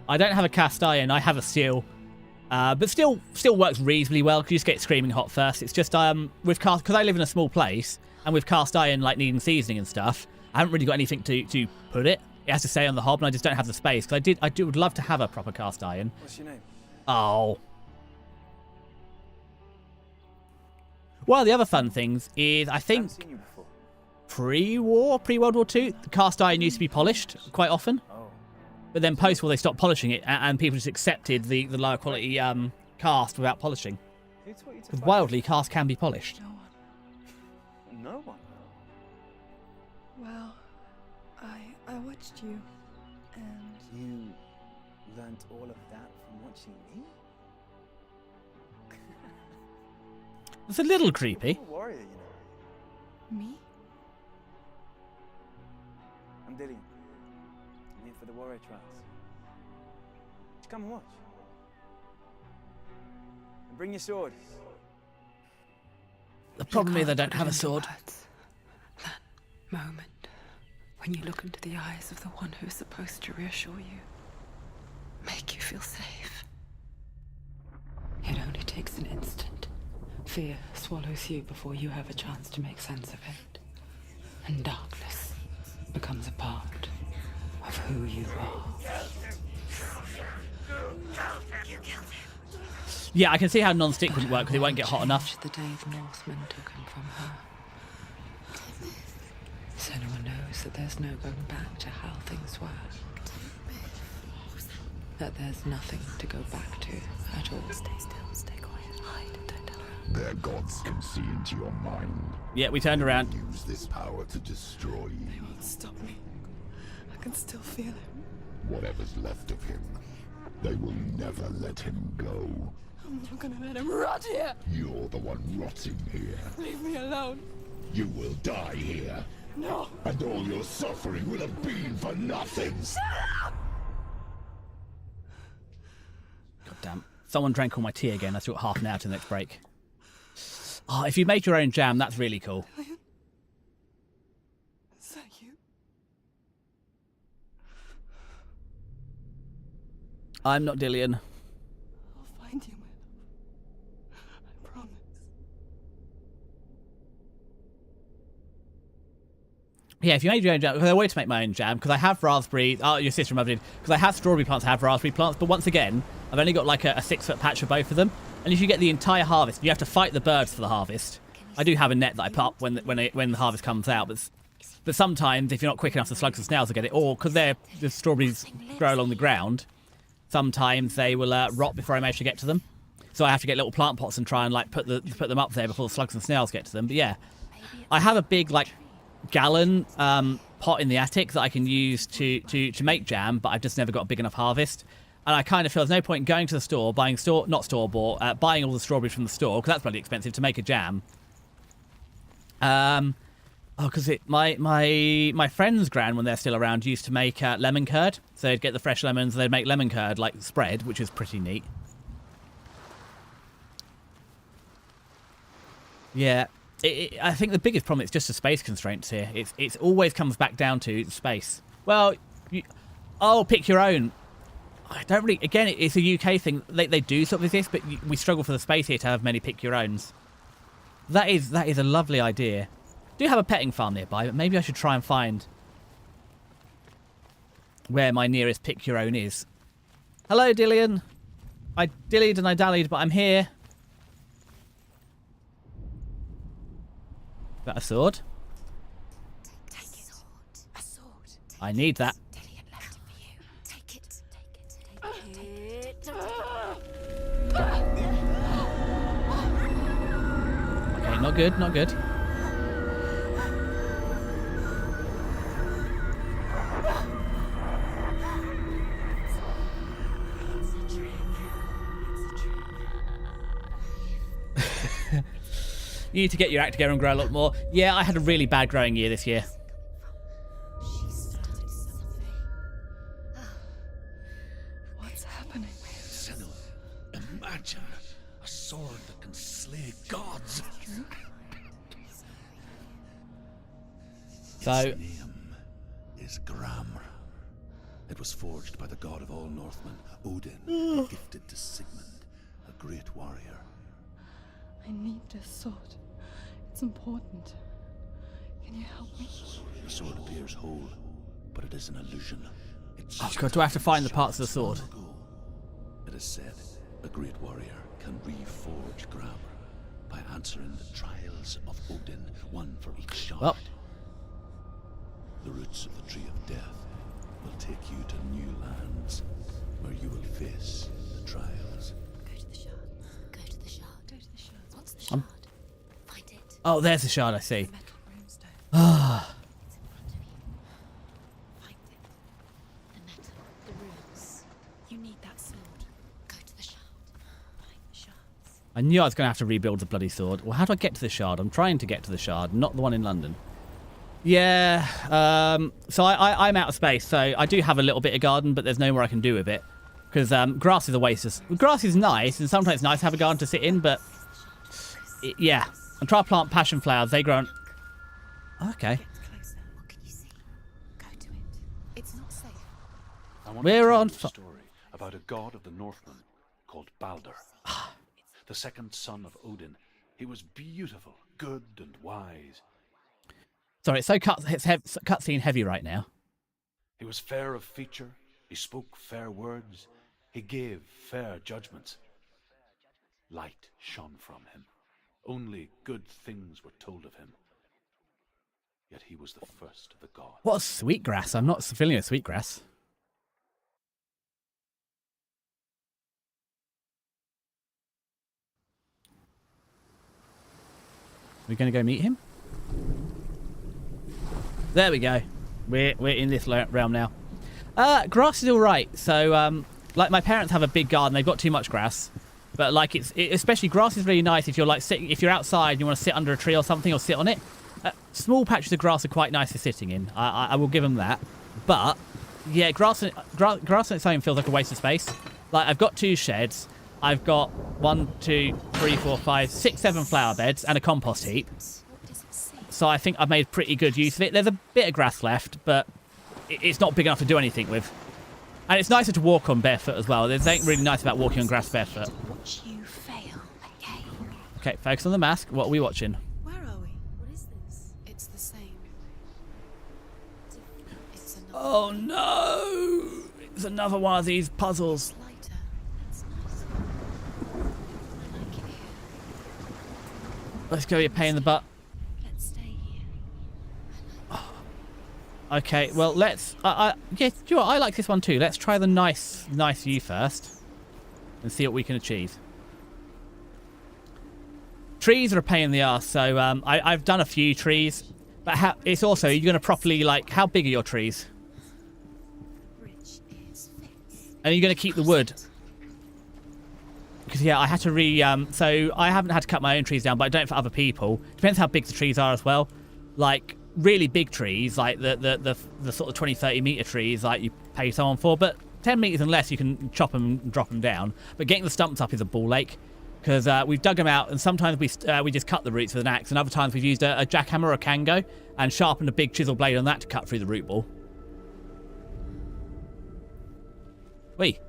I don't have a cast iron, I have a steel. But still works reasonably well because you just get screaming hot first. It's just with cast, because I live in a small place, and with cast iron like needing seasoning and stuff, I haven't really got anything to put it. It has to stay on the hob, and I just don't have the space. Because I would love to have a proper cast iron. What's your name? Oh. One of the other fun things is I think Seen you before. pre-World War II, the cast iron used to be polished quite often. Oh. But then post-war they stopped polishing it, and people just accepted the lower quality cast without polishing. Who taught you to Because fight? wildly, cast can be polished. No one. No one. Well, I watched you, and You learned all of that from watching me? It's a little creepy. You're a warrior, you know. me? I'm Dillian. I'm here for the warrior trials. Just come and watch. And bring your sword. The problem is I You don't can't have a put into sword. words that moment when you look into the eyes of the one who's supposed to reassure you, make you feel safe. It only takes an instant. Fear swallows you before you have a chance to make sense of it. And darkness becomes a part of who you are. Yeah, I can see how non-stick wouldn't work because it won't get hot enough. The day the Northmen took him from her. Senua knows that there's no going back to how things were. That there's nothing to go back to at all. Stay still, stay quiet, hide, don't tell her. Their gods can see into your mind. Yeah, we turned around. Use this power to destroy They you. won't stop me. I can still feel him. Whatever's left of him, they will never let him go. I'm not gonna let him rot here. You're the one rotting here. Leave me alone. You will die here. No. And all your suffering will have been for nothing. God damn. Someone drank all my tea again. I still got half an hour to the next break. Oh, if you made your own jam, that's really cool. Is that you? I'm not Dillian. I'll find you, my love. I promise. Yeah, if you made your own jam, because I wanted to make my own jam, because I have raspberry, oh, your sister did, because I have strawberry plants, I have raspberry plants, but once again, I've only got like a 6-foot patch for both of them, and if you get the entire harvest, you have to fight the birds for the harvest. I do have a net that I put up when the harvest comes out, but sometimes if you're not quick enough, the slugs and snails will get it, or because the strawberries grow along the ground, sometimes they will rot before I manage to get to them. So I have to get little plant pots and try and like put them up there before the slugs and snails get to them. But yeah, I have a big like gallon pot in the attic that I can use to make jam, but I've just never got a big enough harvest. And I kind of feel there's no point going to the store, buying all the strawberries from the store, because that's bloody expensive to make a jam. Because my friend's gran, when they're still around, used to make lemon curd. So they'd get the fresh lemons and they'd make lemon curd like spread, which is pretty neat. Yeah, I think the biggest problem is just the space constraints here. It always comes back down to space. Well, pick your own. I don't really. Again, it's a UK thing. They do sort of exist, but we struggle for the space here to have many pick your owns. That is a lovely idea. I do have a petting farm nearby, but maybe I should try and find where my nearest pick your own is. Hello, Dillian. I dillied and I dallied, but I'm here. Is that a sword? Take it. A sword. I need that. Dillian left it for you. Take it. Okay, not good, not good. You need to get your act together and grow a lot more. Yeah, I had a really bad growing year this year. What's happening? Senua, imagine a sword that can slay gods. So, Its name is Gramr. It was forged by the god of all Northmen, Odin, gifted to Sigmund, a great warrior. I need this sword. It's important. Can you help me? The sword appears whole, but it is an illusion. oh god, do I have to find the parts of the sword? It is said a great warrior can reforge Gramr by answering the trials of Odin, one for each shard. Well. The roots of the tree of death will take you to new lands where you will face the trials. Go to the shard. Go to the shard. Go to the shard. What's the shard? Find it. Oh, there's the shard, I see. Metal runestone. Ah. It's in front of you. Find it. The metal. The runes. You need that sword. Go to the shard. Find the shards. I knew I was going to have to rebuild the bloody sword. Well, how do I get to the shard? I'm trying to get to the shard, not the one in London. Yeah, so I'm out of space, so I do have a little bit of garden, but there's no more I can do with it. Because grass is a waste. Grass is nice, and sometimes it's nice to have a garden to sit in, but yeah. I'm trying to plant passion flowers. They grow on... Okay. Get closer. What can you see? Go to it. It's not safe. I want We're to tell on you a story about a god of the Northmen called Baldur. The second son of Odin. He was beautiful, good and wise. Sorry, it's so cutscene heavy right now. He was fair of feature, he spoke fair words, he gave fair judgments. Light shone from him. Only good things were told of him. Yet he was the first of the gods. What sweetgrass? I'm not feeling a sweetgrass. We're going to go meet him? There we go. We're in this realm now. Grass is all right. So, like my parents have a big garden. They've got too much grass, but like especially grass is really nice if you're like if you're outside and you want to sit under a tree or something or sit on it. Small patches of grass are quite nice for sitting in. I will give them that. But yeah, grass on its own feels like a waste of space. Like I've got 2 sheds. I've got 1, 2, 3, 4, 5, 6, 7 flower beds and a compost heap. So I think I've made pretty good use of it. There's a bit of grass left, but it's not big enough to do anything with. And it's nicer to walk on barefoot as well. There's something really nice about walking on grass barefoot. Watch you fail again. Okay, focus on the mask. What are we watching? Where are we? What is this? It's the same. Oh no! It's another one of these puzzles. It's lighter. That's nice. I like it here. Let's go, you pain in the butt. Let's stay here. Okay, well, let's... yeah, do you know what? I like this one too. Let's try the nice view first and see what we can achieve. Trees are a pain in the arse, so I've done a few trees, but it's also, you're going to properly, like, how big are your trees? Bridge is fixed. And are you going to keep the wood? Because, yeah, I had to so I haven't had to cut my own trees down, but I don't for other people. Depends how big the trees are as well. Like, really big trees, like the sort of 20, 30 metre trees, like you pay someone for, but 10 metres and less, you can chop them and drop them down. But getting the stumps up is a ball ache. Because we've dug them out, and sometimes we just cut the roots with an axe, and other times we've used a jackhammer or a kango and sharpened a big chisel blade on that to cut through the root ball. Wait.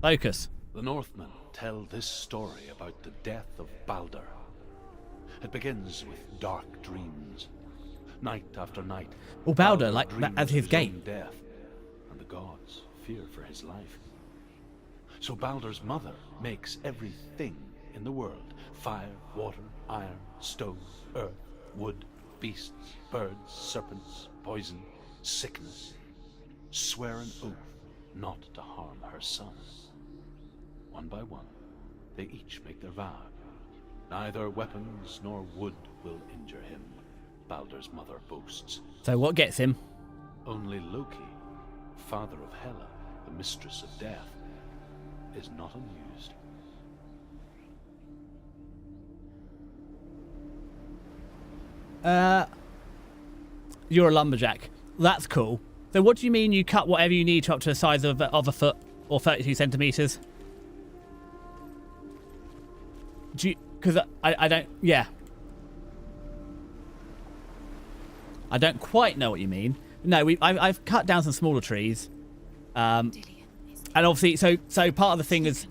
Focus. The Northmen tell this story about the death of Baldur. It begins with dark dreams. Night after night. Oh, Baldur, like dreams as his of gate. own death, and the gods fear for his life. So Baldur's mother makes everything in the world: fire, water, iron, stone, earth, wood, beasts, birds, serpents, poison, sickness. Swear an oath not to harm her son. One by one, they each make their vow. Neither weapons nor wood will injure him, Baldur's mother boasts. So what gets him? Only Loki, father of Hela, the mistress of death, is not amused. You're a lumberjack. That's cool. So what do you mean you cut whatever you need to up to the size of a foot or 32 centimeters? Do you... Because I don't... Yeah. I don't quite know what you mean. No, I've cut down some smaller trees. And obviously, so part of the thing is,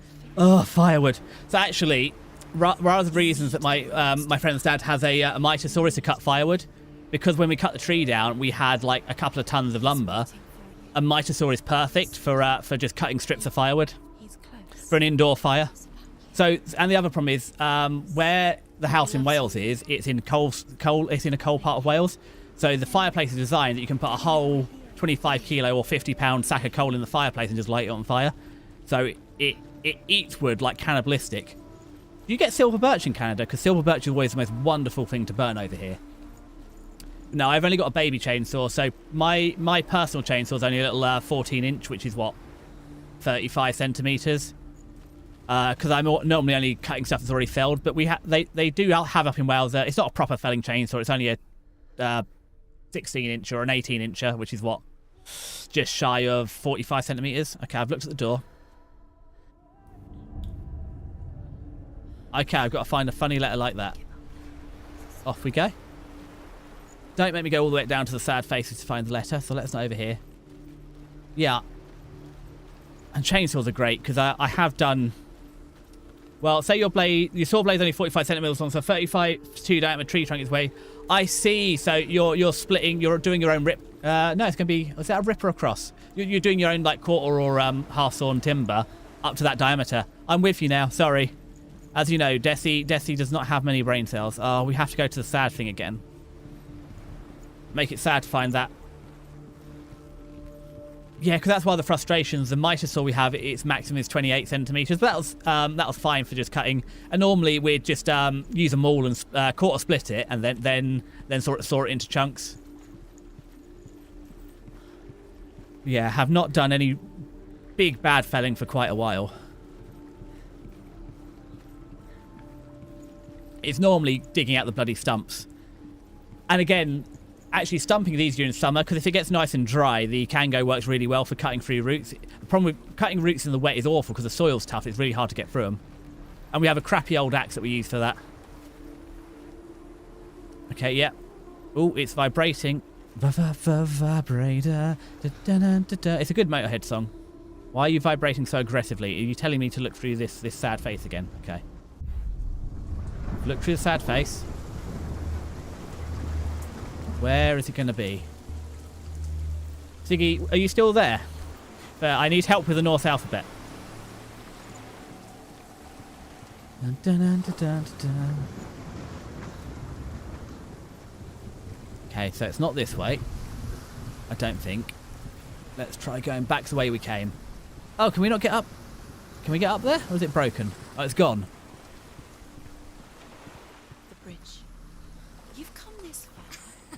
firewood. So actually, one of the reasons that my friend's dad has a Mitosaur is to cut firewood, because when we cut the tree down, we had like a couple of tons of lumber. A Mitosaur is perfect for just cutting strips of firewood for an indoor fire. So, and the other problem is where the house in Wales is, it's in it's in a cold part of Wales. So the fireplace is designed that you can put a whole 25 kilo or 50-pound sack of coal in the fireplace and just light it on fire. So it eats wood like cannibalistic. Do you get silver birch in Canada? Because silver birch is always the most wonderful thing to burn over here. No, I've only got a baby chainsaw, so my personal chainsaw is only a little 14-inch, which is what, 35 centimeters. Because I'm normally only cutting stuff that's already felled, but they do have up in Wales. It's not a proper felling chainsaw. It's only a 16-inch or an 18-incher, which is what, just shy of 45 centimeters. Okay, I've looked at the door. Okay, I've got to find a funny letter like that. Off we go. Don't make me go all the way down to the sad faces to find the letter, so let's not over here. Yeah. And chainsaws are great, because I have done... Well, say your saw blade's only 45 centimeters long, so 35 diameter tree trunk is way. I see. So you're splitting. You're doing your own rip. No, it's gonna be. Is that a rip or a cross? You're doing your own like quarter or half sawn timber up to that diameter. I'm with you now. Sorry. As you know, Desi does not have many brain cells. Oh, we have to go to the sad thing again. Make it sad to find that. Yeah, because that's one of the frustrations. The Mitosaur we have, its maximum is 28 centimeters, but that was fine for just cutting. And normally we'd just use a maul and quarter split it, and then sort it into chunks. Yeah, have not done any big bad felling for quite a while. It's normally digging out the bloody stumps. And again, actually stumping is easier in summer, because if it gets nice and dry, the Kango works really well for cutting through roots. The problem with cutting roots in the wet is awful, because the soil's tough. It's really hard to get through them. And we have a crappy old axe that we use for that. Okay, yeah. Oh, it's vibrating. Vibrator. It's a good Motorhead song. Why are you vibrating so aggressively? Are you telling me to look through this sad face again? Okay. Look through the sad face. Where is it going to be? Ziggy, are you still there? I need help with the Norse alphabet. Dun, dun, dun, dun, dun, dun. Okay, so it's not this way. I don't think. Let's try going back the way we came. Oh, can we not get up? Can we get up there? Or is it broken? Oh, it's gone. The bridge. You've come this far,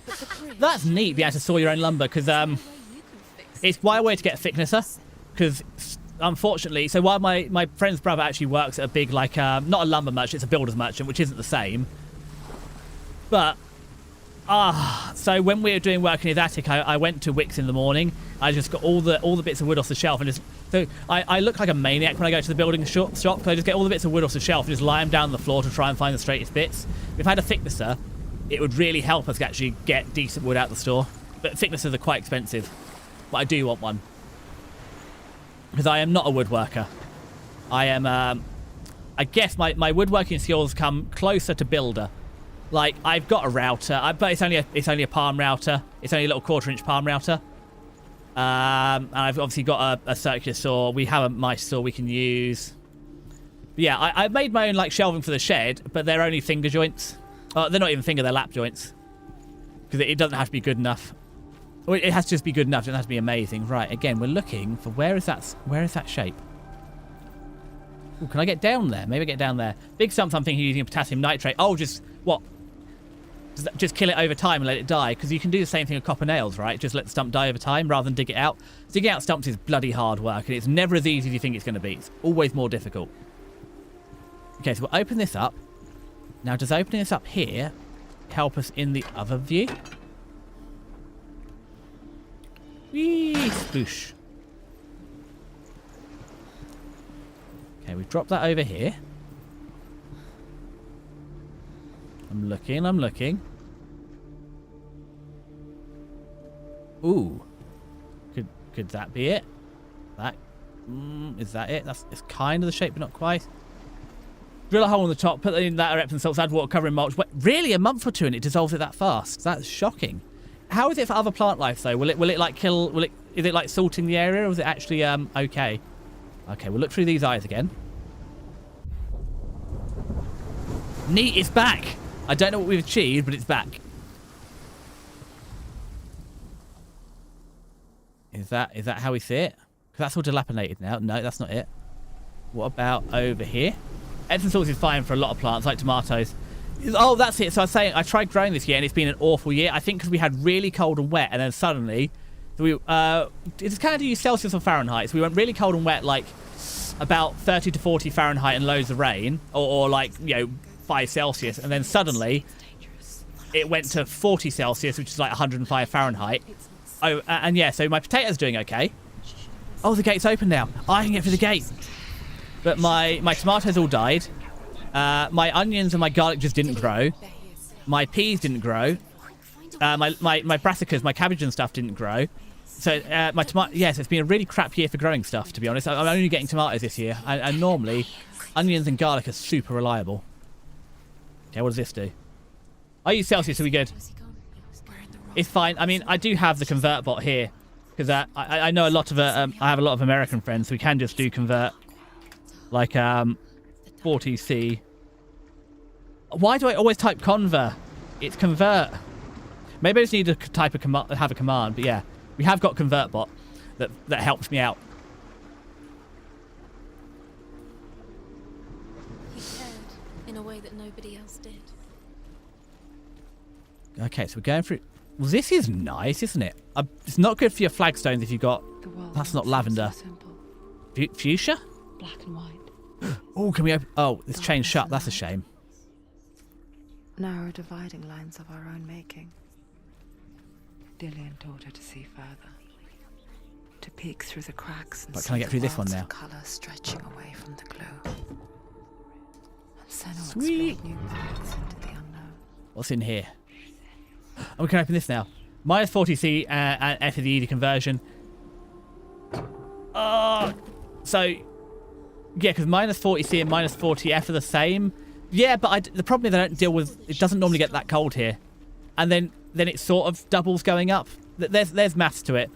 but the bridge. That's neat, being able to saw your own lumber, because it's quite a way to get a thicknesser. Because unfortunately, so while my friend's brother actually works at a big, like, not a lumber merchant, it's a builder's merchant, which isn't the same. But, so when we were doing work in his attic, I went to Wickes in the morning. I just got all the bits of wood off the shelf, and just, so I look like a maniac when I go to the building shop, because I just get all the bits of wood off the shelf and just lie them down on the floor to try and find the straightest bits. If I had a thicknesser, it would really help us actually get decent wood out the store. But thicknessers are quite expensive. But I do want one. Because I am not a woodworker. I am, I guess my woodworking skills come closer to builder. Like, I've got a router, but it's only a palm router. It's only a little 1/4-inch palm router. And I've obviously got a circular saw. We have a mice saw we can use. But yeah, I've made my own, like, shelving for the shed, but they're only finger joints. Oh, they're not even finger, they're lap joints. Because it doesn't have to be good enough. Well, it has to just be good enough. It doesn't have to be amazing. Right, again, we're looking for where is that shape? Ooh, can I get down there? Maybe get down there. Big stumps, I'm thinking using potassium nitrate. Oh, just, what? Just kill it over time and let it die? Because you can do the same thing with copper nails, right? Just let the stump die over time rather than dig it out. Digging out stumps is bloody hard work, and it's never as easy as you think it's going to be. It's always more difficult. Okay, so we'll open this up. Now, does opening this up here help us in the other view? Whee! Sploosh. Okay, we've dropped that over here. I'm looking. Ooh. Could that be it? That is that it? It's kind of the shape, but not quite. Drill a hole in the top, put in that Epsom salts, add water, cover in mulch. Wait, really, a month or two and it dissolves it that fast? That's shocking. How is it for other plant life though? Will it like kill? Is it like salting the area, or is it actually okay? Okay, we'll look through these eyes again. Neat, it's back. I don't know what we've achieved, but it's back. Is that how we see it? Because that's all dilapidated now. No, that's not it. What about over here? Epsom salts is fine for a lot of plants, like tomatoes. Oh, that's it. So I was saying, I tried growing this year, and it's been an awful year. I think because we had really cold and wet, and then suddenly, it's kind of use Celsius or Fahrenheit. So we went really cold and wet, like about 30 to 40 Fahrenheit and loads of rain, or like, 5 Celsius, and then suddenly it went to 40 Celsius, which is like 105 Fahrenheit. Oh, and yeah, so my potatoes are doing okay. Oh, the gate's open now. I can get through the gate. But my tomatoes all died. My onions and my garlic just didn't grow. My peas didn't grow. My brassicas, my cabbage and stuff didn't grow. So my tomato, yes, it's been a really crap year for growing stuff, to be honest. I'm only getting tomatoes this year, and normally onions and garlic are super reliable. Okay, what does this do? I use Celsius, are we good? It's fine. I mean, I do have the convert bot here, because I know a lot of I have a lot of American friends, so we can just do convert, like 40C. Why do I always type convert? It's convert. Maybe I just need to type have a command, but yeah, we have got convert bot that helps me out. He cared in a way that nobody else did. Okay, so we're going through. Well, this is nice, isn't it? It's not good for your flagstones if you've got. That's not lavender. So fuchsia? Black and white. Oh, can we open? Oh, it's chained shut. That's a shame. Narrow dividing lines of our own making. Dillian taught her to see further. To peek through the cracks and But can I get through this one now? Color stretching away from the glue. And Senua Sweet. explored new paths into the unknown. What's in here? Oh, we can open this now. Minus 40C and F is the ED conversion. So, yeah, because minus 40C and minus 40F are the same. Yeah, but the problem is I don't deal with. It doesn't normally get that cold here, and then it sort of doubles going up. There's maths to it.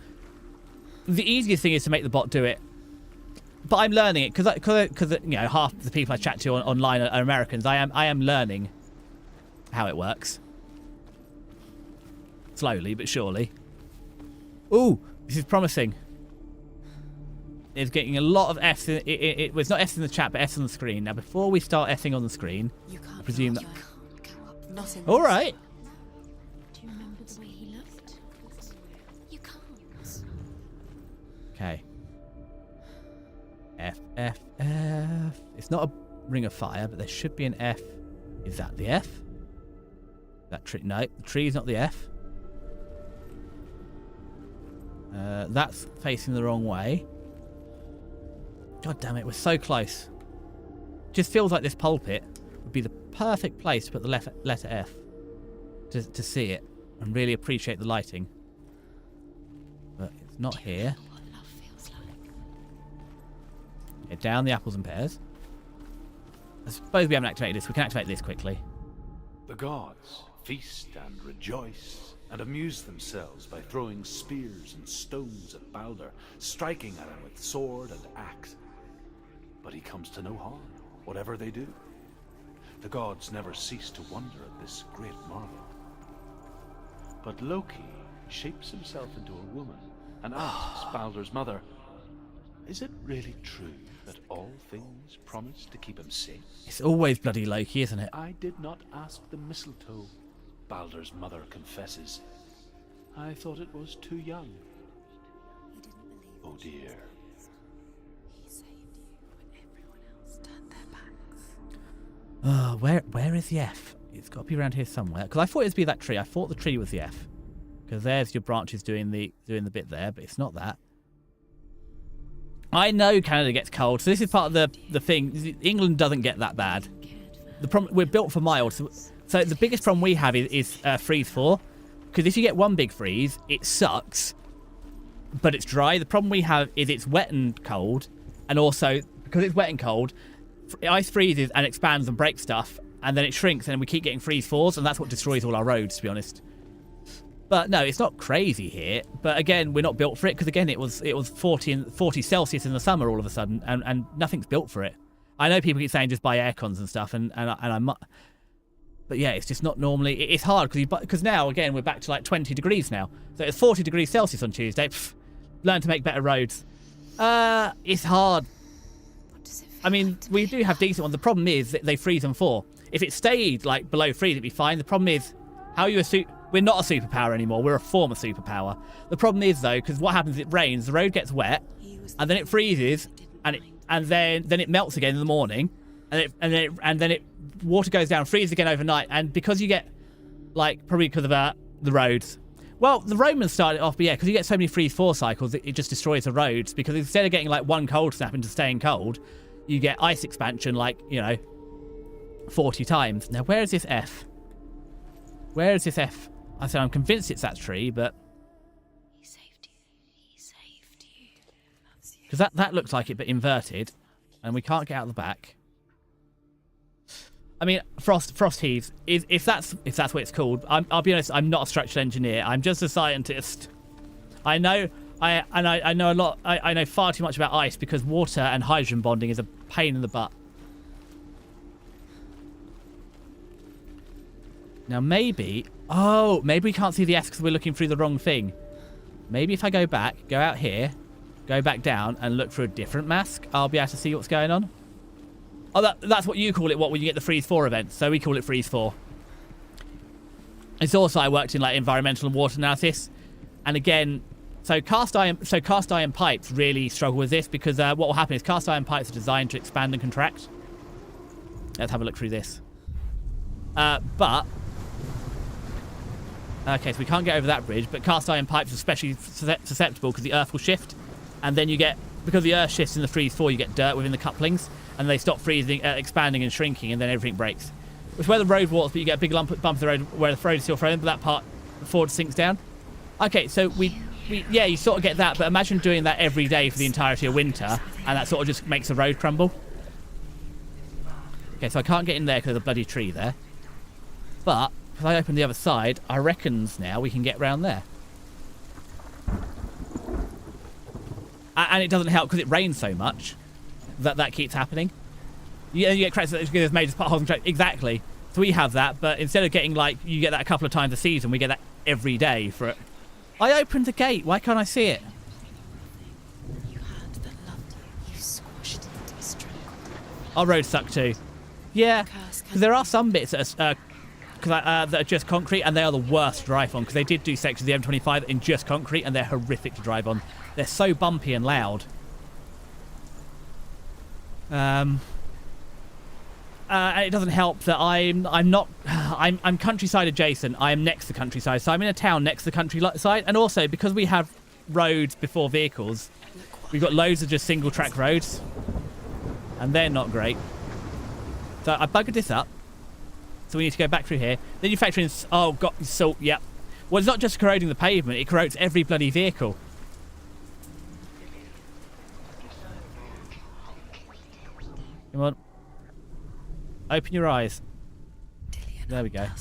the easiest thing is to make the bot do it. But I'm learning it because you know, half the people I chat to online are Americans. I am learning how it works. Slowly but surely. Ooh, this is promising. It's getting a lot of F's. Well, it's not F's in the chat, but F's on the screen. Now, before we start F'ing on the screen, I presume that... All right. Do you remember the way he looked? You can't. Okay. F, F, F. It's not a ring of fire, but there should be an F. Is that the F? That tree? No, the tree is not the F. That's facing the wrong way. God damn it, we're so close. Just feels like this pulpit would be the perfect place to put the letter F to see it and really appreciate the lighting. But it's not here. What love feels like. Okay, down the apples and pears. I suppose we haven't activated this. We can activate this quickly. The gods feast and rejoice and amuse themselves by throwing spears and stones at Balder, striking at him with sword and axe. But he comes to no harm, whatever they do. The gods never cease to wonder at this great marvel. But Loki shapes himself into a woman and asks Balder's mother, is it really true that all things promise to keep him safe? It's always bloody Loki, isn't it? I did not ask the mistletoe, Balder's mother confesses. I thought it was too young. He didn't believe Oh dear. he saved you when everyone else turned their backs. Where is the F? It's got to be around here somewhere. Because I thought it'd be that tree. I thought the tree was the F. Because there's your branches doing the bit there, but it's not that. I know Canada gets cold, so this is part of the thing. England doesn't get that bad. The problem, we're built for mild, so the biggest problem we have is freeze thaw. Because if you get one big freeze, it sucks, but it's dry. The problem we have is it's wet and cold, and also because it's wet and cold, ice freezes and expands and breaks stuff, and then it shrinks, and we keep getting freeze thaws, and that's what destroys all our roads, to be honest. But no, it's not crazy here. But again, we're not built for it because again, it was 40 Celsius in the summer all of a sudden, and nothing's built for it. I know people keep saying just buy aircons and stuff, and I'm, but yeah, it's just not normally. It's hard because now again we're back to like 20 degrees now. So it's 40 degrees Celsius on Tuesday. Learn to make better roads. It's hard. What does it feel I mean, like to we be do have decent ones. The problem is that they freeze and thaw. If it stayed like below freeze, it'd be fine. The problem is, how are you we're not a superpower anymore. We're a former superpower. The problem is though, because what happens? It rains, the road gets wet, and then it freezes, and then it melts again in the morning, and then it water goes down, freezes again overnight, and because you get like probably because of the roads. Well, the Romans started it off, but yeah, because you get so many freeze thaw cycles, it just destroys the roads. Because instead of getting like one cold snap into staying cold, you get ice expansion like 40 times. Now where is this F? Where is this F? I said I'm convinced it's that tree, but He saved you. He saved you. Loves you. because that looks like it, but inverted, and we can't get out the back. I mean, frost heaves. If that's what it's called. I'll be honest. I'm not a structural engineer. I'm just a scientist. I know. I know a lot. I know far too much about ice because water and hydrogen bonding is a pain in the butt. Now maybe. Oh, maybe we can't see the S because we're looking through the wrong thing. Maybe if I go back, go out here, go back down, and look for a different mask, I'll be able to see what's going on. Oh, that's what you call it, when you get the freeze thaw event. So we call it freeze thaw. It's also, I worked in like environmental and water analysis, and again, so cast iron pipes really struggle with this because what will happen is cast iron pipes are designed to expand and contract. Let's have a look through this. Okay, so we can't get over that bridge, but cast iron pipes are especially susceptible because the earth will shift, and then you get, because the earth shifts in the freeze thaw, you get dirt within the couplings, and they stop freezing, expanding and shrinking, and then everything breaks. It's where the road walks, but you get a big bump of the road where the road is still frozen, but that part, the forward sinks down. Okay, so yeah, you sort of get that, but imagine doing that every day for the entirety of winter, and that sort of just makes the road crumble. Okay, so I can't get in there because there's a bloody tree there. But if I open the other side, I reckons now we can get round there. And it doesn't help because it rains so much that keeps happening. You get cracks that there's major potholes and exactly. So we have that, but instead of getting like you get that a couple of times a season, we get that every day for it. I opened the gate. Why can't I see it? You had that loved you. You squashed it and strangled it. Our roads suck too. Yeah, because there are some bits that are just concrete, and they are the worst to drive on. Because they did do sections of the M25 in just concrete, and they're horrific to drive on. They're so bumpy and loud. And it doesn't help that I'm countryside adjacent. I am next to the countryside, so I'm in a town next to the countryside. And also because we have roads before vehicles, we've got loads of just single track roads, and they're not great. So I buggered this up. So we need to go back through here. Then you factor in, oh god, salt. Yep. Well, it's not just corroding the pavement; it corrodes every bloody vehicle. Come on. Open your eyes. There we go. What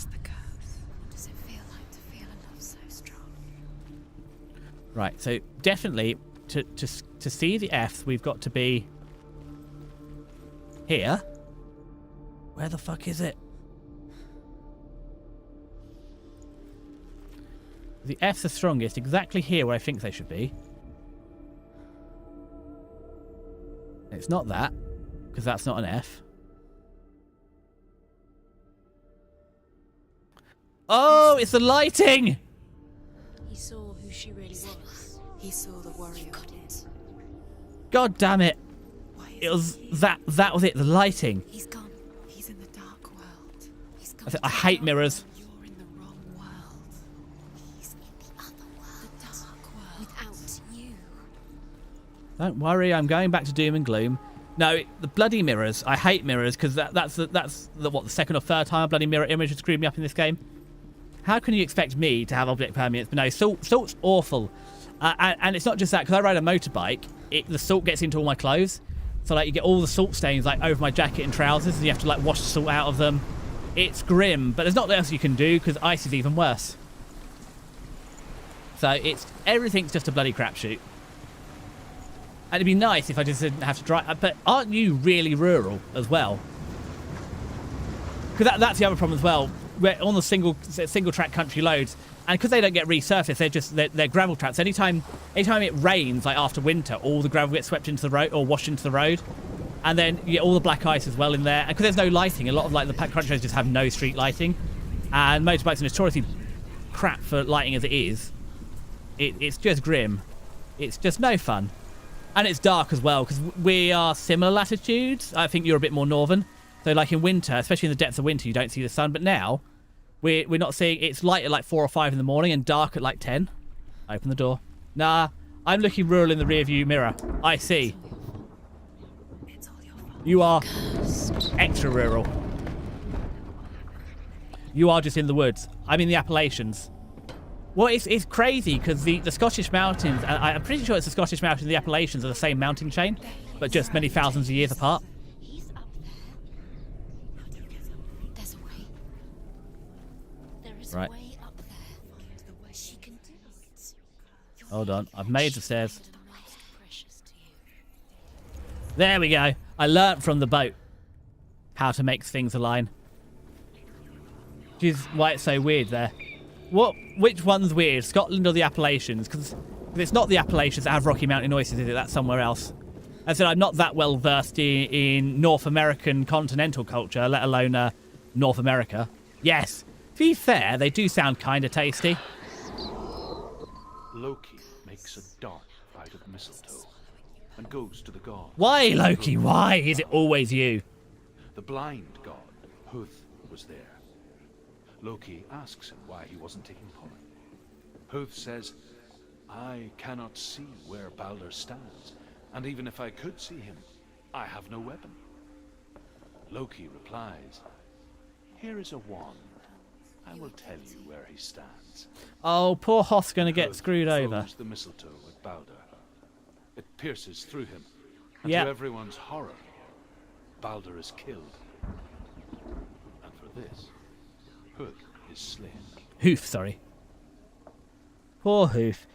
does it feel like to feel a love so strong? Right, so definitely to see the Fs, we've got to be here. Where the fuck is it? The Fs are strongest exactly here where I think they should be. It's not that, because that's not an F. Oh, it's the lighting! He saw who she really was. He saw the warrior. God damn it. It was that was it, the lighting. He's gone. He's in the dark world. He's gone. I hate mirrors. You're in the wrong world. He's in the other world. The dark world. Without you. Don't worry, I'm going back to doom and gloom. No, the bloody mirrors. I hate mirrors because that's the second or third time a bloody mirror image has screwed me up in this game. How can you expect me to have object permanence? But no, salt's awful. And it's not just that, because I ride a motorbike, the salt gets into all my clothes. So like you get all the salt stains like over my jacket and trousers, and you have to like wash the salt out of them. It's grim, but there's not much else you can do because ice is even worse. So everything's just a bloody crapshoot. And it'd be nice if I just didn't have to drive. But aren't you really rural as well? Because that's the other problem as well. We're on the single track country loads, and because they don't get resurfaced, they're gravel tracks. Anytime it rains, like after winter, all the gravel gets swept into the road or washed into the road, and then you get all the black ice as well in there. And because there's no lighting, a lot of like the country roads just have no street lighting, and motorbikes are notoriously crap for lighting as it is. It's just grim. It's just no fun, and it's dark as well because we are similar latitudes. I think you're a bit more northern. So like in winter, especially in the depths of winter, you don't see the sun. But now, we're not seeing... It's light at like 4 or 5 in the morning and dark at like 10. Open the door. Nah, I'm looking rural in the rear view mirror. I see. It's all your fault. You are extra rural. You are just in the woods. I'm in the Appalachians. Well, it's crazy because the Scottish mountains... I'm pretty sure it's the Scottish mountains and the Appalachians are the same mountain chain, but just many thousands of years apart. Right. Hold on. I've made the stairs. There we go. I learnt from the boat how to make things align. Which is why it's so weird there. Which one's weird? Scotland or the Appalachians? Because it's not the Appalachians that have Rocky Mountain oysters, is it? That's somewhere else. I said I'm not that well versed in North American continental culture, let alone North America. Yes. To be fair, they do sound kind of tasty. Loki makes a dart out of mistletoe and goes to the god. Why, Loki? Why is it always you? The blind god, Huth, was there. Loki asks him why he wasn't taking part. Huth says, I cannot see where Balder stands, and even if I could see him, I have no weapon. Loki replies, here is a wand. I will tell you where he stands. Oh, poor Hoth's going to get screwed over. Throws the mistletoe at Balder. It pierces through him, and yep. to everyone's horror, Balder is killed. And for this, Huth is slain. Hoof, sorry. Poor Hoof.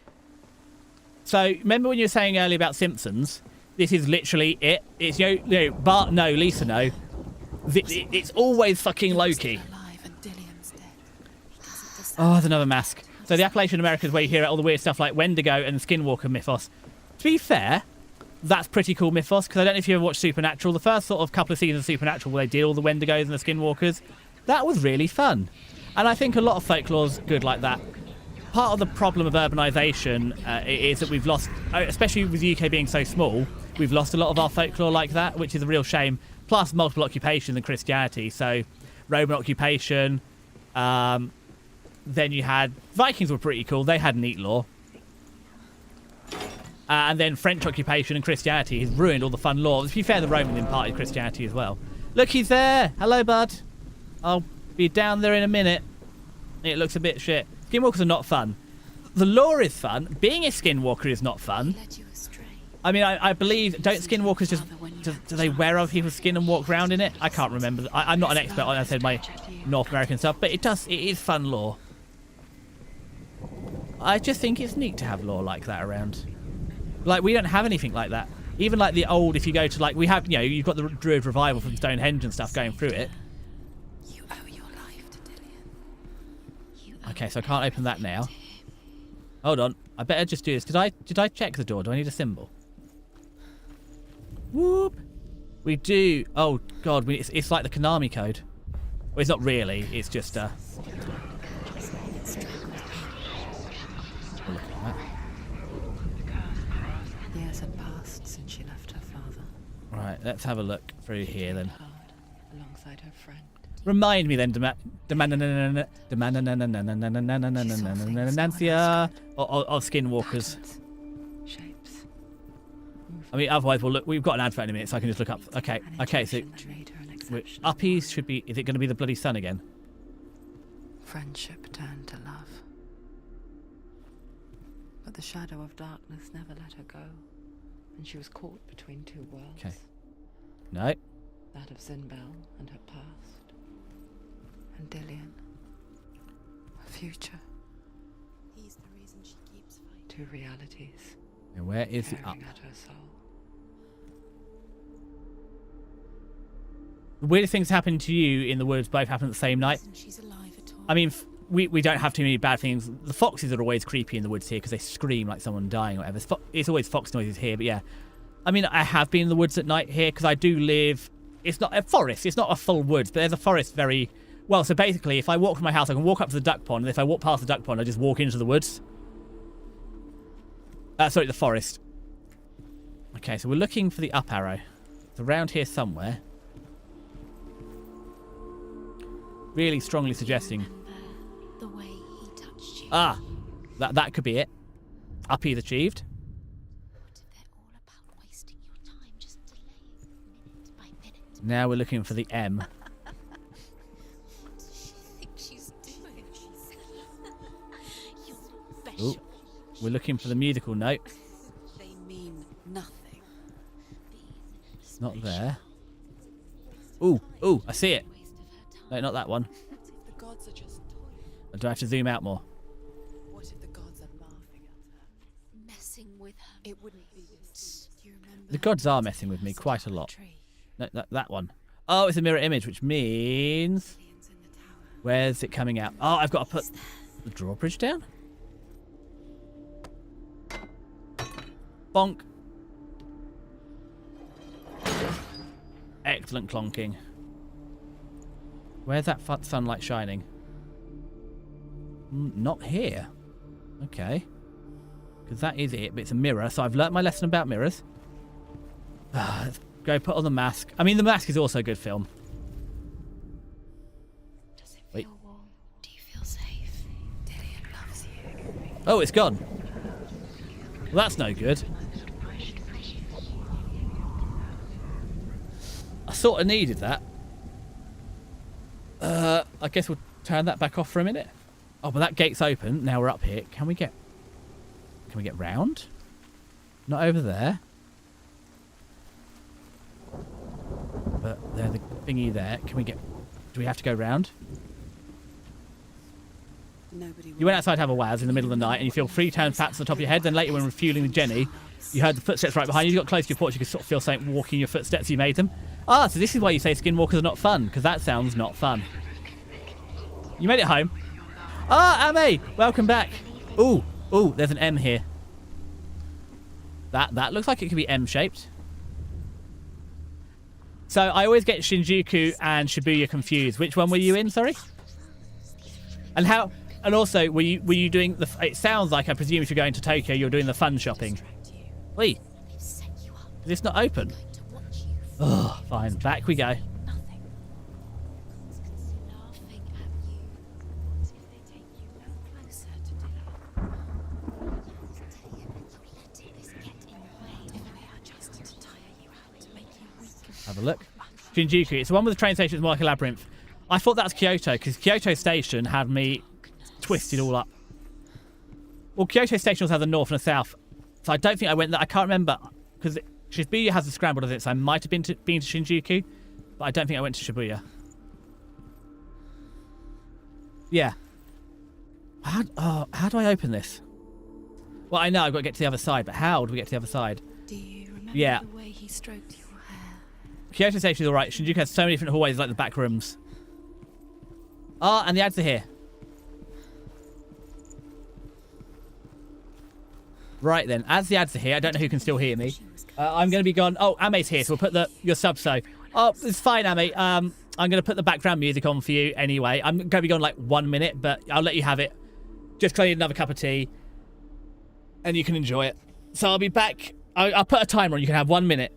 So remember when you were saying earlier about Simpsons? This is literally it. It's Bart no, Lisa no. It's always fucking Loki. Alive and Dillian's dead. He doesn't deserve Oh, there's another mask. So the Appalachian America is where you hear all the weird stuff like Wendigo and Skinwalker mythos. To be fair, that's pretty cool mythos, because I don't know if you ever watched Supernatural. The first sort of couple of seasons of Supernatural where they did all the Wendigos and the Skinwalkers, that was really fun. And I think a lot of folklore's good like that. Part of the problem of urbanisation is that we've lost, especially with the UK being so small, we've lost a lot of our folklore like that, which is a real shame. Plus multiple occupations and Christianity. So Roman occupation, then you had Vikings were pretty cool. They had neat law. And then French occupation and Christianity has ruined all the fun law. To be fair, the Romans imparted Christianity as well. Look, he's there. Hello, bud. I'll be down there in a minute. It looks a bit shit. Skinwalkers are not fun. The law is fun. Being a skinwalker is not fun. led you astray. I mean, I believe, don't skinwalkers just, do they wear other people's skin and walk around in it? I can't remember. I'm not an expert on, I said, my North American stuff, but it is fun law. I just think it's neat to have law like that around. Like, we don't have anything like that. Even like the old, if you go to like, we have, you've got the Druid Revival from Stonehenge and stuff going through it. You owe your life to Dillian. Okay, so I can't open that now. Hold on, I better just do this. Did I check the door? Do I need a symbol? Whoop. We do. Oh god, it's like the Konami code. Well, it's not really. It's just we'll look at that. Years had passed since she left her father. Right, let's have a look through here then. Hard, alongside her friend. Remind me then, Demantia of Skinwalkers. Patterns, shapes. I mean, otherwise we'll look. We've got an advert in a minute, so I can just look up. Okay, okay. So uppies should be. Is it going to be the bloody sun again? Friendship turned to love. But the shadow of darkness never let her go, and she was caught between two worlds. Okay. No. That of Zinbel and her past, and Dillian, her future. He's the reason she keeps fighting. Two realities. And where is the up? Tearing at her soul. The weirdest things happen to you in the woods both happen at the same night. Isn't she's alive at all? I mean, we don't have too many bad things. The foxes are always creepy in the woods here because they scream like someone dying or whatever. It's always fox noises here, but yeah. I mean, I have been in the woods at night here because I do live... It's not a forest. It's not a full woods, but there's a forest very... Well, so basically, if I walk from my house, I can walk up to the duck pond, and if I walk past the duck pond, I just walk into the woods. Sorry, the forest. Okay, so we're looking for the up arrow. It's around here somewhere. Really strongly suggesting... The way he touched you. Ah! That could be it. Uppy's achieved. What if they're all about wasting your time, just delaying minute by minute? Now we're looking for the M. What does she think she's doing? You're Ooh. special. We're looking for the musical note. They mean nothing. It's not there. Ooh, I see it. Waste of her time. No, not that one. What if the gods are just toying? Do I have to zoom out more? What if the gods are laughing at her? Messing with her. It wouldn't be this. Do you remember The gods are messing with me quite a lot. No, that one. Oh, it's a mirror image, which means... Aliens in the tower. Where's it coming out? Oh, I've got to put the drawbridge down? Bonk. Excellent clonking. Where's that sunlight shining? Not here. Okay. Because that is it, but it's a mirror, so I've learnt my lesson about mirrors. Let's go put on the mask. I mean, the mask is also a good film. Does it Wait. feel warm? Do you feel safe? Dillian loves you. Oh, it's gone. Well, that's no good. I sort of needed that. I guess we'll turn that back off for a minute. Oh, but that gate's open. Now we're up here. Can we get round? Not over there. But there's the thingy there. Do we have to go round? You went outside to have a waz in the middle of the night, and you feel 3 turn fats on the top of your head. Then later, when refueling with Jenny, you heard the footsteps right behind you. You got close to your porch, you could sort of feel something walking your footsteps. You made them. Ah, so this is why you say skinwalkers are not fun, because that sounds not fun. You made it home. Ah, Ame, welcome back. Ooh, there's an M here. That looks like it could be M-shaped. So I always get Shinjuku and Shibuya confused. Which one were you in? Sorry. And how? And also, were you doing the? It sounds like, I presume, if you're going to Tokyo, you're doing the fun shopping. Wait, is this not open? Oh, fine. Back we go. Have a look. Shinjuku. It's the one with the train station. It's more like a labyrinth. I thought that was Kyoto, because Kyoto Station had me twisted all up. Well, Kyoto Station also has a north and a south, so I don't think I went there. I can't remember, because Shibuya has a scramble, doesn't it? So I might have been to Shinjuku, but I don't think I went to Shibuya. Yeah. How do I open this? Well, I know I've got to get to the other side, but how do we get to the other side? Do you remember the way he stroked your hair? Kyoto Station is alright. Shinjuku has so many different hallways, like the back rooms. Ah, and the ads are here. Right then, as the ads are here, I don't know who can still hear me. I'm going to be gone. Oh, Ame's here, so we'll put your sub so. Oh, it's fine, Ame. I'm going to put the background music on for you anyway. I'm going to be gone like 1 minute, but I'll let you have it. Just because I need another cup of tea. And you can enjoy it. So I'll be back. I'll put a timer on. You can have 1 minute.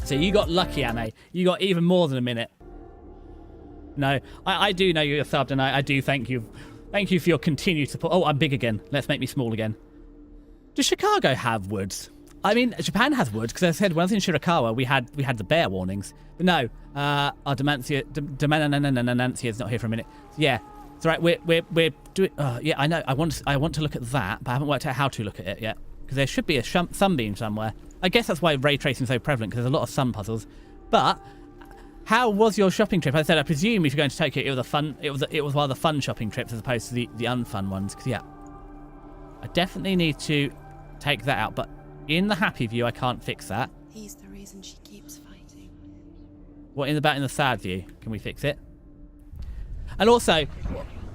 So you got lucky, Ame. You got even more than a minute. No, I do know you're subbed, and I do thank you. Thank you for your continued support. Oh, I'm big again. Let's make me small again. Does Chicago have woods? I mean, Japan has woods, because as I said, when I was in Shirakawa, we had the bear warnings. But no, our Demantia is not here for a minute. Yeah, it's all right. We're doing. Yeah, I know. I want to look at that, but I haven't worked out how to look at it yet. Because there should be a sunbeam somewhere. I guess that's why ray tracing is so prevalent, because there's a lot of sun puzzles. But how was your shopping trip? As I said, I presume if you're going to Tokyo, it was one of the fun shopping trips as opposed to the unfun ones. Because yeah, I definitely need to take that out. But in the happy view, I can't fix that. He's the reason she keeps fighting. What in the sad view? Can we fix it? And also,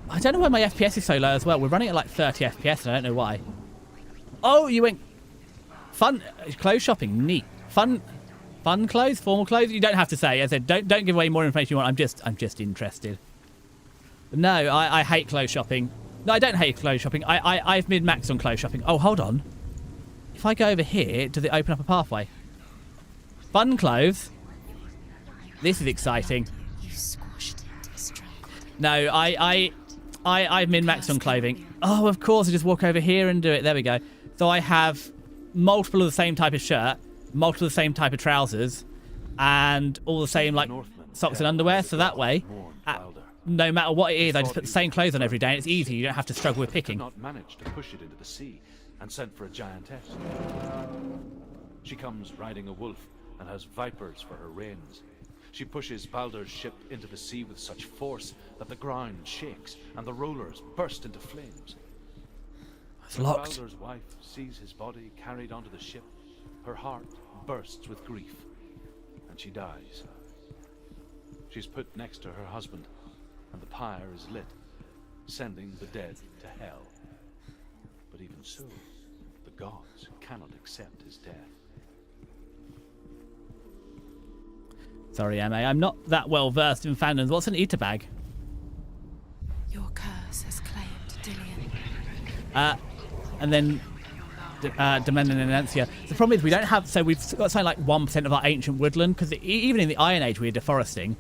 I don't know why my FPS is so low as well. We're running at like 30 FPS, and I don't know why. Oh, you went fun clothes shopping. Neat. Fun clothes, formal clothes. You don't have to say. As I said, don't give away more information you want. I'm just interested. But no, I hate clothes shopping. No, I don't hate clothes shopping. I've mid-maxed on clothes shopping. Oh, hold on. If I go over here, does it open up a pathway? Fun clothes. This is exciting. You squashed it, strangled it. No, I've min-maxed on clothing. Oh, of course, I just walk over here and do it. There we go. So I have multiple of the same type of shirt, multiple of the same type of trousers, and all the same like socks and underwear. So that way, no matter what it is, I just put the same clothes on every day, and it's Thought easy. You don't have to struggle with could picking. not manage to push it into the sea, and sent for a giantess. She comes riding a wolf and has vipers for her reins. She pushes Baldur's ship into the sea with such force that the ground shakes and the rollers burst into flames. It's When locked. Baldur's wife sees his body carried onto the ship, her heart bursts with grief, and she dies. She's put next to her husband, and the pyre is lit, sending the dead to hell. But even so, the gods cannot accept his death. Sorry, MA, I'm not that well versed in fandoms. What's an eater bag? Your curse has claimed Dillion. And then Dominion and Enancia. The problem is we don't have, so we've got something like 1% of our ancient woodland, because even in the Iron Age we were deforesting.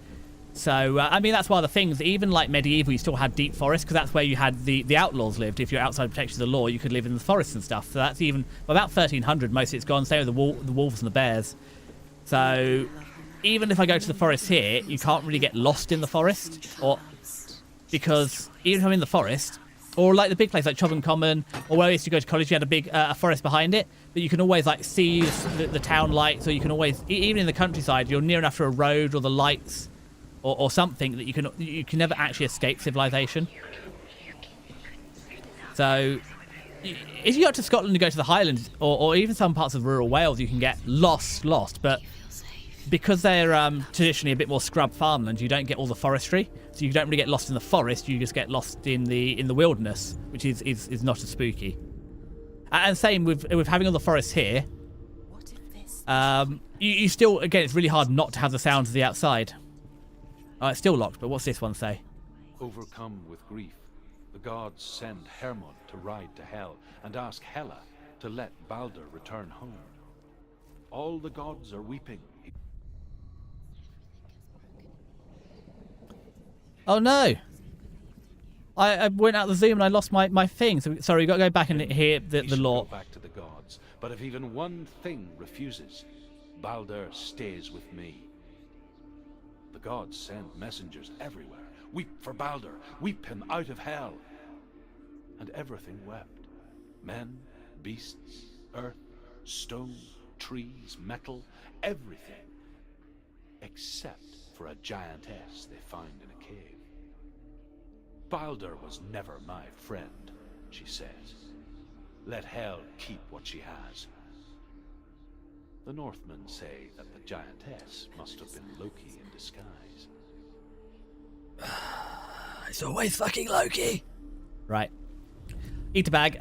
So, I mean, that's one of the things. Even like medieval, you still had deep forests, because that's where you had the outlaws lived. If you're outside the protection of the law, you could live in the forests and stuff. So that's even, by about 1300, most of it's gone. Same with the wolves and the bears. So, even if I go to the forest here, you can't really get lost in the forest, or because even if I'm in the forest, or like the big place like Chobham Common, or where I used to go to college, you had a big a forest behind it, but you can always like see the town lights, or you can always, even in the countryside, you're near enough to a road or the lights, or something that you can never actually escape civilization. So, if you go to Scotland and go to the Highlands, or even some parts of rural Wales, you can get lost, but because they're traditionally a bit more scrub farmland, you don't get all the forestry, so you don't really get lost in the forest. You just get lost in the wilderness, which is not as spooky. And same with having all the forests here. You still, again, it's really hard not to have the sounds of the outside. Oh, it's still locked, but what's this one say? Overcome with grief, the gods send Hermod to ride to Hell and ask Hela to let Baldur return home. All the gods are weeping. Oh no! I went out the Zoom and I lost my thing. So sorry, we've got to go back and hear the We should law. go back to the gods, but if even one thing refuses, Baldur stays with me. The gods send messengers everywhere. Weep for Baldur, weep him out of hell. And everything wept. Men, beasts, earth, stone, trees, metal, everything. Except for a giantess they find in a cave. Baldur was never my friend, she says. Let hell keep what she has. The Northmen say that the giantess must have been Loki in disguise. It's always fucking Loki. Right. Eat a bag.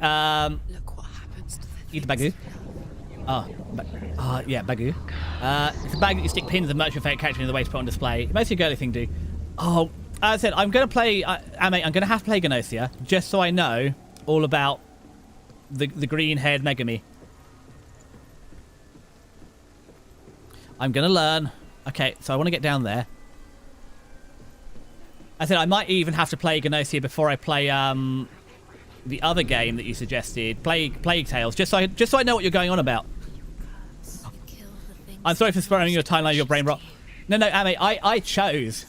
Look what happens to the Eat a bagoo. Yeah, bagoo. It's a bag that you stick pins and merchant fake character in the way to put on display. Mostly a girly thing to do. Oh, as I said, I'm going to play... I'm going to have to play Gnosia, just so I know all about the green-haired Megami. I'm going to learn. Okay, so I want to get down there. I said I might even have to play Gnosia before I play the other game that you suggested, Plague Tales, just so I know what you're going on about. kill the things. I'm sorry for spoiling your timeline of your brain rot. No, Ame, I chose.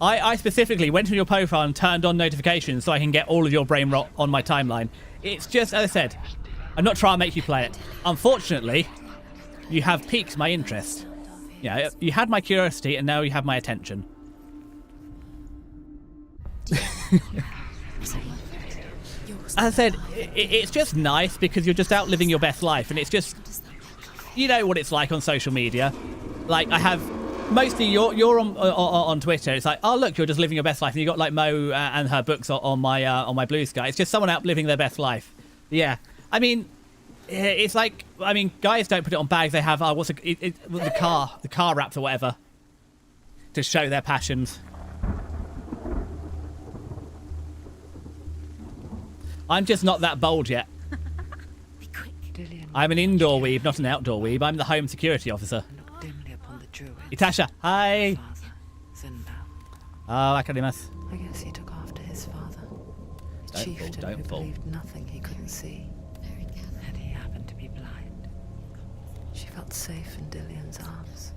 I specifically went to your profile and turned on notifications so I can get all of your brain rot on my timeline. It's just, as I said, I'm not trying to make you play it. Unfortunately, you have piqued my interest. Yeah, you had my curiosity and now you have my attention. As I said, it's just nice because you're just out living your best life, and it's just, you know what it's like on social media. Like, I have mostly you're on Twitter. It's like, oh look, you're just living your best life, and you got like Mo and her books on my Blue Sky. It's just someone out living their best life. Yeah, I mean, it's like, I mean, guys don't put it on bags. They have the car wraps or whatever to show their passions. I'm just not that bold yet. Be quick. Dillion I'm an indoor weeb, not an outdoor weeb. I'm the home security officer. looked dimly upon the druid. Itasha, hi. Father, Zinbao. Oh, Akadimas. I guess he took after his father. A Don't chieftain fall, don't who fall. believed nothing he couldn't see. Very careful. And he happened to be blind. She felt safe in Dillion's arms.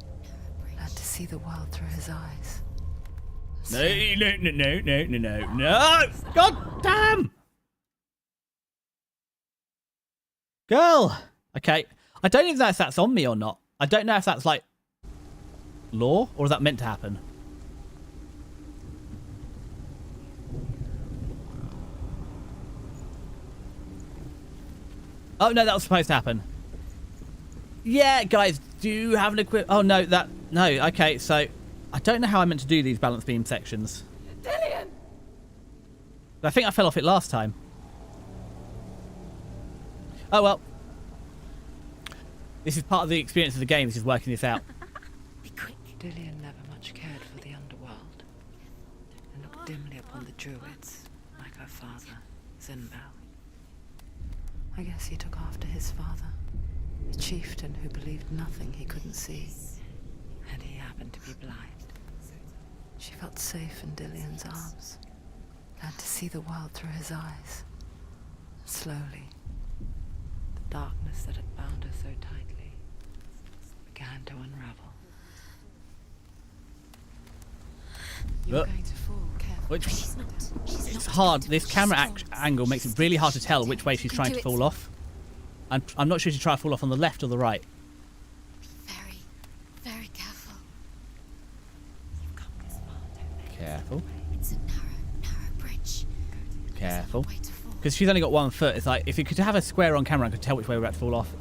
Learned to see the world through his eyes. No! God damn! Girl! Okay. I don't even know if that's on me or not. I don't know if that's like law or is that meant to happen? Oh no, that was supposed to happen. Yeah, guys, do you have an equip? Oh no, no. Okay, so I don't know how I meant to do these balance beam sections. Dillian! I think I fell off it last time. Oh well. This is part of the experience of the game, is just working this out. Be quick. Dillian never much cared for the underworld, and looked dimly upon the druids, like her father, Zinbel. I guess he took after his father, a chieftain who believed nothing he couldn't see, and he happened to be blind. She felt safe in Dillian's arms, learned to see the world through his eyes. Slowly, the darkness that had bound her so tightly began to unravel. You're Look. going to fall, careful. Which She's not. it's hard. This camera angle makes it really hard to tell which way she's trying to fall off. And I'm not sure she's trying to fall off on the left or the right. Very, very careful. You've come this far, don't make Careful. It's a narrow bridge. Careful. Way to fall. Because she's only got 1 foot. It's like, if you could have a square on camera, I could tell which way we're about to fall off.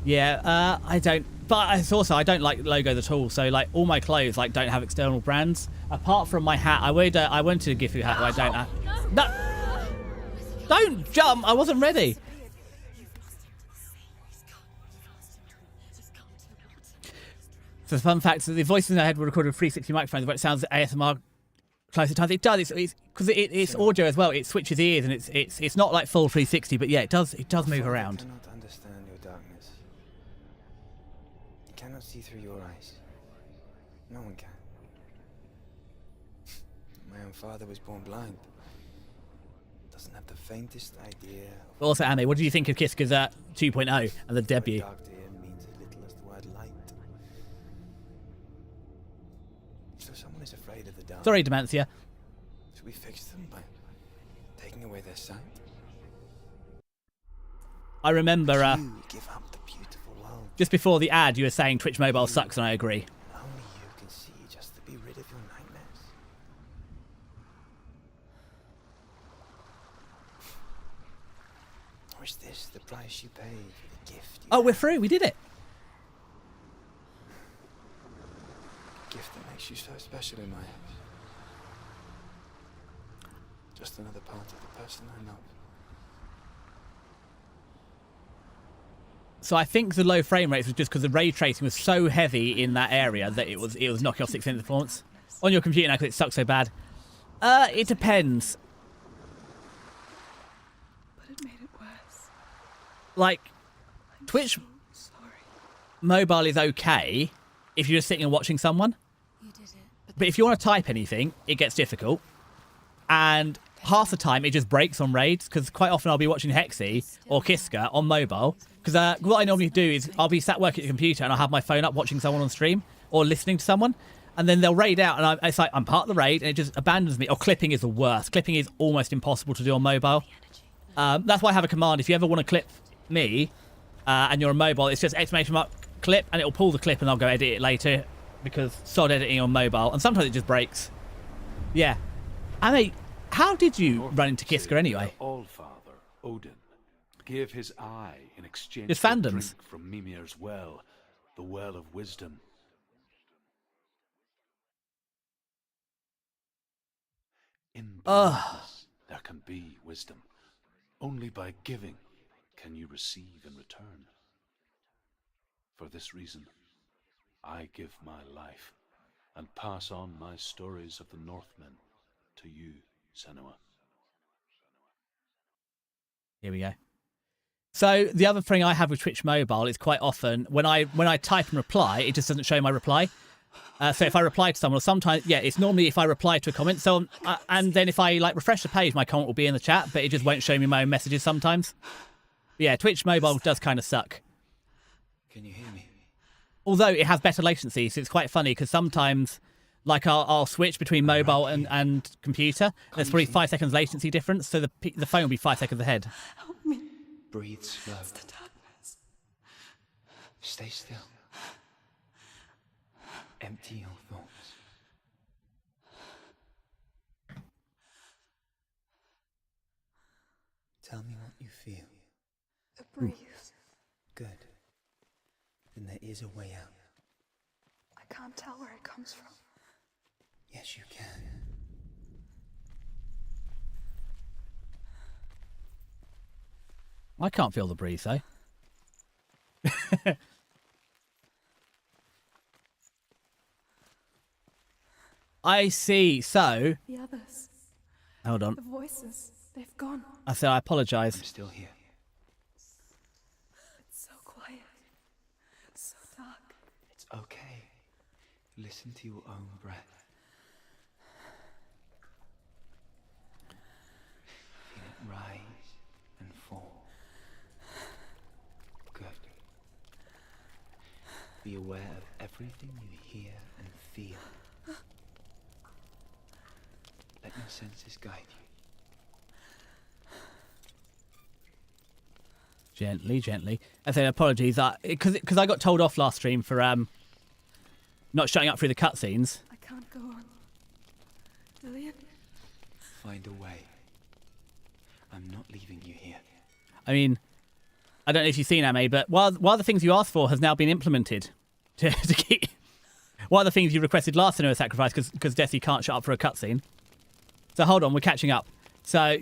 Yeah, I don't. But it's also, I don't like logos at all. So, like, all my clothes, like, don't have external brands. Apart from my hat. I wanted to give you a hat, but I don't have. No! Don't jump! I wasn't ready. So the fun fact is that the voices in our head were recorded with 360 microphones, but it sounds ASMR close at times. It does. It's because it's audio as well. It switches ears, and it's not like full 360, but yeah, it does move around. I cannot understand your darkness. I cannot see through your eyes. No one can. My own father was born blind. Doesn't have the faintest idea. But also, Amy, what do you think of Kiska's 2.0 and the debut? Dark to him means as little as the word light. So someone is afraid of the dark. Sorry, Dementia. Should we fix them by taking away their sight? I remember You give up the beautiful world. just before the ad, you were saying Twitch Mobile sucks, and I agree. Only you can see just to be rid of your nightmares. Or is this the price you pay for the gift? Oh, we're through. We did it. Gift that makes you so special in my eyes. Just another part of the person I love. So I think the low frame rates was just because the ray tracing was so heavy in that area that it was knocking off 6 performance on your computer now because it sucks so bad. It depends. But it made it worse. Like, I'm Twitch so sorry. Mobile is okay if you're just sitting and watching someone. You did it. But if you want to type anything, it gets difficult. And half the time, it just breaks on raids, because quite often I'll be watching Hexy or Kiska on mobile. Because what I normally do is I'll be sat working at the computer and I'll have my phone up watching someone on stream or listening to someone. And then they'll raid out and it's like I'm part of the raid and it just abandons me. Or clipping is the worst. Clipping is almost impossible to do on mobile. That's why I have a command. If you ever want to clip me and you're on mobile, it's just exclamation mark clip and it'll pull the clip and I'll go edit it later because sod editing on mobile. And sometimes it just breaks. Yeah. I mean, how did you run into Kiska anyway? Allfather, Odin, gave his eye in exchange His for fandoms. drink from Mimir's well, the well of wisdom. In blindness, there can be wisdom. Only by giving can you receive in return. For this reason, I give my life and pass on my stories of the Northmen to you, Senua. Here we go. So the other thing I have with Twitch Mobile is quite often when I type and reply, it just doesn't show my reply. So if I reply to someone, or sometimes, yeah, it's normally if I reply to a comment. So and then if I like refresh the page, my comment will be in the chat, but it just won't show me my own messages sometimes. But yeah, Twitch Mobile does kind of suck. Can you hear me? Although it has better latency, so it's quite funny because sometimes Like I'll switch between mobile and computer. There's probably 5 seconds latency difference, so the phone will be 5 seconds ahead. Help me. Breathe slow. It's the darkness. Stay still. Empty your thoughts. Tell me what you feel. The breeze. Good. Then there is a way out. I can't tell where it comes from. Yes, you can. I can't feel the breeze though. I see. So The others. hold on. The voices. They've gone. I say I apologise. I'm still here. It's so quiet. So dark. It's okay. Listen to your own breath. Feel it rise and fall. Good. Be aware of everything you hear and feel. Let your senses guide you. Gently, gently. I say apologies, because I got told off last stream for not shutting up through the cutscenes. I can't go on. Lillian? Find a way. I'm not leaving you here. I mean, I don't know if you've seen Ame, but while the things you asked for has now been implemented to keep. One of the things you requested last Senua sacrifice because Desi can't shut up for a cutscene. So hold on, we're catching up. So,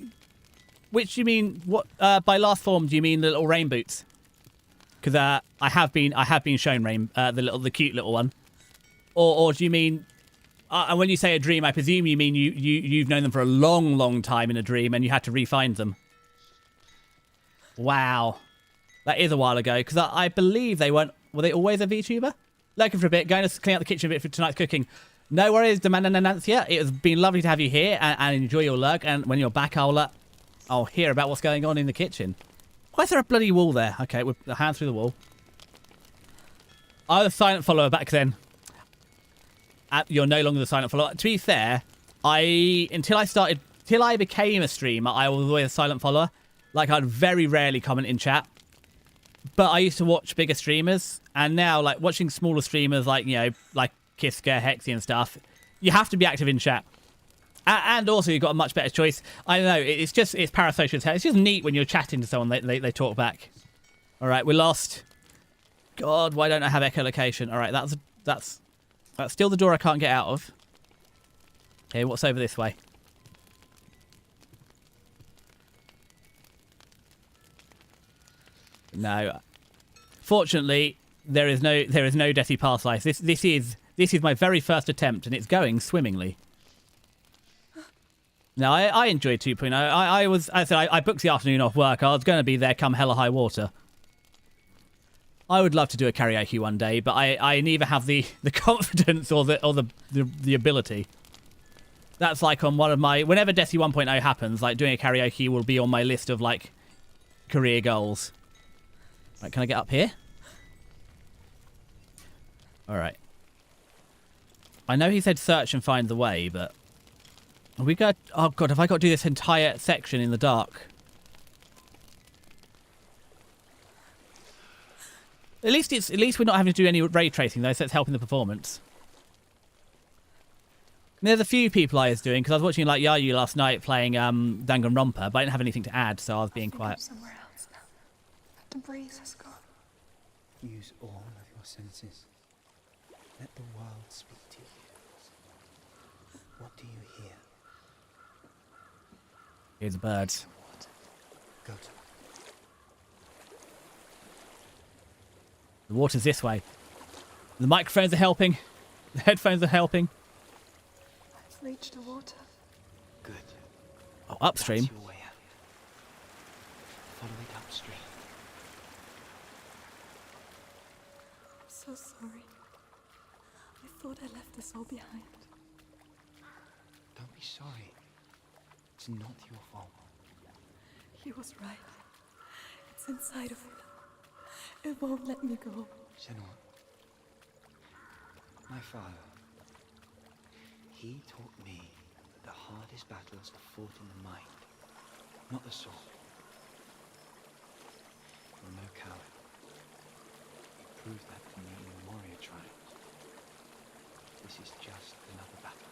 which do you mean? What by last form do you mean the little rain boots? Because I have been shown the cute little one, or do you mean? And when you say a dream, I presume you mean you've known them for a long time in a dream and you had to re-find them. Wow, that is a while ago. Because I believe they weren't. Were they always a VTuber? Looking for a bit, going to clean out the kitchen a bit for tonight's cooking. No worries, Demanda Nancia. It has been lovely to have you here and enjoy your lurk. And when you're back, I'll hear about what's going on in the kitchen. Why is there a bloody wall there? Okay, with the hand through the wall. I was a silent follower back then. You're no longer the silent follower. To be fair, until I became a streamer, I was always a silent follower. Like, I'd very rarely comment in chat. But I used to watch bigger streamers, and now, like, watching smaller streamers like, you know, like Kiska, Hexy and stuff, you have to be active in chat. And also, you've got a much better choice. I don't know, it's parasocial as hell. It's just neat when you're chatting to someone, they talk back. All right, we're lost. God, why don't I have echolocation? All right, that's still the door I can't get out of. Okay, what's over this way? No. Fortunately, there is no Desi pass life. This is my very first attempt, and it's going swimmingly. Now, I enjoyed 2.0. I booked the afternoon off work. I was going to be there come hell or high water. I would love to do a karaoke one day, but I neither have the confidence or the ability. That's like on one of my... Whenever Desi 1.0 happens, like doing a karaoke will be on my list of like career goals. Right, can I get up here? Alright. I know he said search and find the way, but... Are we got... Oh god, have I got to do this entire section in the dark? At least we're not having to do any ray tracing though, so it's helping the performance. And there's a few people I was doing, because I was watching like Yayu last night playing Danganronpa, but I didn't have anything to add, so I was being quiet. I'm somewhere else now. That breeze has gone. Use all of your senses. Let the world speak to you. What do you hear? Here's the birds. Go to The water's this way. The microphones are helping. The headphones are helping. I've reached the water. Good. Oh, upstream. That's your way out. Follow it upstream. I'm so sorry. I thought I left this all behind. Don't be sorry. It's not your fault. He was right. It's inside of me. It won't let me go. Senua. My father. He taught me that the hardest battles are fought in the mind, not the sword. You're no coward. You proved that to me in the warrior tribe. This is just another battle.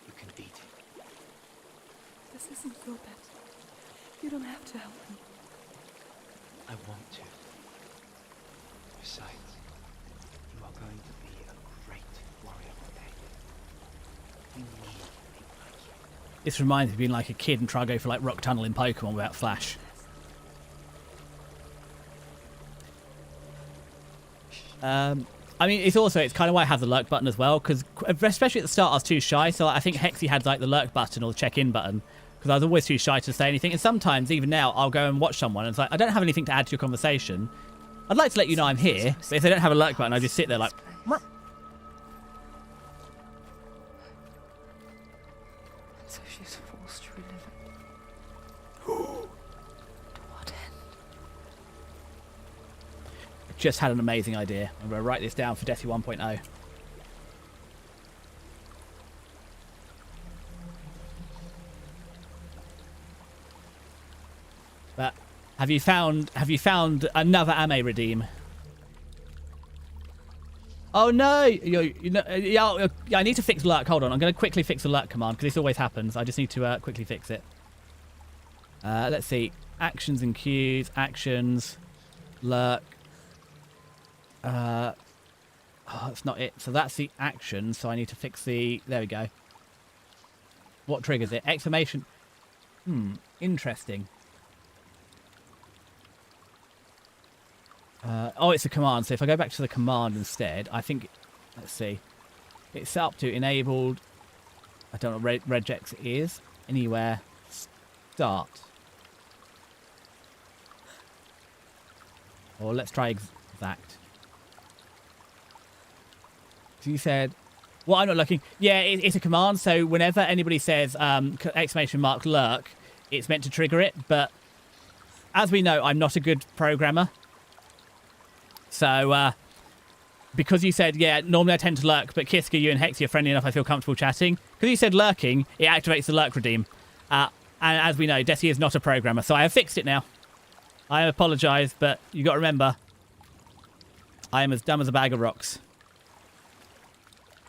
You can beat it. This isn't your bet. You don't have to help me. I want to. Besides, you are going to be a great warrior one day. You need people like you. This reminds me of being like a kid and trying to go for like Rock Tunnel in Pokemon without Flash. I mean, it's kind of why I have the lurk button as well, because especially at the start I was too shy, so I think Hexy had like the lurk button or the check-in button, because I was always too shy to say anything. And sometimes, even now, I'll go and watch someone and it's like, I don't have anything to add to your conversation. I'd like to let you know I'm here, but if they don't have a lurk button, I just sit there like... So she's forced to relive it. To what end? Just had an amazing idea. I'm going to write this down for Desi 1.0. But have you found another Ame redeem? Oh no! Yeah, I need to fix lurk. Hold on, I'm going to quickly fix the lurk command because this always happens. I just need to quickly fix it. Let's see. Actions and queues. Actions. Lurk. Oh, that's not it. So that's the action. So I need to fix the... There we go. What triggers it? Exclamation. Interesting. Oh, it's a command. So if I go back to the command instead, I think... Let's see. It's set up to enabled... I don't know what regex is. Anywhere. Start. Or let's try exact. So you said... Well, I'm not looking. Yeah, it's a command. So whenever anybody says exclamation mark lurk, it's meant to trigger it. But as we know, I'm not a good programmer. So because you said, yeah, normally I tend to lurk, but Kiska, you and Hexy are friendly enough I feel comfortable chatting. Because you said lurking, it activates the lurk redeem. And as we know, Desi is not a programmer. So I have fixed it now. I apologise, but you got to remember, I am as dumb as a bag of rocks.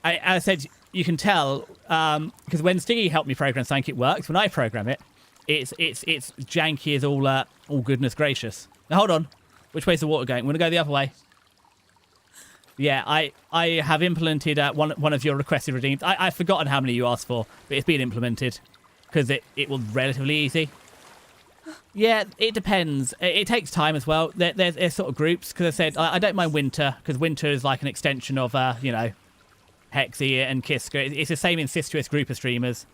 As I said, you can tell, because when Stiggy helped me program something, it works. When I program it, it's janky as all goodness gracious. Now, hold on. Which way's the water going? I'm going to go the other way. Yeah, I have implemented one of your requested redeems. I've forgotten how many you asked for, but it's been implemented because it was relatively easy. Yeah, it depends. It takes time as well. There's sort of groups, because I said I don't mind winter, because winter is like an extension of, Hexy and Kiska. It's the same incestuous group of streamers.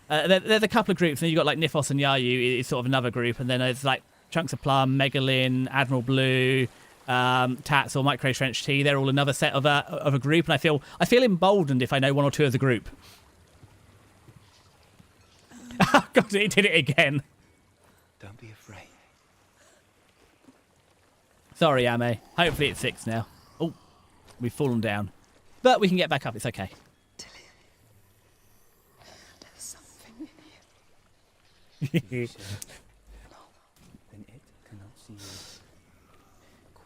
There's a couple of groups, and you've got like Nifos and Yayu is sort of another group, and then there's like Chunks of Plum, Megalyn, Admiral Blue, Tats or Micro Trench Tea. They're all another set of a group, and I feel emboldened if I know one or two as a group. Oh God, it did it again. Don't be afraid. Sorry, Ame. Hopefully it's fixed now. Oh, we've fallen down. But we can get back up, it's okay. Tilly, there's something in here. Then it cannot see you.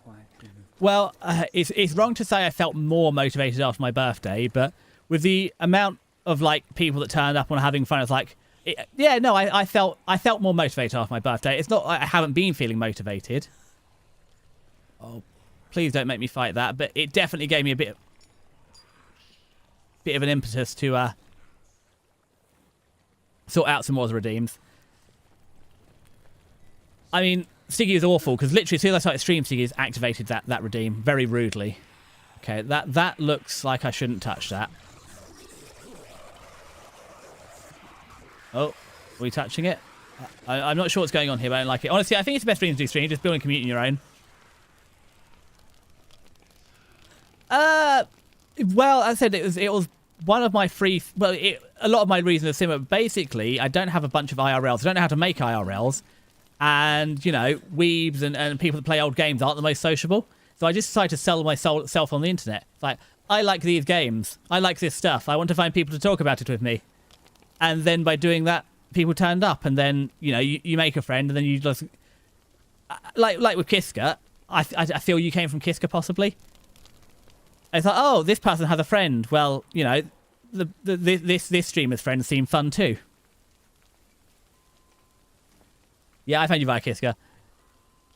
Quietly move. Well, it's wrong to say I felt more motivated after my birthday, but with the amount of like people that turned up and having fun, I was like, I felt more motivated after my birthday. It's not I haven't been feeling motivated. Oh, please don't make me fight that, but it definitely gave me a bit of an impetus to sort out some more redeems. I mean, Stiggy is awful, because literally as soon as I started stream, Stiggy's activated that redeem very rudely. Okay, that looks like I shouldn't touch that. Oh, are we touching it? I'm not sure what's going on here, but I don't like it. Honestly, I think it's the best reason to do stream, just building community on your own. Well, as I said, it was one of my free... Well, a lot of my reasons are similar. Basically, I don't have a bunch of IRLs. I don't know how to make IRLs. And, weebs and people that play old games aren't the most sociable. So I just decided to sell myself on the internet. It's like, I like these games. I like this stuff. I want to find people to talk about it with me. And then by doing that, people turned up, and then, you know, you make a friend, and then you just... Like with Kiska, I feel you came from Kiska, possibly. I thought, oh, this person has a friend. Well, you know, this streamer's friends seem fun too. Yeah, I found you via Kiska.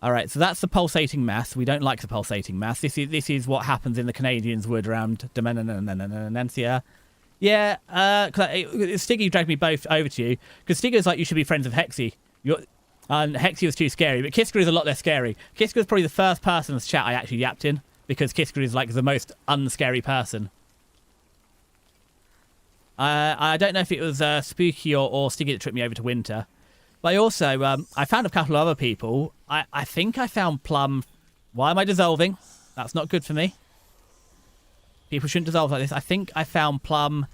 All right, so that's the pulsating mass. We don't like the pulsating mass. This is what happens in the Canadians' wood around Demenancia. Yeah, Stiggy dragged me both over to you, because Stiggy's like, you should be friends with Hexy. And Hexy was too scary, but Kiska is a lot less scary. Kiska is probably the first person in this chat I actually yapped in, because Kiska is like the most unscary person. I don't know if it was Spooky or Stiggy that tripped me over to Winter. But I also, I found a couple of other people. I think I found Plum. Why am I dissolving? That's not good for me. People shouldn't dissolve like this. I think I found Plum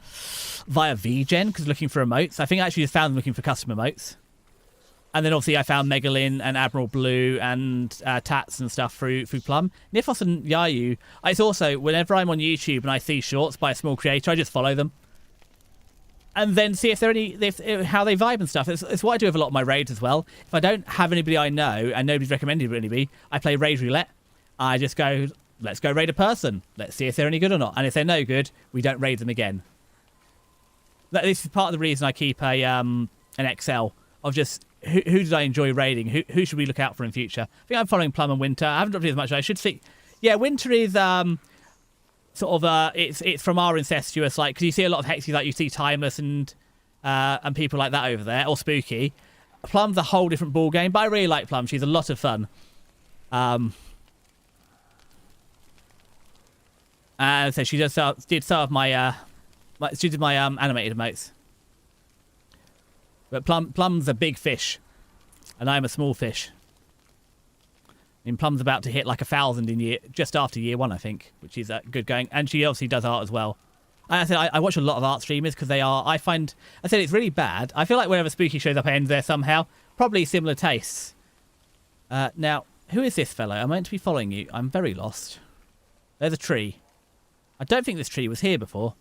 via VGen, because looking for emotes. I think I actually just found them looking for custom emotes. And then obviously I found Megalyn and Admiral Blue and Tats and stuff through Plum. Nifos and Yayu. It's also, whenever I'm on YouTube and I see shorts by a small creator, I just follow them. And then see if they're how they vibe and stuff. It's what I do with a lot of my raids as well. If I don't have anybody I know and nobody's recommended anybody, I play raid roulette. I just go, let's go raid a person. Let's see if they're any good or not. And if they're no good, we don't raid them again. This is part of the reason I keep an Excel of just who did I enjoy raiding? Who should we look out for in future? I think I'm following Plum and Winter. I haven't dropped it as much. I should see. Yeah, Winter is sort of it's from our incestuous, like, because you see a lot of Hexy, like you see Timeless and people like that over there, or Spooky. Plum's a whole different ball game, but I really like Plum. She's a lot of fun. So she did some of my she did my animated emotes. But Plum's a big fish, and I'm a small fish. I mean, Plum's about to hit like 1,000 in just after year 1, I think, which is good going. And she obviously does art as well. And I said I watch a lot of art streamers because I said it's really bad. I feel like whenever Spooky shows up, I end there somehow. Probably similar tastes. Now, who is this fellow? I'm meant to be following you. I'm very lost. There's a tree. I don't think this tree was here before.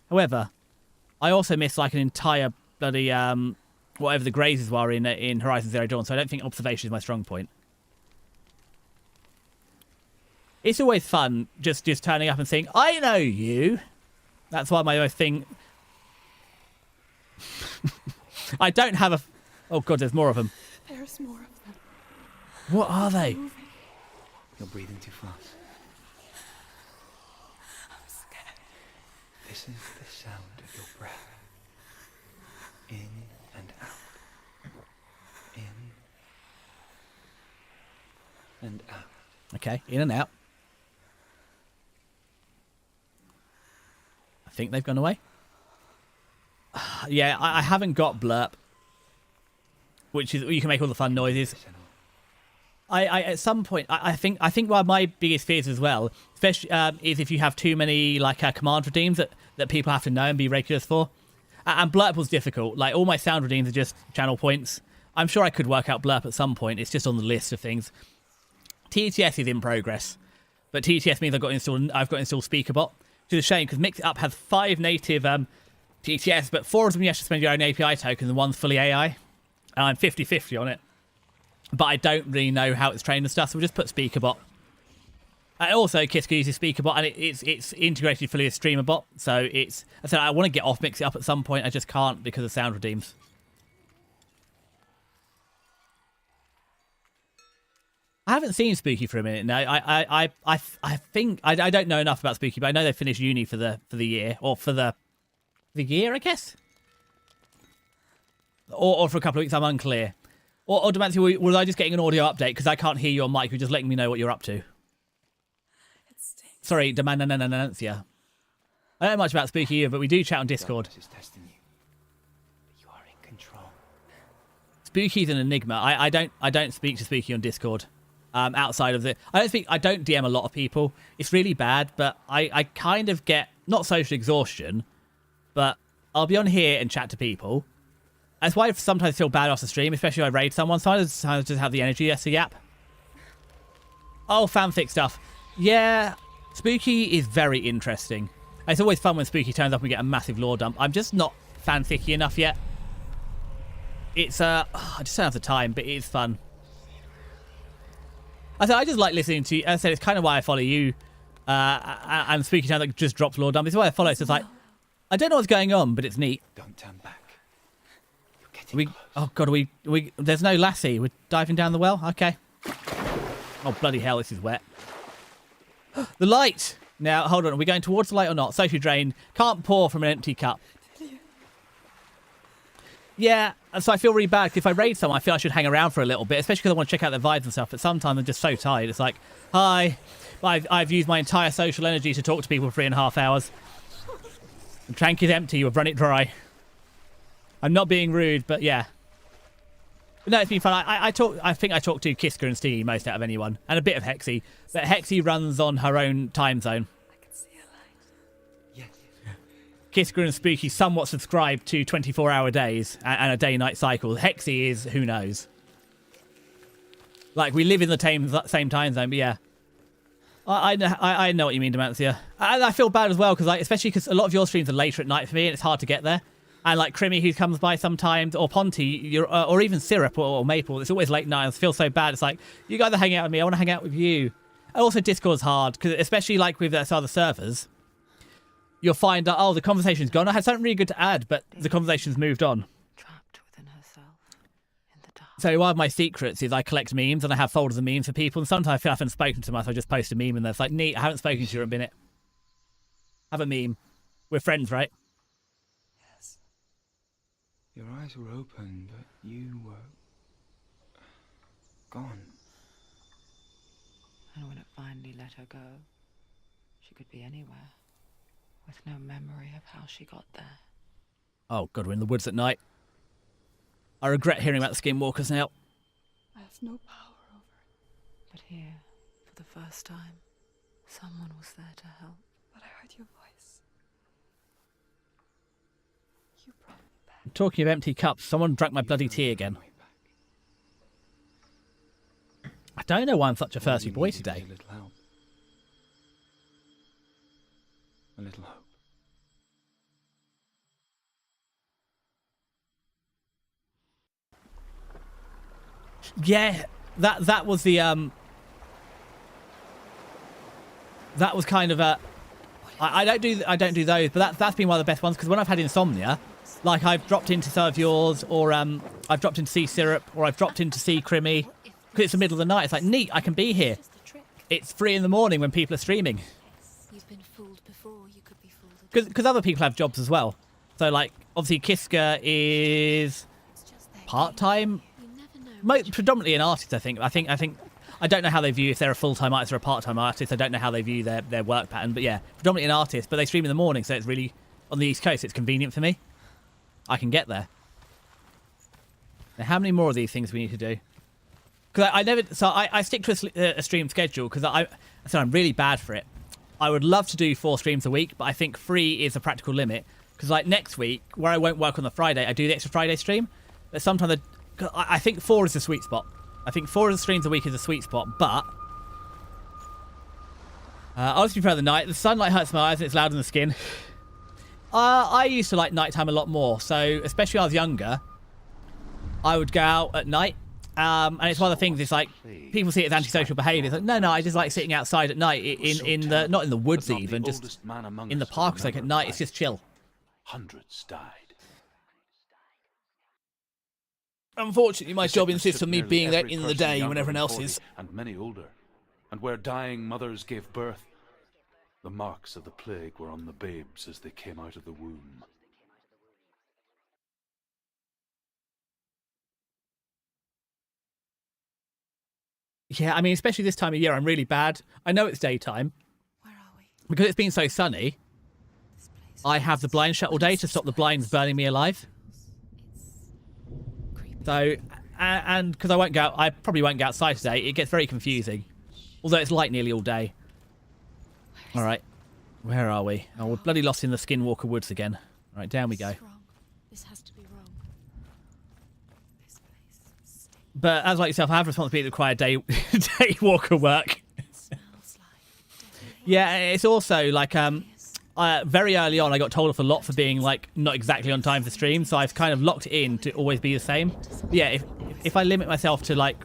However, I also missed like an entire bloody whatever the grazes were in Horizon Zero Dawn, so I don't think observation is my strong point. It's always fun just turning up and saying, I know you. That's why my thing... I don't have a... Oh, God, there's more of them. There's more of them. What are they? You're breathing too fast. I'm scared. This is the sound of your breath. In and out. In and out. Okay, in and out. I think they've gone away. Yeah, I haven't got blurp, which is you can make all the fun noises. I at some point I think one of my biggest fears as well, especially is if you have too many like command redeems that people have to know and be regulars for. And blurp was difficult. Like all my sound redeems are just channel points. I'm sure I could work out blurp at some point. It's just on the list of things. TTS is in progress, but TTS means I've got to install SpeakerBot. Which is a shame because Mix It Up has 5 native TTS, but 4 of them you have to spend your own API tokens and 1's fully AI. And I'm 50-50 on it. But I don't really know how it's trained and stuff, so we'll just put SpeakerBot. And also, Kiska uses SpeakerBot, and it's integrated fully with StreamerBot. So it's... I said I want to get off Mix It Up at some point. I just can't because of sound redeems. I haven't seen Spooky for a minute. No, I think I don't know enough about Spooky, but I know they finished uni for the year, or for the year, I guess, or for a couple of weeks. I'm unclear. Or Demancy, was I just getting an audio update because I can't hear you on mic? You're just letting me know what you're up to. Sorry, Demananancia. I don't know much about Spooky either, but we do chat on Discord. Darkness is testing you. You are in control. Spooky's an enigma. I don't speak to Spooky on Discord. Outside of I don't DM a lot of people. It's really bad, but I kind of get, not social exhaustion, but I'll be on here and chat to people. That's why I sometimes feel bad off the stream, especially if I raid someone. Sometimes I just have the energy to yap. Oh, fanfic stuff. Yeah, Spooky is very interesting. It's always fun when Spooky turns up and we get a massive lore dump. I'm just not fan-thicky enough yet. It's, I just don't have the time, but it is fun. I just like listening to you. As I said, it's kind of why I follow you. And Spooky turns up just drops lore dump. It's why I follow. So it's like, I don't know what's going on, but it's neat. Don't turn back. You're getting close. Oh god, there's no lassie. We're diving down the well? Okay. Oh bloody hell, this is wet. The light! Now, hold on, are we going towards the light or not? Social drain. Can't pour from an empty cup. Yeah, so I feel really bad, because if I raid someone, I feel I should hang around for a little bit, especially because I want to check out their vibes and stuff, but sometimes I'm just so tired. It's like, hi, I've used my entire social energy to talk to people for 3.5 hours. The tank is empty, you've run it dry. I'm not being rude, but yeah. But no, it's been fun. I think I talked to Kiska and Stiggy most out of anyone, and a bit of Hexy. But Hexy runs on her own time zone. I can see a light. Yes. Kiska and Spooky somewhat subscribe to 24-hour days and a day-night cycle. Hexy is who knows. Like, we live in the same time zone, but yeah. I know what you mean, Demantia. And I feel bad as well, because especially because a lot of your streams are later at night for me, and it's hard to get there. And like Crimmy, who comes by sometimes, or Ponty, or even Syrup or Maple, it's always late night. I feel so bad. It's like, you guys are hanging out with me. I want to hang out with you. And also, Discord's hard, because especially like with other servers, you'll find that, oh, the conversation's gone. I had something really good to add, but the conversation's moved on. Trapped within herself in the dark. So one of my secrets is I collect memes, and I have folders of memes for people. And sometimes I feel I haven't spoken to them, so I just post a meme, and it's like, neat, I haven't spoken to you in a minute. Have a meme. We're friends, right? Yes. Your eyes were open, but you were gone. And when it finally let her go, she could be anywhere, with no memory of how she got there. Oh, God, we're in the woods at night. I regret hearing about the skinwalkers now. I have no power over it. But here, for the first time, someone was there to help. But I heard your voice. You brought me back. Talking of empty cups, someone drank my bloody tea again. I don't know why I'm such a thirsty boy today. A little help. A little hope. Yeah, that was the that was kind of a. I don't do those, but that's been one of the best ones, because when I've had insomnia, like I've dropped into some of yours, or I've dropped into Sea Syrup, or I've dropped into Sea Crimmy, because it's the middle of the night. It's like, neat, I can be here. It's 3 in the morning when people are streaming. You've been fooled before, you could be fooled again. Because other people have jobs as well. So like, obviously Kiska is part-time, You never know. predominantly an artist. I think. I don't know how they view if they're a full-time artist or a part-time artist. I don't know how they view their work pattern. But yeah, predominantly an artist. But they stream in the morning, so it's really on the East Coast. It's convenient for me. I can get there. Now, how many more of these things we need to do? Because I never. So I stick to a stream schedule, because I'm really bad for it. I would love to do 4 streams a week, but I think 3 is a practical limit. Because like next week, where I won't work on the Friday, I do the extra Friday stream. But sometimes I think 4 is the sweet spot. I think 4 of the streams a week is a sweet spot, but I always prefer the night. The sunlight hurts my eyes and it's loud in the skin. I used to like nighttime a lot more, so especially when I was younger, I would go out at night. And it's one of the things, it's like, people see it as antisocial behaviour. It's like, no, I just like sitting outside at night, not in the woods even, just in the park. It's like at night, it's just chill. Hundreds died. Unfortunately, my job insists on me Nearly being there every in the person day when younger everyone than else 40, is. and many older, and where dying mothers gave birth, the marks of the plague were on the babes as they came out of the womb. Yeah, I mean, especially this time of year, I'm really bad. I know it's daytime. Where are we? Because it's been so sunny, This place. I have the blind shut all day to stop the blinds burning me alive. It's creepy. So, and because I probably won't go outside today, it gets very confusing. Although it's light nearly all day. All right, where are we? Oh, we're bloody lost in the Skinwalker Woods again. All right, down we go. This is wrong. This has to be wrong. This place stinks. But as like yourself, I have responsibility to require day walker work. Smells like death. Yeah, it's also like very early on I got told off a lot for being like not exactly on time for stream, so I've kind of locked it in to always be the same. But yeah, if I limit myself to like,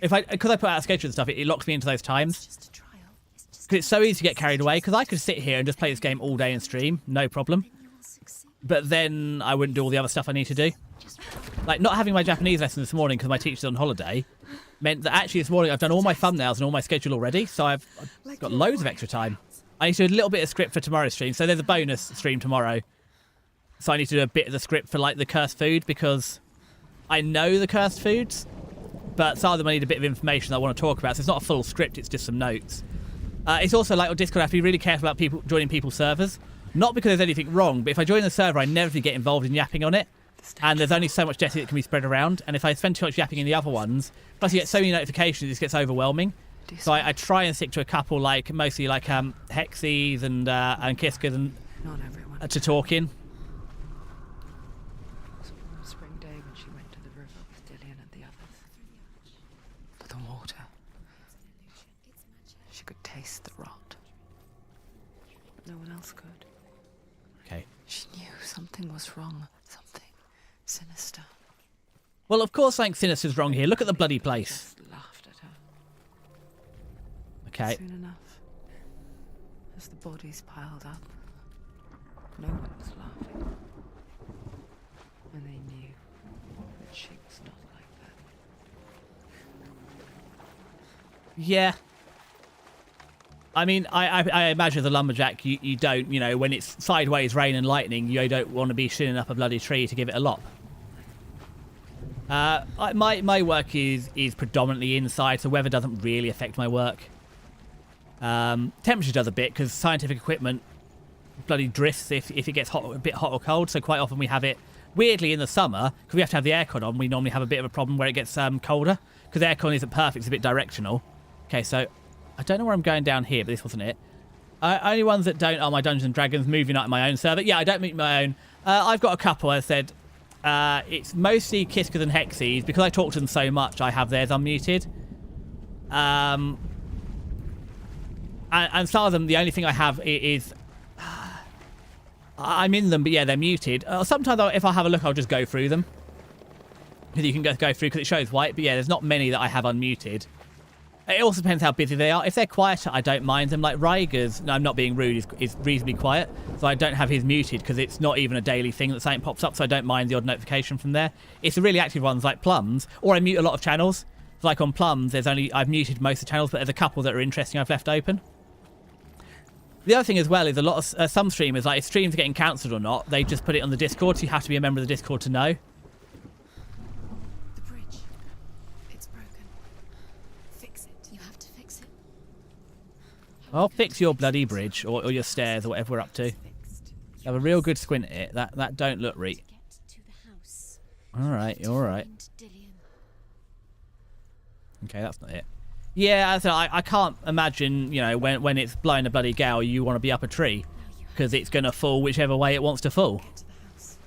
because I put out a schedule and stuff, it locks me into those times. Because it's so easy to get carried away, because I could sit here and just play this game all day and stream, no problem. But then I wouldn't do all the other stuff I need to do. Like not having my Japanese lesson this morning because my teacher's on holiday meant that actually this morning I've done all my thumbnails and all my schedule already, so I've got loads of extra time. I need to do a little bit of script for tomorrow's stream, so there's a bonus stream tomorrow. So I need to do a bit of the script for like the cursed food, because I know the cursed foods, but some of them I need a bit of information I want to talk about, so it's not a full script, it's just some notes. It's also like on Discord I have to be really careful about people joining people's servers. Not because there's anything wrong, but if I join the server I never get involved in yapping on it. And there's only so much data that can be spread around, and if I spend too much yapping in the other ones, plus you get so many notifications, it gets overwhelming. So I try and stick to a couple, like mostly like Hexies and Kiskers and to talking. It was a warm spring day when she went to the river with Dillian and the others. For the water. She could taste the rot. But no one else could. Okay. She knew something was wrong. Something sinister. Well, of course something sinister's wrong here. Look at the bloody place. Just laughed at her. Okay. Soon enough, as the bodies piled up, no one was laughing. And they knew that she was not like that. Yeah. I mean, I imagine the lumberjack, you don't, you know, when it's sideways rain and lightning, you don't want to be shinning up a bloody tree to give it a lop. My work is predominantly inside, so weather doesn't really affect my work. Temperature does a bit, because scientific equipment bloody drifts if it gets hot, a bit hot or cold, so quite often we have it, weirdly in the summer, because we have to have the aircon on, we normally have a bit of a problem where it gets colder, because the aircon isn't perfect, it's a bit directional. Okay, so I don't know where I'm going down here, but this wasn't it. Only ones that don't are my Dungeons & Dragons, moving out my own server. Yeah, I don't meet my own. I've got a couple, as I said. It's mostly Kiskers and Hexies. Because I talk to them so much, I have theirs unmuted. And some of them, the only thing I have is... I'm in them, but yeah, they're muted. Sometimes if I have a look, I'll just go through them. Because you can go through, because it shows white. But yeah, there's not many that I have unmuted. It also depends how busy they are. If they're quieter, I don't mind them. Like Ryger's, no, I'm not being rude, is reasonably quiet. So I don't have his muted because it's not even a daily thing that something pops up. So I don't mind the odd notification from there. It's the really active ones like Plums, or I mute a lot of channels. Like on Plums, I've muted most of the channels, but there's a couple that are interesting I've left open. The other thing as well is a lot of some streamers, like if streams are getting cancelled or not, they just put it on the Discord. So you have to be a member of the Discord to know. I'll fix your bloody bridge, or your stairs, or whatever we're up to. Have a real good squint at it. That don't look right. Alright, alright. Okay, that's not it. Yeah, as I can't imagine, you know, when it's blowing a bloody gale, you want to be up a tree. Because it's going to fall whichever way it wants to fall.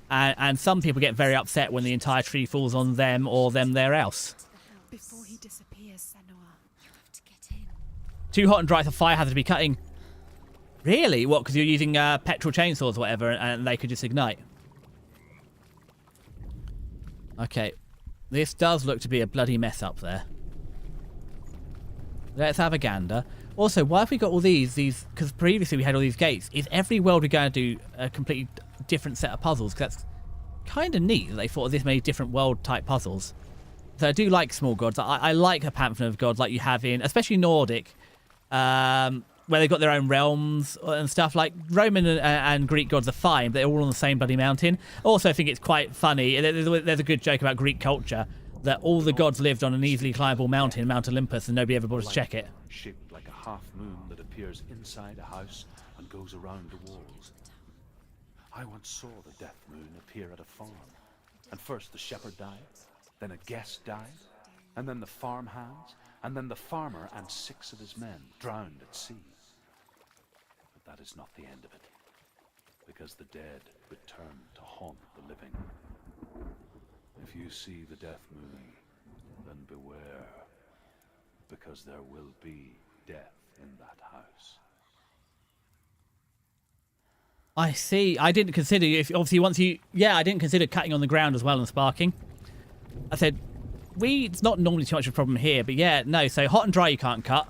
And some people get very upset when the entire tree falls on them, or them their house. Before he disappears, Senua, you have to get in. Too hot and dry for fire hazard to be cutting. Really? What, because you're using petrol chainsaws or whatever, and they could just ignite? Okay. This does look to be a bloody mess up there. Let's have a gander. Also, why have we got all these, because previously we had all these gates. Is every world we're going to do a completely different set of puzzles? Because that's kind of neat that they thought of this many different world-type puzzles. So I do like small gods. I like a pantheon of gods like you have in, especially Nordic, where they've got their own realms and stuff. Like Roman and Greek gods are fine, but they're all on the same bloody mountain. Also, I think it's quite funny. There's a good joke about Greek culture that all the gods lived on an easily climbable mountain, Mount Olympus, and nobody ever bothered to check it. Shaped like a half moon that appears inside a house and goes around the walls. I once saw the death moon appear at a farm, and first the shepherd died, then a guest died, and then the farmhands, and then the farmer and 6 of his men drowned at sea. But that is not the end of it, because the dead return to haunt the living. If you see the death moon, then beware, because there will be death in that house. I see. I didn't consider if obviously once you I didn't consider cutting on the ground as well and sparking. I said it's not normally too much of a problem here, but yeah, no. So hot and dry you can't cut.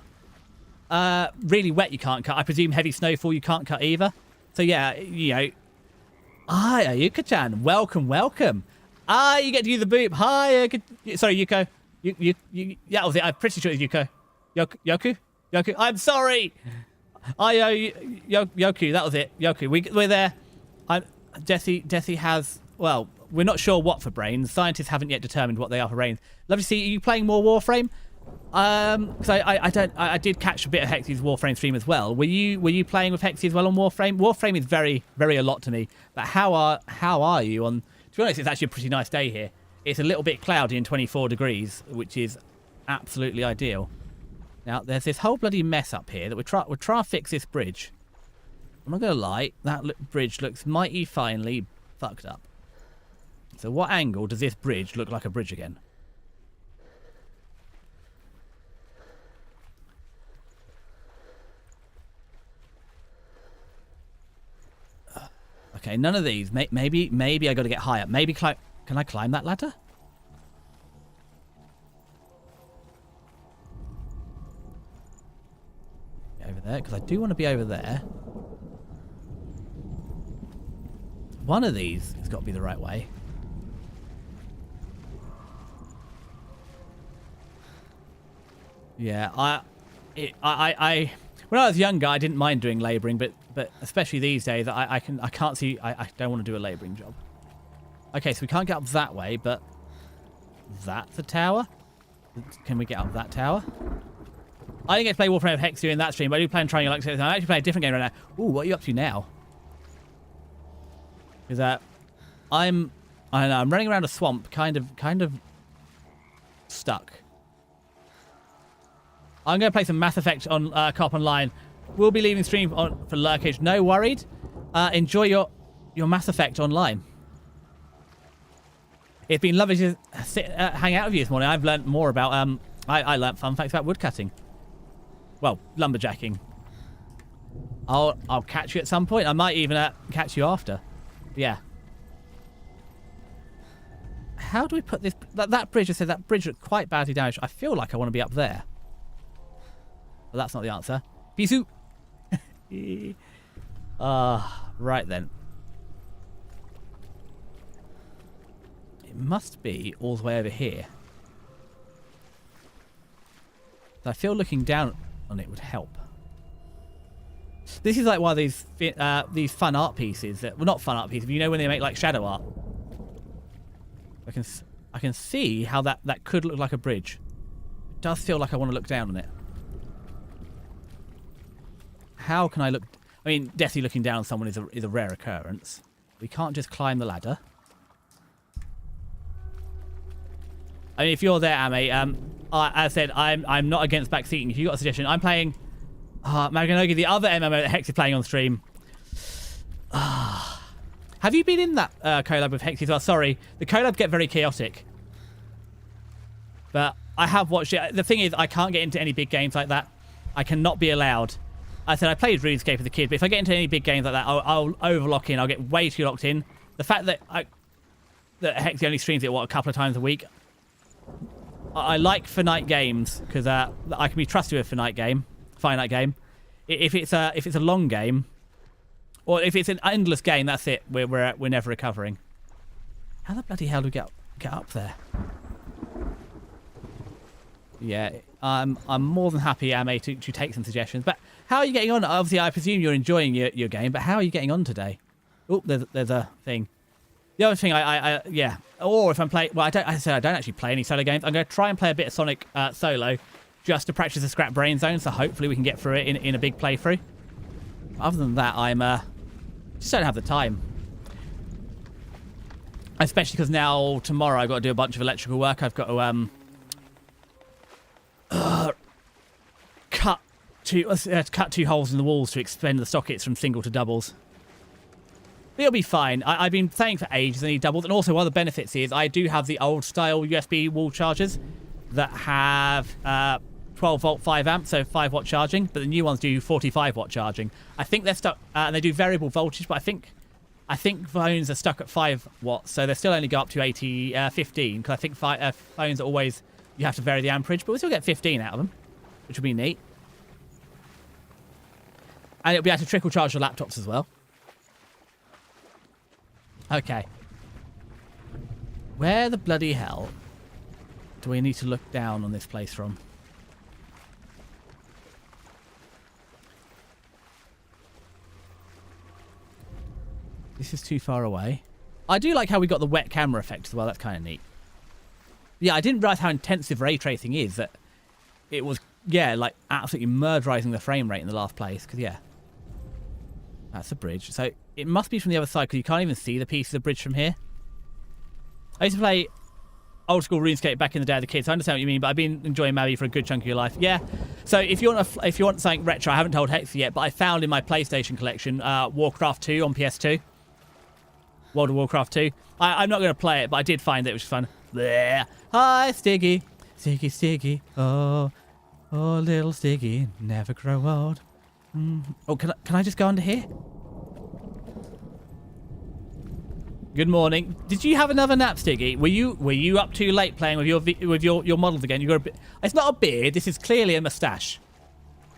Really wet you can't cut. I presume heavy snowfall you can't cut either. So yeah, you know. Hi, Yuka-chan. Welcome, welcome. You get to use the boop. Hi, sorry, Yuko. You, yeah, that was it. I'm pretty sure it's Yuko. Yoku? I'm sorry. Yoku, that was it. Yoku, we're there. Jesse has, well, we're not sure what for brains. Scientists haven't yet determined what they are for brains. Love to see you playing more Warframe. Because I did catch a bit of Hexy's Warframe stream as well. Were you playing with Hexy as well on Warframe? Warframe is very, very a lot to me. But how are you on? To be honest, it's actually a pretty nice day here. It's a little bit cloudy and 24 degrees, which is absolutely ideal. Now there's this whole bloody mess up here that we're trying to fix this bridge. I'm not gonna lie, that bridge looks mighty finely fucked up. So what angle does this bridge look like a bridge again? Okay, none of these. Maybe I got to get higher. Maybe can I climb that ladder? Over there, because I do want to be over there. One of these has got to be the right way. Yeah, when I was younger, I didn't mind doing labouring, but especially these days, I can't see. I don't want to do a labouring job. Okay, so we can't get up that way, but that's a tower. Can we get up that tower? I didn't get to play Warframe of Hex during that stream, but I do plan on trying. Like, I'm actually playing a different game right now. Ooh, what are you up to now? Because I don't know, I'm running around a swamp, kind of stuck. I'm going to play some Mass Effect on Co-op Online. We'll be leaving stream for Lurkage. No worried. Enjoy your Mass Effect Online. It's been lovely to hang out with you this morning. I've learned more about... I learned fun facts about woodcutting. Well, lumberjacking. I'll catch you at some point. I might even catch you after. Yeah. How do we put this... That bridge, I said that bridge looked quite badly damaged. I feel like I want to be up there. Well, that's not the answer. Bisou. Right then. It must be all the way over here. I feel looking down on it would help. This is like one of these fun art pieces that, well, not fun art pieces, but you know when they make like shadow art. I can see how that could look like a bridge. It does feel like I want to look down on it. How can I look? I mean, definitely looking down on someone is a rare occurrence. We can't just climb the ladder. I mean, if you're there, Ame, as I said, I'm not against backseating. If you got a suggestion, I'm playing Maganogi, the other MMO that Hex is playing on stream. Have you been in that collab with Hex as well? Sorry, the collabs get very chaotic. But I have watched it. The thing is, I can't get into any big games like that. I cannot be allowed. I said I played RuneScape as a kid, but if I get into any big games like that, I'll overlock in. I'll get way too locked in. The fact that Hex only streams it, a couple of times a week. I like finite games because I can be trusted with finite game. If it's a long game, or if it's an endless game, that's it. We're never recovering. How the bloody hell do we get up there? Yeah, I'm more than happy, Ame, to take some suggestions. But how are you getting on? Obviously, I presume you're enjoying your game, but how are you getting on today? Oh, there's a thing. The other thing, yeah. Or if I'm playing, well, I don't actually play any solo games. I'm going to try and play a bit of Sonic solo, just to practice the scrap brain zone. So hopefully we can get through it in a big playthrough. Other than that, I'm just don't have the time. Especially because now tomorrow I've got to do a bunch of electrical work. I've got to cut two holes in the walls to expand the sockets from single to doubles. But it'll be fine. I've been saying for ages I need doubles, and also one of the benefits is I do have the old style USB wall chargers that have 12 12 volt 5 amps, so 5 watt charging, but the new ones do 45 watt charging. I think they're stuck, and they do variable voltage, but I think phones are stuck at 5 watts, so they still only go up to 15, because I think phones are always, you have to vary the amperage, but we still get 15 out of them, which will be neat. And it'll be able to trickle charge your laptops as well. Okay. Where the bloody hell do we need to look down on this place from? This is too far away. I do like how we got the wet camera effect as well. That's kind of neat. Yeah, I didn't realize how intensive ray tracing is. That it was, yeah, like absolutely murderizing the frame rate in the last place. Because, yeah. That's a bridge. So it must be from the other side because you can't even see the piece of the bridge from here. I used to play old school RuneScape back in the day of the kids. I understand what you mean, but I've been enjoying Mavi for a good chunk of your life. Yeah. So if you want something retro, I haven't told Hexa yet, but I found in my PlayStation collection Warcraft 2 on PS2. World of Warcraft 2. I'm not going to play it, but I did find it, which was fun. Blech. Hi, Stiggy. Stiggy, Stiggy. Oh, oh, little Stiggy, never grow old. Oh, can I just go under here? Good morning. Did you have another nap, Stiggy? Were you up too late playing with your models again? You got a bit. It's not a beard. This is clearly a moustache.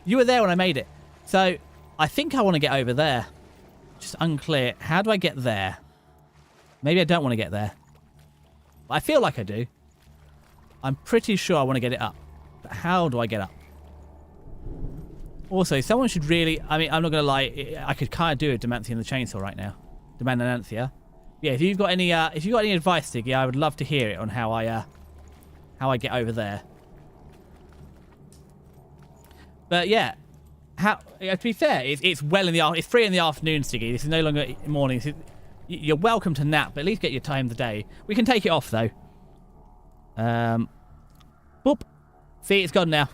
You were there when I made it. So I think I want to get over there. Just unclear. How do I get there? Maybe I don't want to get there. I feel like I do. I'm pretty sure I want to get it up. But how do I get up? Also, someone should really... I mean, I'm not going to lie. I could kind of do a Demantia and the Chainsaw right now. Demantia. Yeah, if you've got any advice, Stiggy, I would love to hear it on how I get over there. But yeah, to be fair, it's well in the it's 3 in the afternoon, Stiggy. This is no longer morning. You're welcome to nap, but at least get your time of the day. We can take it off though. Boop. See, it's gone now.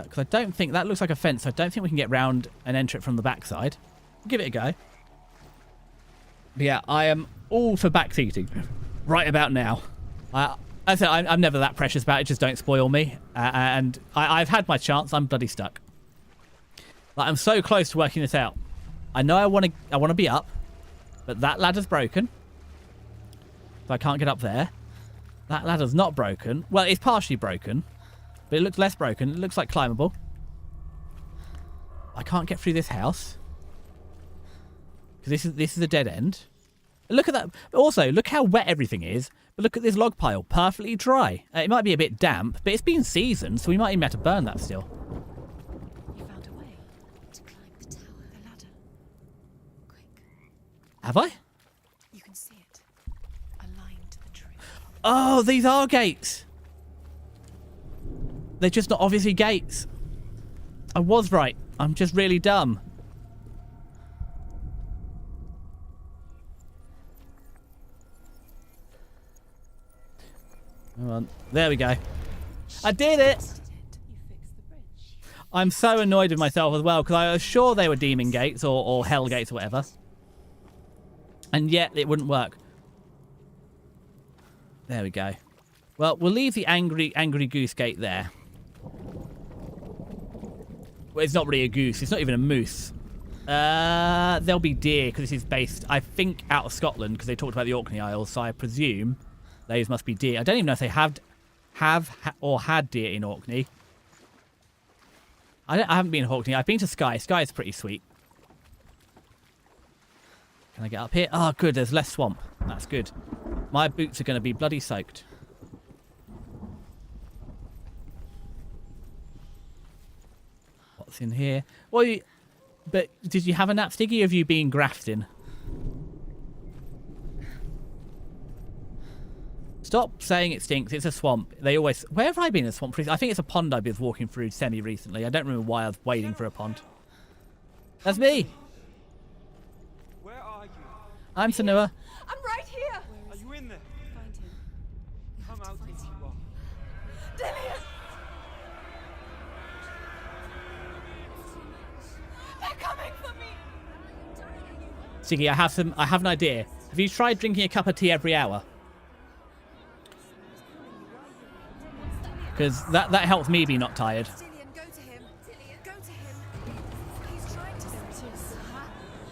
Because I don't think... That looks like a fence, so I don't think we can get round and enter it from the backside. We'll give it a go. But yeah, I am all for backseating right about now. I said I'm never that precious about it, just don't spoil me. And I've had my chance, I'm bloody stuck. Like, I'm so close to working this out. I know I want to be up, but that ladder's broken. So I can't get up there. That ladder's not broken. Well, it's partially broken. But it looks less broken. It looks like climbable. I can't get through this house. Because this is a dead end. Look at that. Also, look how wet everything is. But look at this log pile. Perfectly dry. It might be a bit damp, but it's been seasoned, so we might even have to burn that still. You found a way to climb the tower, the ladder. Quick. Have I? You can see it. Aligned to the tree. Oh, these are gates. They're just not obviously gates. I was right. I'm just really dumb. Come on. There we go. I did it! I'm so annoyed with myself as well, because I was sure they were demon gates or hell gates or whatever. And yet it wouldn't work. There we go. Well, we'll leave the angry goose gate there. Well, it's not really a goose. It's not even a moose. There'll be deer, because this is based, I think, out of Scotland, because they talked about the Orkney Isles, so I presume those must be deer. I don't even know if they have or had deer in Orkney. I haven't been to Orkney. I've been to Skye. Skye is pretty sweet. Can I get up here? Oh, good. There's less swamp. That's good. My boots are going to be bloody soaked. What's in here? Well, but did you have a nap, Stiggy, or have you been grafting? Stop saying it stinks. It's a swamp. They always... Where have I been in a swamp? I think it's a pond I've been walking through semi-recently. I don't remember why I was wading through a pond. That's me. Where are you? I'm Senua. I'm right here! Are you in there? Find him. Come out if you are. Dillian! They're coming for me! Stiggy, I have an idea. Have you tried drinking a cup of tea every hour? because that helps me be not tired. Dillian, go to him. Dillian, go to him. He's trying to. There it is.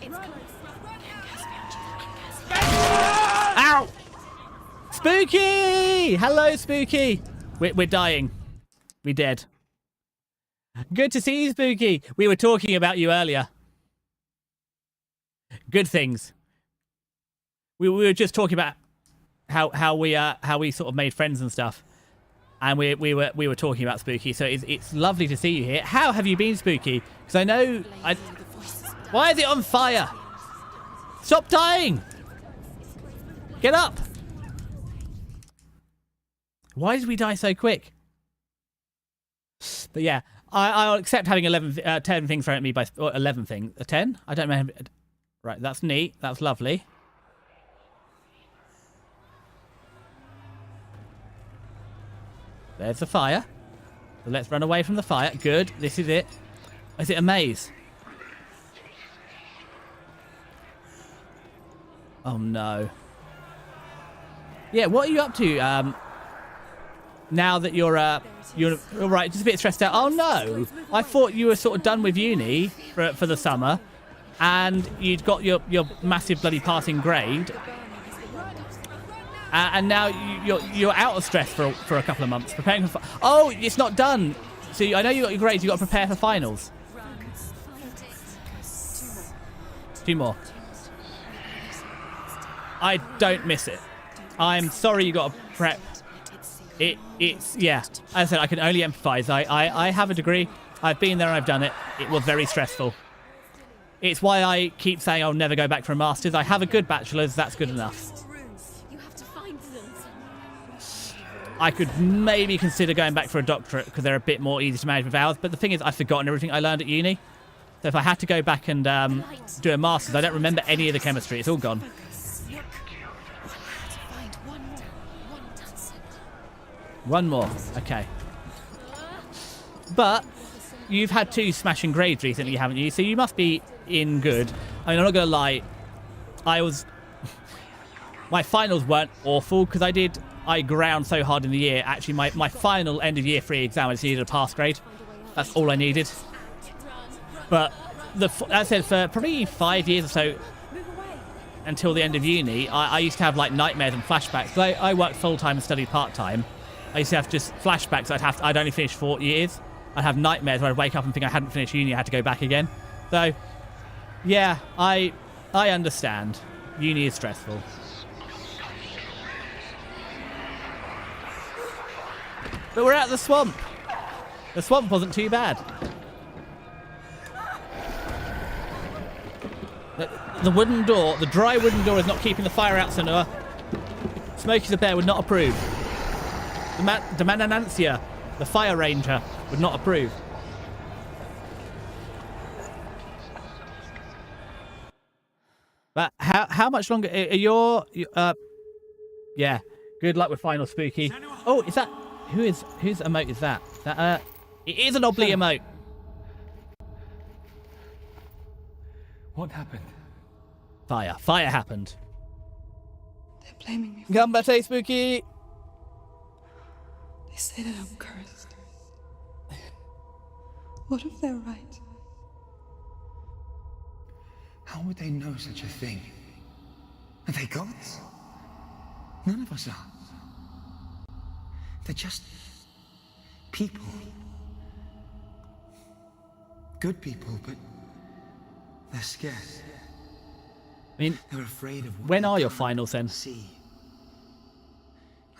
It's close. Ow! Spooky! Hello, Spooky. We're dying. We're dead. Good to see you, Spooky. We were talking about you earlier. Good things. We were just talking about how we sort of made friends and stuff, and we were talking about Spooky. So it's lovely to see you here. How have you been, Spooky? Because I know why is it on fire? Stop dying! Get up! Why did we die so quick? But yeah, I'll accept having 10 things thrown at me by 11 things. 10? I don't know. Right, that's neat. That's lovely. There's the fire. So let's run away from the fire. Good. This is it. Is it a maze? Oh no. Yeah, what are you up to? Now that you're all right, just a bit stressed out. Oh no! I thought you were sort of done with uni for the summer, and you'd got your massive bloody passing grade, and now you're out of stress for a couple of months preparing for. Oh, it's not done. So I know you got your grades. You got to prepare for finals. 2 more. I don't miss it. I'm sorry you got to prep. It's yeah. As I said, I can only empathise. I have a degree. I've been there and I've done it. It was very stressful. It's why I keep saying I'll never go back for a master's. I have a good bachelor's. That's good enough. You have to find them. I could maybe consider going back for a doctorate because they're a bit more easy to manage with hours. But the thing is, I've forgotten everything I learned at uni. So if I had to go back and do a master's, I don't remember any of the chemistry. It's all gone. One more. Okay. But you've had 2 smashing grades recently, haven't you? So you must be in good. I mean, I'm not going to lie. My finals weren't awful because I ground so hard in the year. Actually, my final end of year 3 exam, I just needed a pass grade. That's all I needed. But as I said, for probably 5 years or so, until the end of uni, I used to have like nightmares and flashbacks. I worked full-time and studied part-time. I used to have just flashbacks. I'd only finished 4 years. I'd have nightmares where I'd wake up and think I hadn't finished uni. I had to go back again. So, yeah, I understand. Uni is stressful. But we're out of the swamp. The swamp wasn't too bad. The wooden door, the dry wooden door is not keeping the fire out, Senua. Smokey the Bear would not approve. The Mananancia, the Fire Ranger, would not approve. But how much longer are your yeah. Good luck with final, Spooky. Oh, is that whose emote is that? It is an Obli emote. What happened? Fire happened. They're blaming me. Gambate, Spooky. They say that I'm cursed. What if they're right? How would they know such a thing? Are they gods? None of us are. They're just people. Good people, but they're scared. I mean, they're afraid of what when they are your can't finals then? see.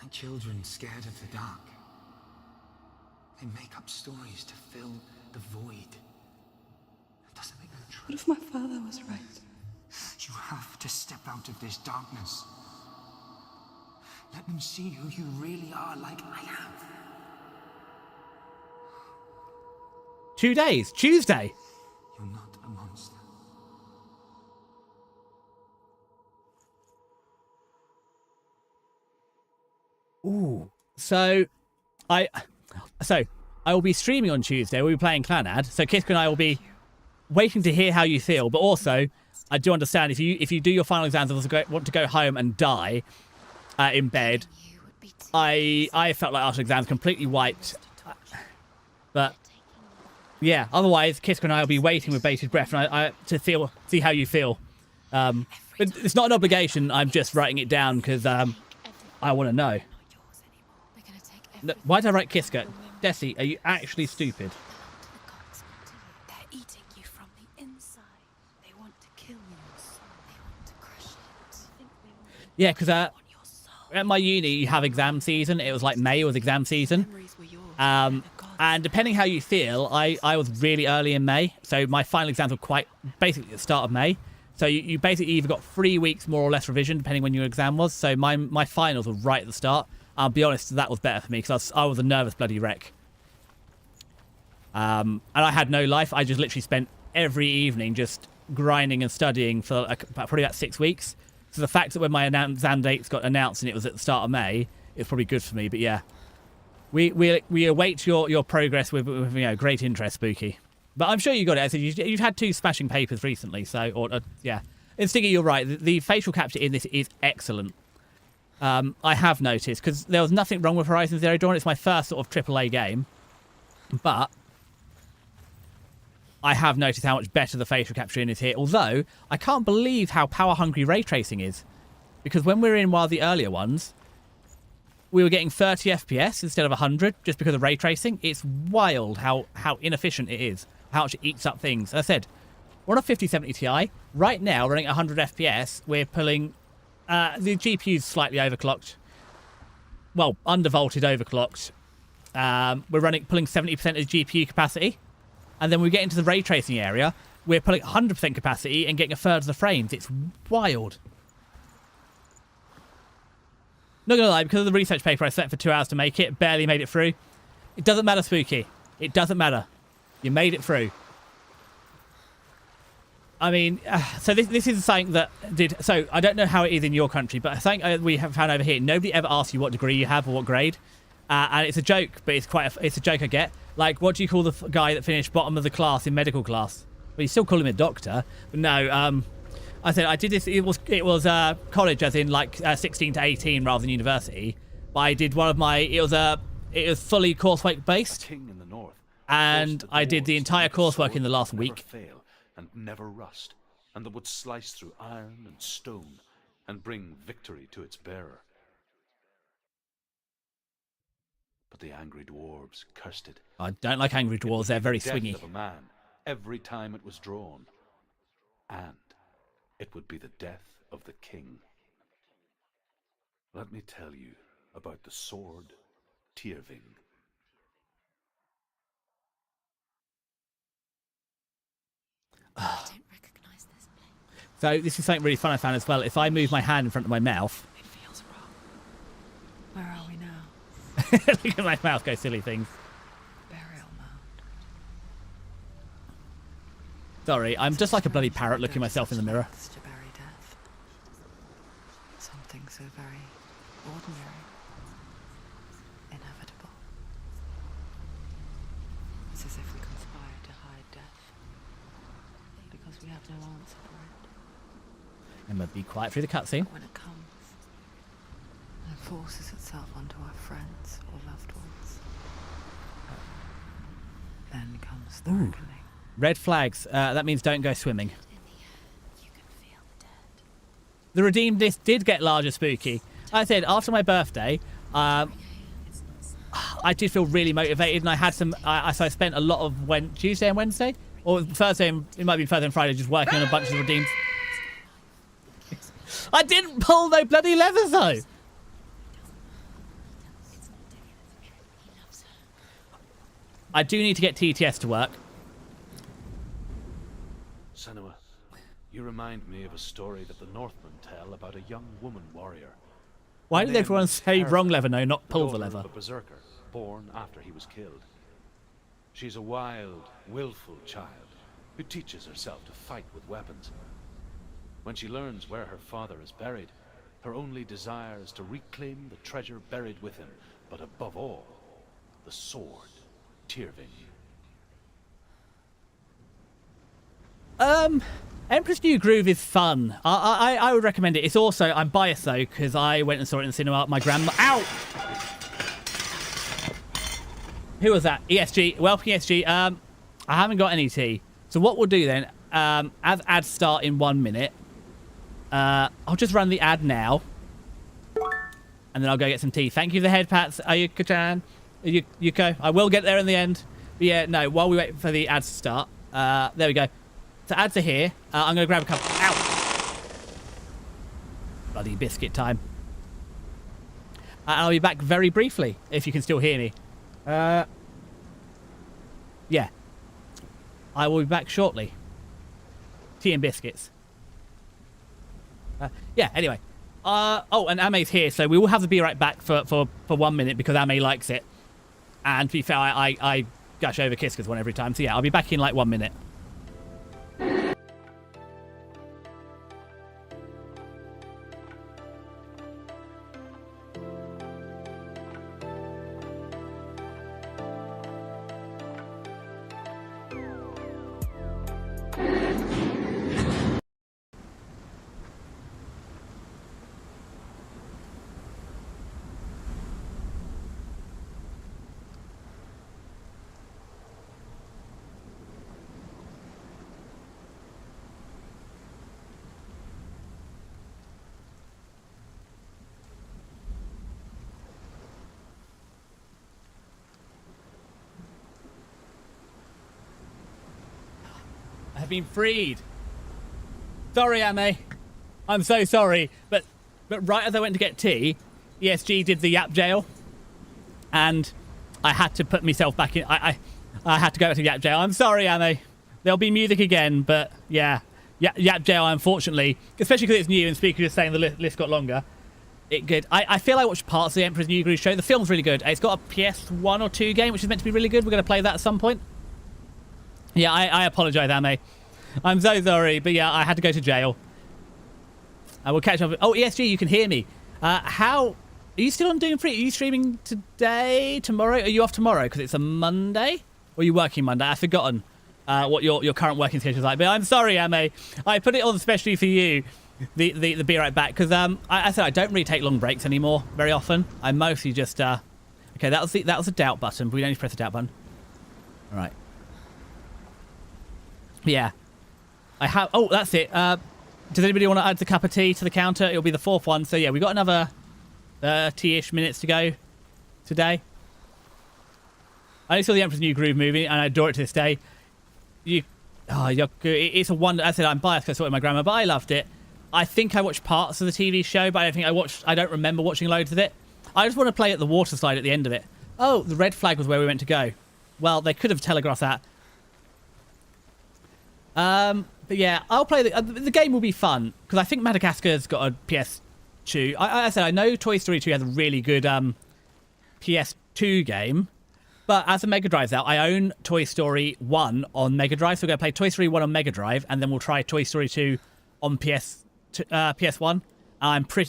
Like children scared of the dark. They make up stories to fill the void. That doesn't make them true. What if my father was right? You have to step out of this darkness. Let them see who you really are, like I have. 2 days. Tuesday. You're not a monster. Ooh. So I will be streaming on Tuesday. We'll be playing Clanad. So Kiska and I will be waiting to hear how you feel. But also, I do understand if you do your final exams and want to go home and die in bed, I felt like after exams completely wiped. But yeah, otherwise Kiska and I will be waiting with bated breath and I to see how you feel. But it's not an obligation. I'm just writing it down because I want to know. No, why did I write Kiska? Desi, are you actually stupid? They're eating you from the inside. They want to kill your soul. They want to crush it. Yeah, because at my uni you have exam season. It was like May was exam season. And depending how you feel, I was really early in May. So my final exams were quite basically at the start of May. So you basically either got 3 weeks more or less revision depending when your exam was. So my finals were right at the start. I'll be honest, that was better for me because I was a nervous bloody wreck. And I had no life. I just literally spent every evening just grinding and studying for probably about 6 weeks. So the fact that when my exam dates got announced and it was at the start of May, it's probably good for me. But yeah, we await your progress with great interest, Spooky. But I'm sure you got it. I said you've had 2 smashing papers recently, so yeah. And Stiggy, you're right. The facial capture in this is excellent. I have noticed because there was nothing wrong with Horizon Zero Dawn. It's my first sort of AAA game, but I have noticed how much better the facial capturing is here. Although I can't believe how power hungry ray tracing is, because when we were in one of the earlier ones, we were getting 30 FPS instead of 100 just because of ray tracing. It's wild how inefficient it is, how much it eats up things. As I said, we're on a 5070 Ti right now, running at 100 FPS. We're pulling. The GPU's slightly overclocked. Well, undervolted overclocked. We're pulling 70% of GPU capacity. And then we get into the ray tracing area, we're pulling 100% capacity and getting a third of the frames. It's wild. Not gonna lie, because of the research paper I spent for 2 hours to make it, barely made it through. It doesn't matter, Spooky. It doesn't matter. You made it through. I mean, so this is something that did... So, I don't know how it is in your country, but something we have found over here, nobody ever asks you what degree you have or what grade. And it's a joke, but it's a joke I get. Like, what do you call the guy that finished bottom of the class in medical class? Well, you still call him a doctor. But no, I said I did this... It was college, as in, like, 16 to 18 rather than university. But I did one of my... It was fully coursework based. And I did the entire coursework in the last week. And never rust, and that would slice through iron and stone and bring victory to its bearer. But the angry dwarves cursed it. I don't like angry dwarves, they're very swingy. Of a man every time it was drawn, and it would be the death of the king. Let me tell you about the sword Tyrving. I don't recognize this place. So this is something really fun I found as well. If I move my hand in front of my mouth... It feels wrong. Where are we now? Look at my mouth go silly things. Burial mound. Sorry, I'm just like a bloody parrot looking myself in the mirror. To bury death. Something so very ordinary. Inevitable. It's as if we conspired to hide death. Because we have no answer for it. Emma, be quiet through the cutscene. When it comes, and forces itself onto our friends or loved ones, then comes the reckoning. Red flags. That means don't go swimming. In the air, you can feel the dead. The redeemed list did get larger, Spooky. Like I said, after my birthday, I did feel really motivated, and I had some... so I spent a lot of Tuesday and Wednesday, or Thursday, it might be Thursday and Friday, just working on a bunch of redeems. I didn't pull no bloody levers, though! I do need to get TTS to work. Senua, you remind me of a story that the Northmen tell about a young woman warrior. Why did everyone say wrong lever, no, not pull the lever? A berserker, born after he was killed. She's a wild, willful child who teaches herself to fight with weapons. When she learns where her father is buried, her only desire is to reclaim the treasure buried with him, but above all, the sword, Tyrving. Emperor's New Groove is fun. I would recommend it. It's also, I'm biased though, because I went and saw it in the cinema. My grandma. Ow! Who was that? ESG. Welcome, ESG. I haven't got any tea. So what we'll do then, as ads start in 1 minute, I'll just run the ad now. And then I'll go get some tea. Thank you for the head pats. Ayuka-chan. Yuko. I will get there in the end. But yeah, no, while we wait for the ads to start. There we go. So ads are here. I'm going to grab a couple. Ow! Bloody biscuit time. And I'll be back very briefly, if you can still hear me. Yeah. I will be back shortly. Tea and biscuits. Yeah, anyway. Oh, and Ame's here, so we will have to be right back for 1 minute because Ame likes it. And to be fair, I gush over Kiska's one every time. So yeah, I'll be back in like 1 minute. Have been freed. Sorry, Ame. I'm so sorry. But right as I went to get tea, ESG did the Yap jail. And I had to put myself back in. I had to go back to Yap jail. I'm sorry, Ame. There'll be music again, but yeah. Yap jail, unfortunately, especially because it's new and Speaker is saying the list got longer. I feel I watched parts of the Emperor's New Groove show. The film's really good. It's got a PS1 or 2 game, which is meant to be really good. We're going to play that at some point. Yeah, I apologise, Ame. I'm so sorry, but yeah, I had to go to jail. I will catch up. Oh, ESG, you can hear me. How... Are you still on Doom Free? Are you streaming today, tomorrow? Are you off tomorrow? Because it's a Monday? Or are you working Monday? I've forgotten what your current working schedule is like. But I'm sorry, Ame. I put it on especially for you, the Be Right Back. Because I said I don't really take long breaks anymore very often. I mostly just... Okay, that was a doubt button, but we don't need to press the doubt button. All right. Yeah. I have... Oh, that's it. Does anybody want to add the cup of tea to the counter? It'll be the 4th one. So, yeah, we've got another 30-ish minutes to go today. I only saw the Emperor's New Groove movie, and I adore it to this day. It's a wonder. I said I'm biased because I saw it with my grandma, but I loved it. I think I watched parts of the TV show, but I don't remember watching loads of it. I just want to play at the water slide at the end of it. Oh, the red flag was where we went to go. Well, they could have telegraphed that. But yeah, I'll play the game will be fun because I think Madagascar's got a PS2. I said I know Toy Story 2 has a really good PS2 game, but as the Mega Drive's out, I own Toy Story 1 on Mega Drive, so we're gonna play Toy Story 1 on Mega Drive, and then we'll try Toy Story 2 on PS1.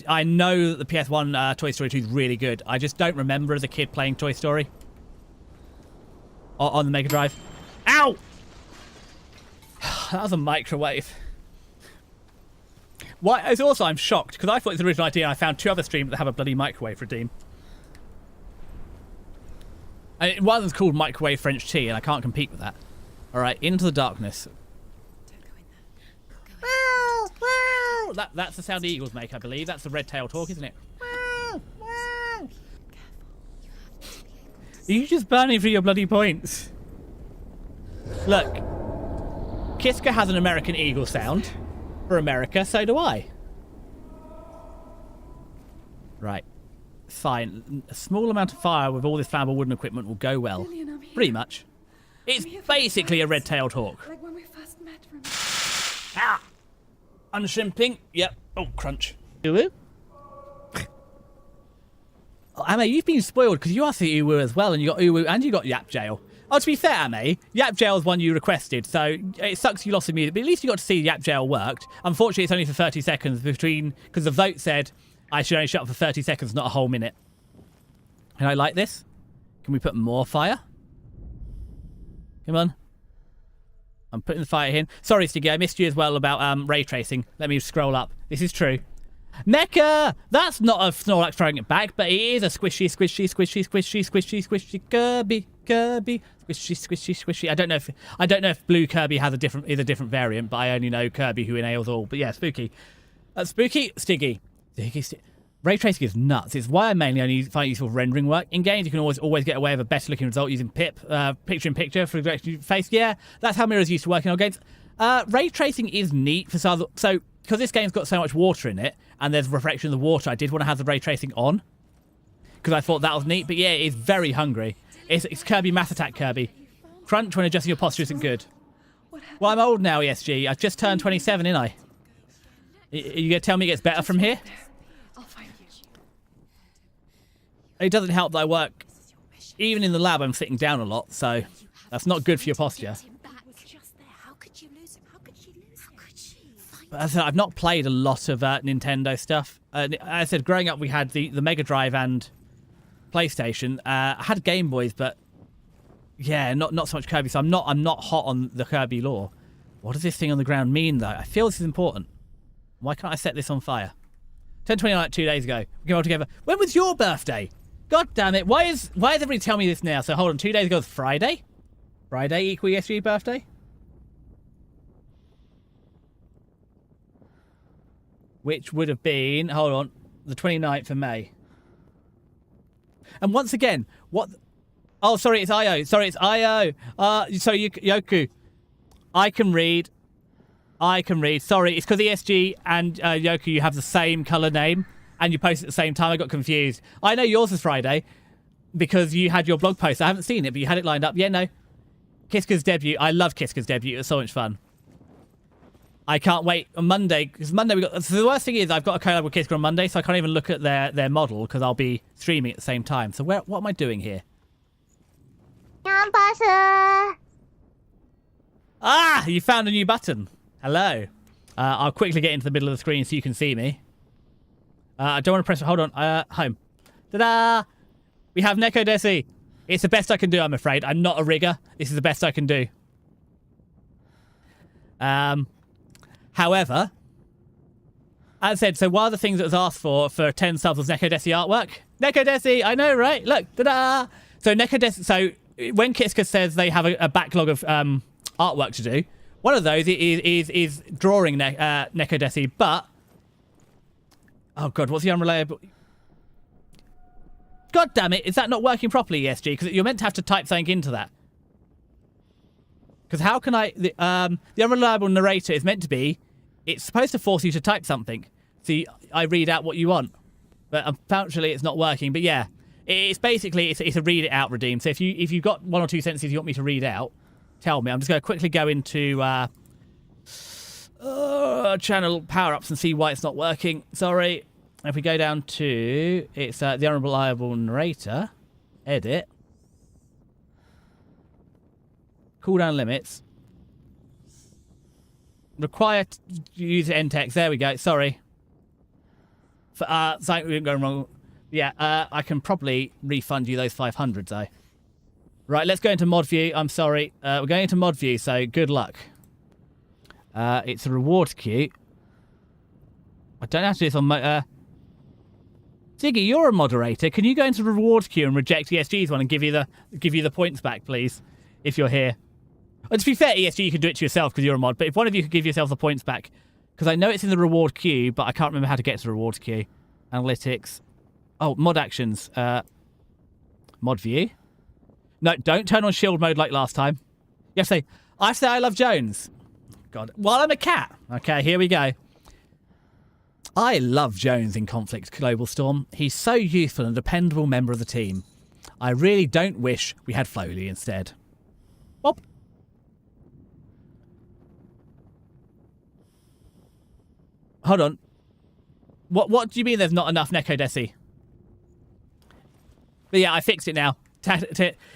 I know that the PS1 Toy Story 2 is really good. I just don't remember as a kid playing Toy Story on the Mega Drive. Ow! That was a microwave. Why? It's also, I'm shocked because I thought it was the original idea and I found 2 other streams that have a bloody microwave redeem. And one of them's called Microwave French Tea and I can't compete with that. Alright, into the darkness. Don't go in there. That's the sound the eagles make, I believe. That's the red tail talk, isn't it? Careful. You have to be able to... Are you just burning for your bloody points? Look. Kiska has an American eagle sound for America, so do I. Right. Fine. A small amount of fire with all this flammable wooden equipment will go well. Pretty much. It's basically a red-tailed hawk. Like when we first met, remember? Ah! Unshrimping. Yep. Oh, crunch. Uwu? Oh, Ame, you've been spoiled because you asked for Uwu as well, and you got Uwu and you got Yap Jail. Oh, to be fair, Ame, Yap Jail is one you requested, so it sucks you lost the music, but at least you got to see Yap Jail worked. Unfortunately, it's only for 30 seconds because the vote said I should only shut up for 30 seconds, not a whole minute. Can I light this? Can we put more fire? Come on. I'm putting the fire in. Sorry, Stiggy, I missed you as well about ray tracing. Let me scroll up. This is true. Mecha! That's not a Snorlax throwing it back, but it is a squishy Kirby. Squishy. I don't know if blue Kirby has a different variant, but I only know Kirby who inhales all. But yeah, spooky. Spooky, Stiggy. Ray tracing is nuts. It's why I mainly only find useful for rendering work. In games, you can always get away with a better looking result using pip, picture-in-picture for the face. Yeah, that's how mirrors used to work in our games. Ray tracing is neat for some. So because this game's got so much water in it, and there's reflection of the water, I did want to have the ray tracing on because I thought that was neat. But yeah, it's very hungry. It's Kirby Mass Attack Kirby. Crunch when adjusting your posture isn't good. Well, I'm old now, ESG. I've just turned 27, ain't I? You gonna tell me it gets better from here? It doesn't help that I work, even in the lab, I'm sitting down a lot, so that's not good for your posture. But as I said, I've not played a lot of Nintendo stuff. As I said, growing up, we had the Mega Drive and PlayStation. I had Game Boys, but yeah, not so much Kirby. So I'm not hot on the Kirby lore. What does this thing on the ground mean, though? I feel this is important. Why can't I set this on fire? 10:29, like 2 days ago. We came all together. When was your birthday? God damn it! Why is everybody telling me this now? So hold on, 2 days ago was Friday. Friday equal ESG birthday. Which would have been, hold on, the 29th of May. And once again, what? Oh, sorry, it's IO. Sorry, it's IO. Sorry, Yoku. I can read. Sorry, it's because ESG and Yoku, you have the same colour name, and you post at the same time. I got confused. I know yours is Friday because you had your blog post. I haven't seen it, but you had it lined up. Yeah, no. Kiska's debut. I love Kiska's debut. It was so much fun. I can't wait on Monday, because Monday we got. So the worst thing is I've got a collab with Kiska on Monday, so I can't even look at their model because I'll be streaming at the same time. So what am I doing here? Ah, you found a new button. Hello. I'll quickly get into the middle of the screen so you can see me. I don't want to press. Hold on. Home. Ta-da! We have Neko Desi. It's the best I can do, I'm afraid. I'm not a rigger. This is the best I can do. However, as I said, so one of the things that was asked for 10 subs was Neko Desi artwork. Neko Desi, I know, right? Look, ta-da! So Neko Desi, so when Kiska says they have a backlog of artwork to do, one of those is drawing Neko Desi, but oh god, what's the unreliable? God damn it, is that not working properly, ESG? Because you're meant to have to type something into that. Because how can I... The unreliable narrator is meant to be... It's supposed to force you to type something. So I read out what you want. But unfortunately, it's not working. But yeah, it's basically... It's a read it out redeem. So if you've got one or two sentences you want me to read out, tell me. I'm just going to quickly go into channel power-ups and see why it's not working. Sorry. If we go down to... It's the unreliable narrator. Edit. Cooldown limits. Require user end text. There we go. Sorry. Something going wrong. Yeah, I can probably refund you those 500s though. Right, let's go into mod view. I'm sorry. We're going into mod view, so good luck. It's a rewards queue. I don't have to do this on Ziggy, you're a moderator. Can you go into the rewards queue and reject ESG's one and give you the points back, please, if you're here? Well, to be fair, ESG, you can do it to yourself because you're a mod, but if one of you could give yourself the points back, because I know it's in the reward queue, but I can't remember how to get to the rewards queue. Analytics. Oh, mod actions. Mod view. No, don't turn on shield mode like last time. You have to say, I love Jones. God. Well, I'm a cat. Okay, here we go. I love Jones in Conflict Global Storm. He's so useful and a dependable member of the team. I really don't wish we had Foley instead. Bob. Hold on. What do you mean there's not enough Neko Desi? But yeah, I fixed it now.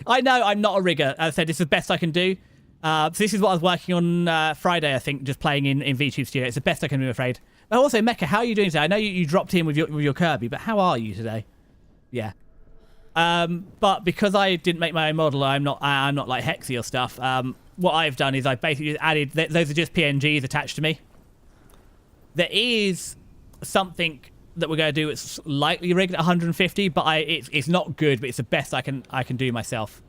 I know I'm not a rigger. As I said, this is the best I can do. So this is what I was working on Friday, I think, just playing in VTube Studio. It's the best I can do, I'm afraid. But also, Mecha, how are you doing today? I know you dropped in with your Kirby, but how are you today? Yeah. But because I didn't make my own model, I'm not like Hexy or stuff. what I've done is I've basically just added, those are just PNGs attached to me. There is something that we're going to do. It's slightly rigged at 150, but it's not good, but it's the best I can do myself.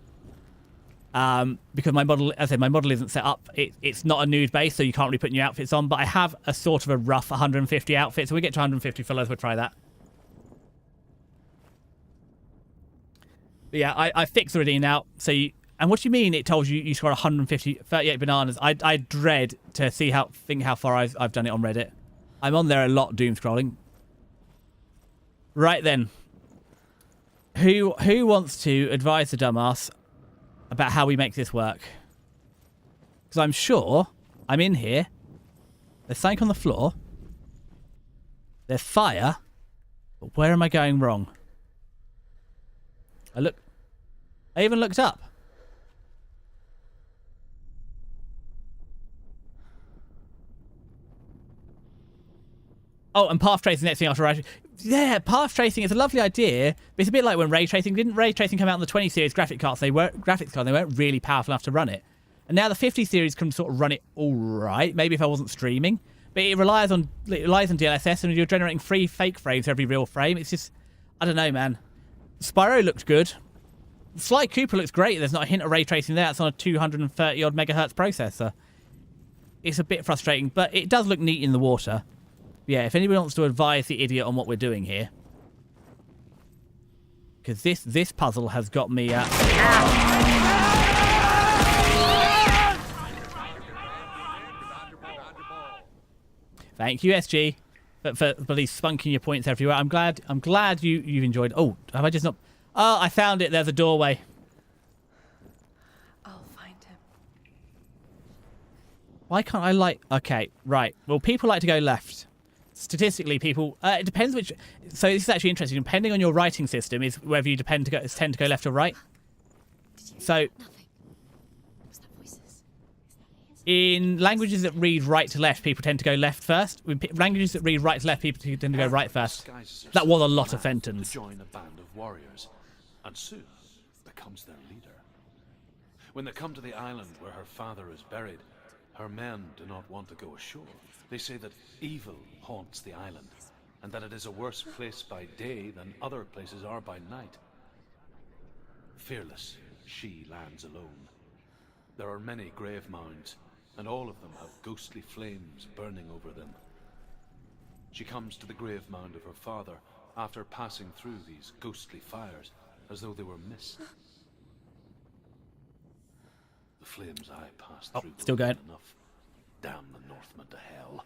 Because my model, as I said, my model isn't set up. It's not a nude base, so you can't really put new outfits on. But I have a sort of a rough 150 outfit, so we get to 150 fellas. We'll try that. But yeah, I fixed the redeem now. So and what do you mean? It told you score 38 bananas. I dread to see how far I've done it on Reddit. I'm on there a lot, doom scrolling. Right then, who wants to advise the dumbass about how we make this work? Because I'm sure I'm in here. There's something on the floor. There's fire. But where am I going wrong? I even looked up. Oh, and path tracing next thing after right. Yeah, path tracing is a lovely idea, but it's a bit like when ray tracing. Didn't ray tracing come out in the 20 series graphics cards? They weren't really powerful enough to run it. And now the 50 series can sort of run it all right. Maybe if I wasn't streaming, but it relies on DLSS, and you're generating 3 fake frames for every real frame. It's just, I don't know, man. Spyro looked good. Sly Cooper looks great. There's not a hint of ray tracing there. It's on a 230 odd megahertz processor. It's a bit frustrating, but it does look neat in the water. Yeah, if anybody wants to advise the idiot on what we're doing here, because this puzzle has got me. Thank you, SG, for these spunking your points everywhere. I'm glad you've enjoyed. Oh, have I just not? Oh, I found it. There's a doorway. I'll find him. Why can't I like? Okay, right. Well, people like to go left. Statistically, people. It depends which. So this is actually interesting. Depending on your writing system, is whether you tend to go left or right. So, in languages that read right to left, people tend to go left first. In languages that read right to left, people tend to go right first. That was a lot of sentence. Join a band of warriors, and soon becomes their leader. When they come to the island where her father is buried, her men do not want to go ashore. They say that evil haunts the island, and that it is a worse place by day than other places are by night. Fearless, she lands alone. There are many grave mounds, and all of them have ghostly flames burning over them. She comes to the grave mound of her father after passing through these ghostly fires, as though they were mist. The flames I passed through still going. Enough. Damn the Northmen to hell.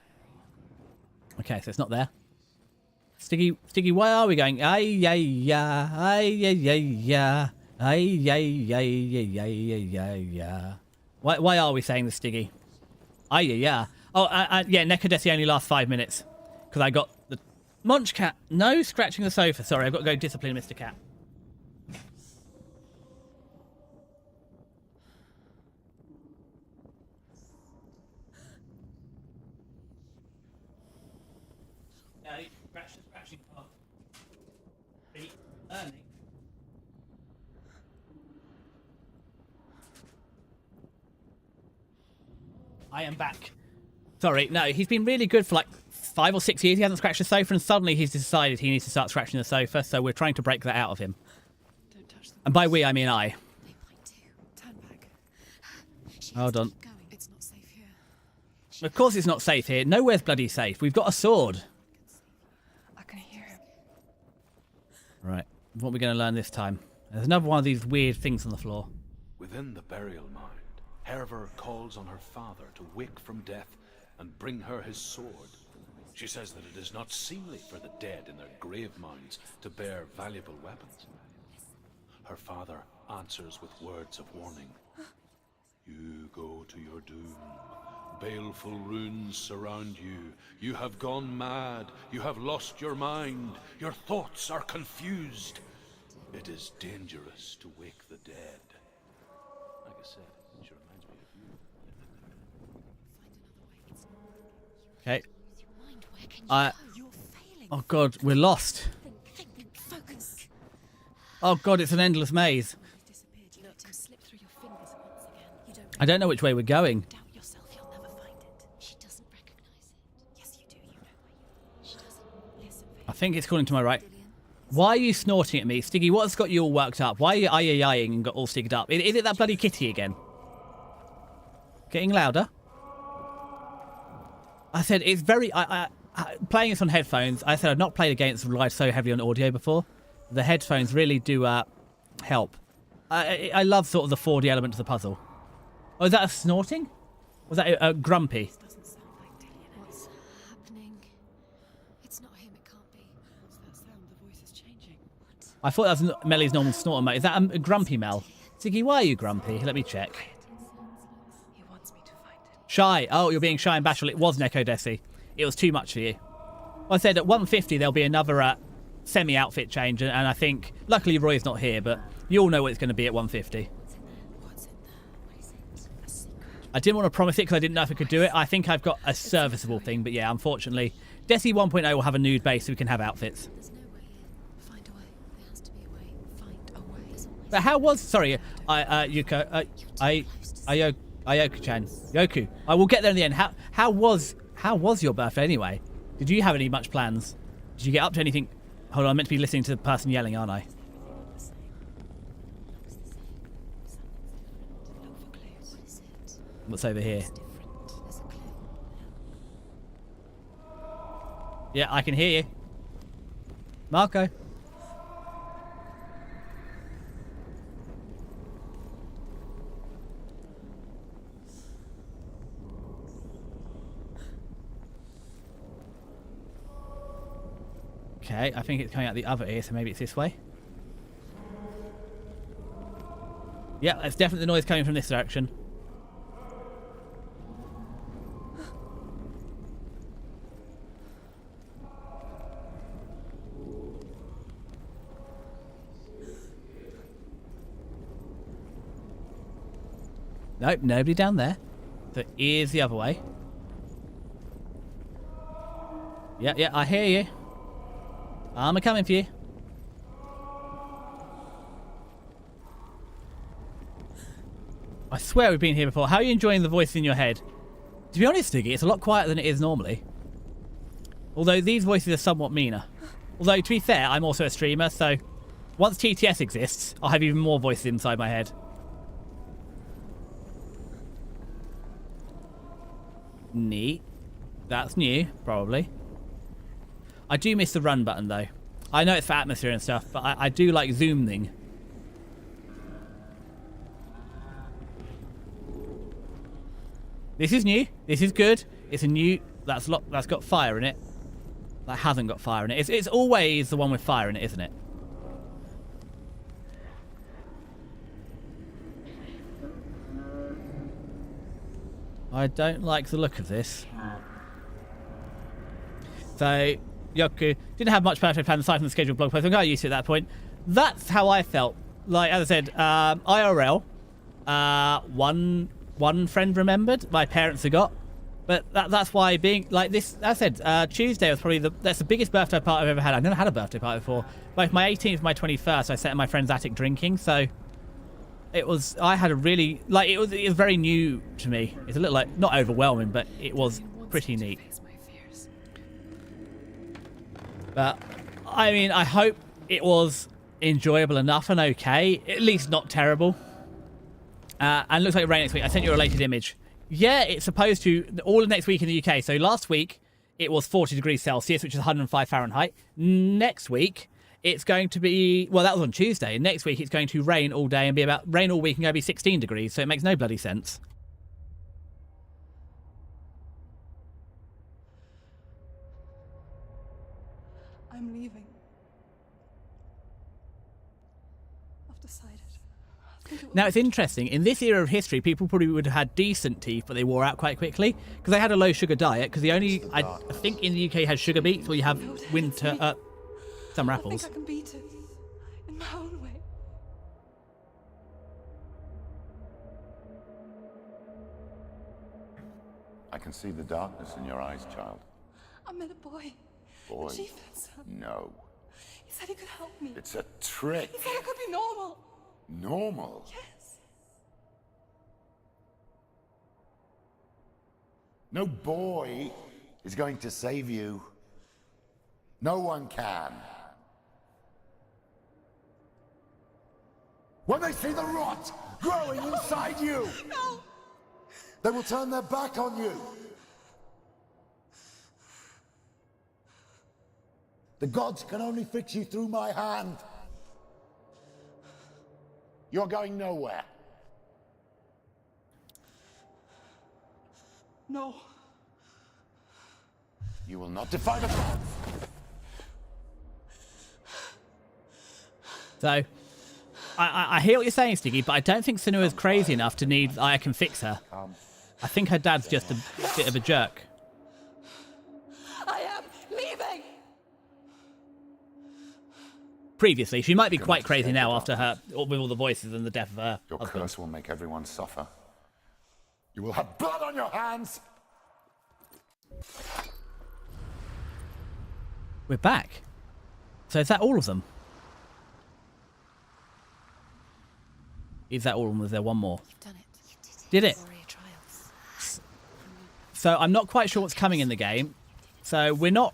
Okay, so it's not there. Stiggy, why are we going? Ay, yeah, yeah, ay, yeah, yeah, yeah, ay, yeah, yeah, yeah, yeah, yeah, yeah. Why are we saying this, Stiggy? Ay, yeah, yeah. Oh, yeah, Necodesi only lasts 5 minutes. Because I got the... Munch Cat, no scratching the sofa. Sorry, I've got to go discipline Mr. Cat. Scratching part. Earning. I am back. Sorry, no, he's been really good for like 5 or 6 years. He hasn't scratched the sofa, and suddenly he's decided he needs to start scratching the sofa, so we're trying to break that out of him. Don't touch them. And by we, I mean I. They might do. Turn back. Hold on. Going. It's not safe here. Of course it's not safe here. Nowhere's bloody safe. We've got a sword. I can hear him. Right. What are we going to learn this time? There's another one of these weird things on the floor. Within the burial mound, Herver calls on her father to wake from death and bring her his sword. She says that it is not seemly for the dead in their grave mounds to bear valuable weapons. Her father answers with words of warning. You go to your doom. Baleful runes surround you. You have gone mad. You have lost your mind. Your thoughts are confused. It is dangerous to wake the dead. Like I said, she reminds me of you. Okay. Oh god, we're lost. Focus. Oh god, it's an endless maze. I don't know which way we're going. Doubt yourself, you'll never find it. She doesn't recognize it. Yes, you do. You know where you. She doesn't listen. I think it's calling to my right. Why are you snorting at me? Stiggy, what's got you all worked up? Why are you aye-aye-ing and got all stigged up? Is it that bloody kitty again? Getting louder? I said it's very... playing this on headphones, I said I've not played a game that's relied so heavily on audio before. The headphones really do help. I love sort of the 4D element of the puzzle. Oh, is that a snorting? Was that a grumpy? Doesn't sound like Dillian. What's happening? It's not him. It can't be. What's that sound? The voice is changing. What? I thought that was Melly's normal snorting mate. Is that a grumpy Mel? Ziggy, why are you grumpy? Let me check. He wants me to find it. Shy. Oh, you're being shy and bashful. It was Neko Desi. It was too much for you. Well, I said at 150 there'll be another semi-outfit change, and I think, luckily Roy's not here, but you all know what it's going to be at 150. What's in there? What is it? A secret? I didn't want to promise it because I didn't know if I could do it. I think I've got a serviceable thing, but yeah, unfortunately, Desi 1.0 will have a nude base so we can have outfits. There's no way in. Find a way. There has to be a way. Find a way. There's always But how was... Sorry, Yuko... Ayoku-chan. Yoku. I will get there in the end. How was your birthday anyway? Did you have any much plans? Did you get up to anything? Hold on, I'm meant to be listening to the person yelling, aren't I? What's over here? Yeah, I can hear you. Marco. Okay, I think it's coming out the other ear, so maybe it's this way. Yeah, that's definitely the noise coming from this direction. Nope, nobody down there. The ear's the other way. Yeah, I hear you. I'm a-coming for you. I swear we've been here before. How are you enjoying the voice in your head? To be honest, Stiggy, it's a lot quieter than it is normally. Although these voices are somewhat meaner. Although, to be fair, I'm also a streamer, so once TTS exists, I'll have even more voices inside my head. Neat. That's new, probably. I do miss the run button, though. I know it's for atmosphere and stuff, but I do like zooming. This is new. This is good. It's a new... That's got fire in it. That hasn't got fire in it. It's always the one with fire in it, isn't it? I don't like the look of this. So, Yoku didn't have much perfect plan aside from the scheduled blog post. I got used to it at that point. That's how I felt. Like, as I said, IRL, one friend remembered, my parents forgot. But that's why being like this, as I said, Tuesday was probably that's the biggest birthday party I've ever had. I've never had a birthday party before. Both my 18th and my 21st, I sat in my friend's attic drinking. So it was, I had a really, like, it was very new to me. It's a little like, not overwhelming, but it was pretty neat. But, I mean, I hope it was enjoyable enough and okay. At least not terrible. And it looks like rain next week. I sent you a related image. Yeah, it's supposed to, all of next week in the UK. So last week, it was 40 degrees Celsius, which is 105 Fahrenheit. Next week, it's going to be, well, that was on Tuesday. Next week, it's going to rain all day and be about, rain all week and going to be 16 degrees. So it makes no bloody sense. I'm leaving. I've decided. Now, it's interesting. In this era of history, people probably would have had decent teeth, but they wore out quite quickly because they had a low sugar diet. Because the only, I think in the UK has sugar beets, or you have winter, summer apples. I think I can beat it in my own way. I can see the darkness in your eyes, child. I met a boy. Boy? The chieftain's son. No. He said he could help me. It's a trick. He said I could be normal. Normal? Yes. No boy is going to save you. No one can. When they see the rot growing inside you, they will turn their back on you. The gods can only fix you through my hand. You're going nowhere. No. You will not defy the gods. So, I hear what you're saying, Stiggy, but I don't think Senua is crazy enough to need I can fix her. I think her dad's just a bit of a jerk. I am leaving! Previously, she might be quite crazy now after her, with all the voices and the death of her Your husband. curse will make everyone suffer. You will have blood on your hands. We're back. So is that all of them? Is that all of them? Was there one more? You've done it. You Did it? Warrior trials. So I'm not quite sure what's coming in the game. So we're not...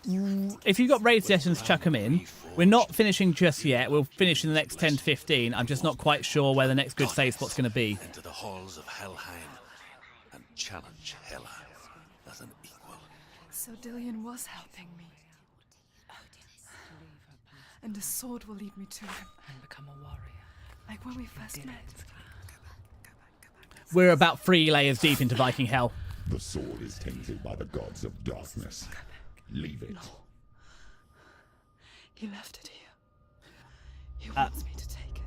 If you've got raid sessions, chuck them in. We're not finishing just yet. We'll finish in the next 10 to 15. I'm just not quite sure where the next good save spot's going to be. Into the halls of Helheim and challenge Hela as an equal. So Dillion was helping me. And the sword will lead me to him. And become a warrior. Like when we first met. We're about 3 layers deep into Viking hell. The sword is tainted by the gods of darkness. Leave it. He left it here. He wants me to take it.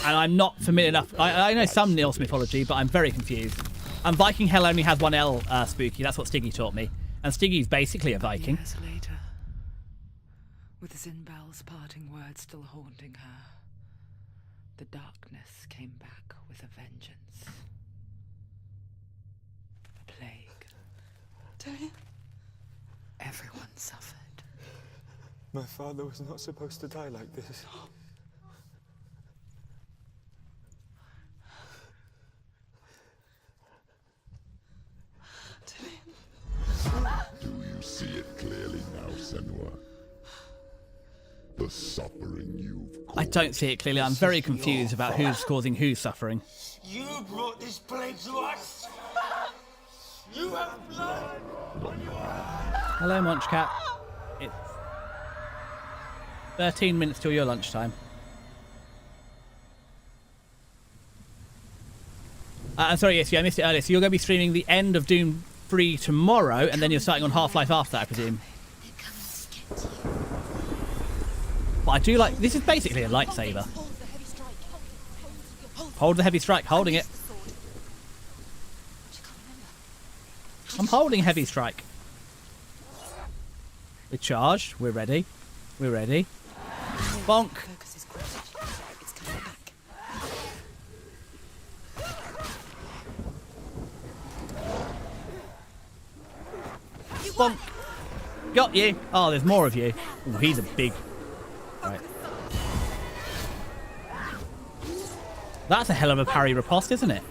And I'm not familiar enough. I know some Norse mythology, but I'm very confused. And Viking hell only has one L, Spooky. That's what Stiggy taught me. And Stiggy's basically a Viking. Years later, with Zinbel's parting words still haunting her, the darkness came back with a vengeance. A plague. Dillion? Everyone suffered. My father was not supposed to die like this. Do you see it clearly now, Senua? The suffering you've caused. I don't see it clearly. I'm very confused about who's causing whose suffering. You brought this plague to us. You have blood on your hands. Hello, Munchcat. It's 13 minutes till your lunchtime. I'm sorry, yes, yeah, I missed it earlier. So you're going to be streaming the end of Doom 3 tomorrow, and then you're starting on Half-Life after that, I presume. But I do like... This is basically a lightsaber. Hold the heavy strike. Holding it. I'm holding heavy strike. We're charged. We're ready. We're ready. Bonk. Bonk. Got you. Oh, there's more of you. Ooh, he's a big... Right. That's a hell of a parry riposte, isn't it?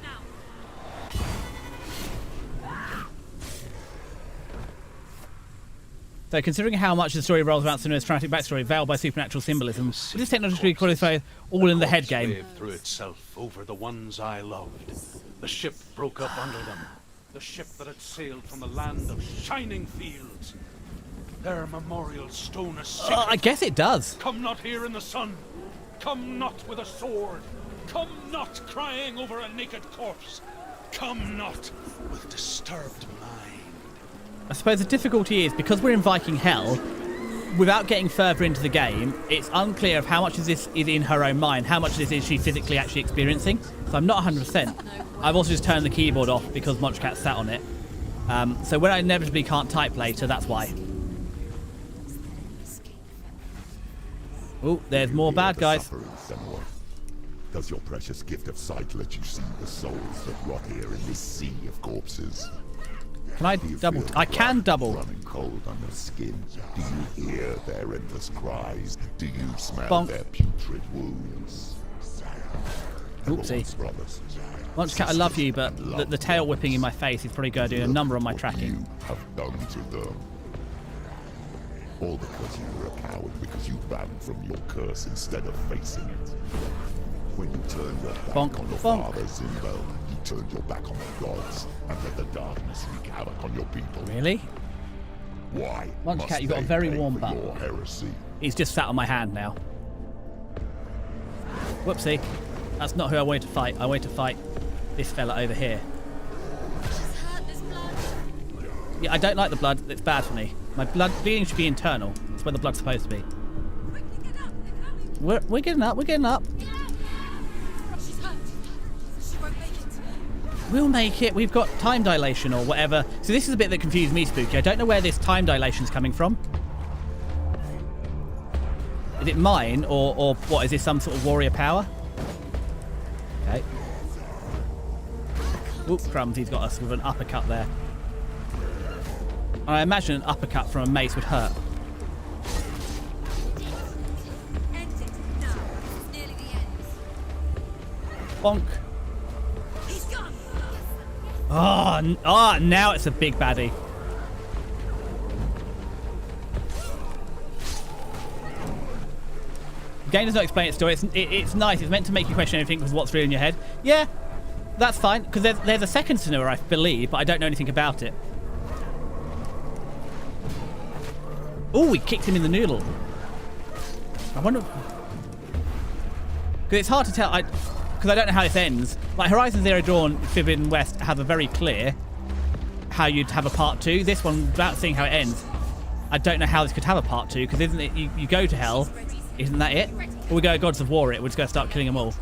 So, considering how much the story rolls about Senua's tragic backstory, veiled by supernatural symbolism, this technologically qualified all in the head game. Waved through itself over the ones I loved. The ship broke up under them. The ship that had sailed from the land of shining fields. Their memorial stone is secret. I guess it does. Come not here in the sun. Come not with a sword. Come not crying over a naked corpse. Come not with disturbed mind. I suppose the difficulty is, because we're in Viking Hell, without getting further into the game, it's unclear of how much of this is in her own mind, how much of this is she physically actually experiencing. So I'm not 100%. I've also just turned the keyboard off because Munchcat sat on it. So when I inevitably can't type later, that's why. Oh, there's more bad guys. Does your precious gift of sight let you see the souls that rot here in this sea of corpses? Can I double? I can double. Running cold on your skin. Do you hear their endless cries? Do you smell Bonk. their putrid wounds? Oopsie. Munch Cat, I love you, but the tail whipping in my face is probably going to do a number on my tracking. You have done to them. All because you were a coward, because you ran from your curse instead of facing it. When you turned your back on your father, Zimbel, you turned your back on the gods and let the darkness wreak havoc on your people. Really? Why? Munch Cat, you've got a very warm butt. Your heresy? He's just sat on my hand now. Whoopsie. That's not who I wanted to fight. I wanted to fight this fella over here. Yeah, I don't like the blood. It's bad for me. My blood bleeding should be internal. That's where the blood's supposed to be. We're getting up. We're getting up. She's hurt. She won't make it. We'll make it. We've got time dilation or whatever. So this is a bit that confused me, Spooky. I don't know where this time dilation's coming from. Is it mine or what? Is this some sort of warrior power? Okay. Oop, crumbs. He's got us with an uppercut there. I imagine an uppercut from a mace would hurt. End it. No. It's nearly the end. Bonk. He's gone. Oh, now it's a big baddie. The game does not explain its story. It's nice. It's meant to make you question everything because what's real in your head. Yeah, that's fine. Because there's a second Senua, I believe, but I don't know anything about it. Oh, we kicked him in the noodle. I wonder... Because it's hard to tell, because I don't know how this ends. Like, Horizon Zero Dawn, Forbidden West have a very clear how you'd have a part 2. This one, without seeing how it ends, I don't know how this could have a part 2, because isn't it, you go to hell, isn't that it? Or we go Gods of War it, we're just going to start killing them all.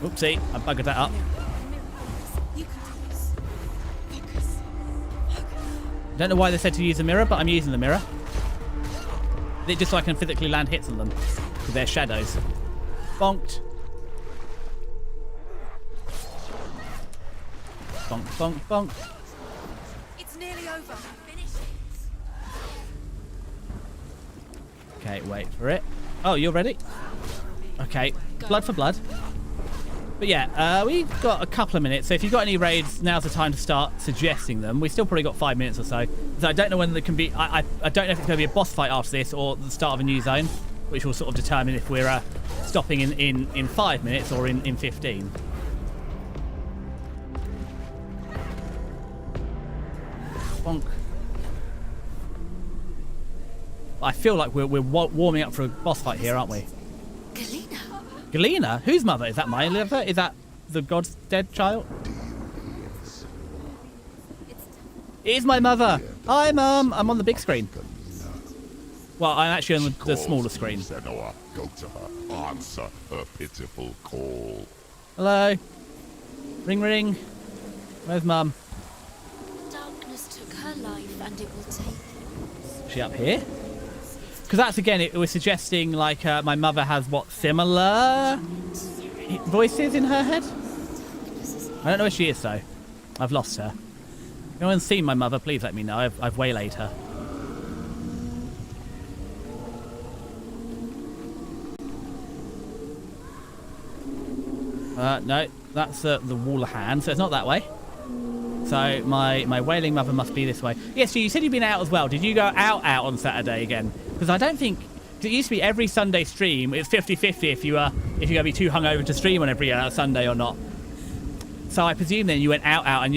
Oopsie, I buggered that up. I don't know why they said to use the mirror, but I'm using the mirror. Just so I can physically land hits on them. Because they're shadows. Bonked. Bonk, bonk, bonk. It's nearly over. Finish it. Okay, wait for it. Oh, you're ready? Okay, blood for blood. But yeah, we've got a couple of minutes, so if you've got any raids, now's the time to start suggesting them. We've still probably got 5 minutes or so. So I don't know when there can be... I don't know if it's going to be a boss fight after this or the start of a new zone, which will sort of determine if we're stopping in 5 minutes or in 15. Bonk. I feel like we're warming up for a boss fight here, aren't we? Galena. Galena? Whose mother? Is that my mother? Is that the god's dead child? It is my mother. Hi, Mum. I'm on the big screen. Well, I'm actually on the smaller screen. Senua, go to her. Answer her pitiful call. Hello. Ring, ring. Where's Mum? Darkness took her life, and it will take yours. Is she up here? Because that's, again, it was suggesting, like, my mother has, what, similar voices in her head? I don't know where she is, though. I've lost her. If anyone's seen my mother, please let me know. I've waylaid her. No, that's the wall of hand, so it's not that way. So my wailing mother must be this way. Yes, so you said you've been out as well. Did you go out on Saturday again? Because I don't think... It used to be every Sunday stream. It's 50-50 if you're going to be too hungover to stream on every Sunday or not. So I presume then you went out and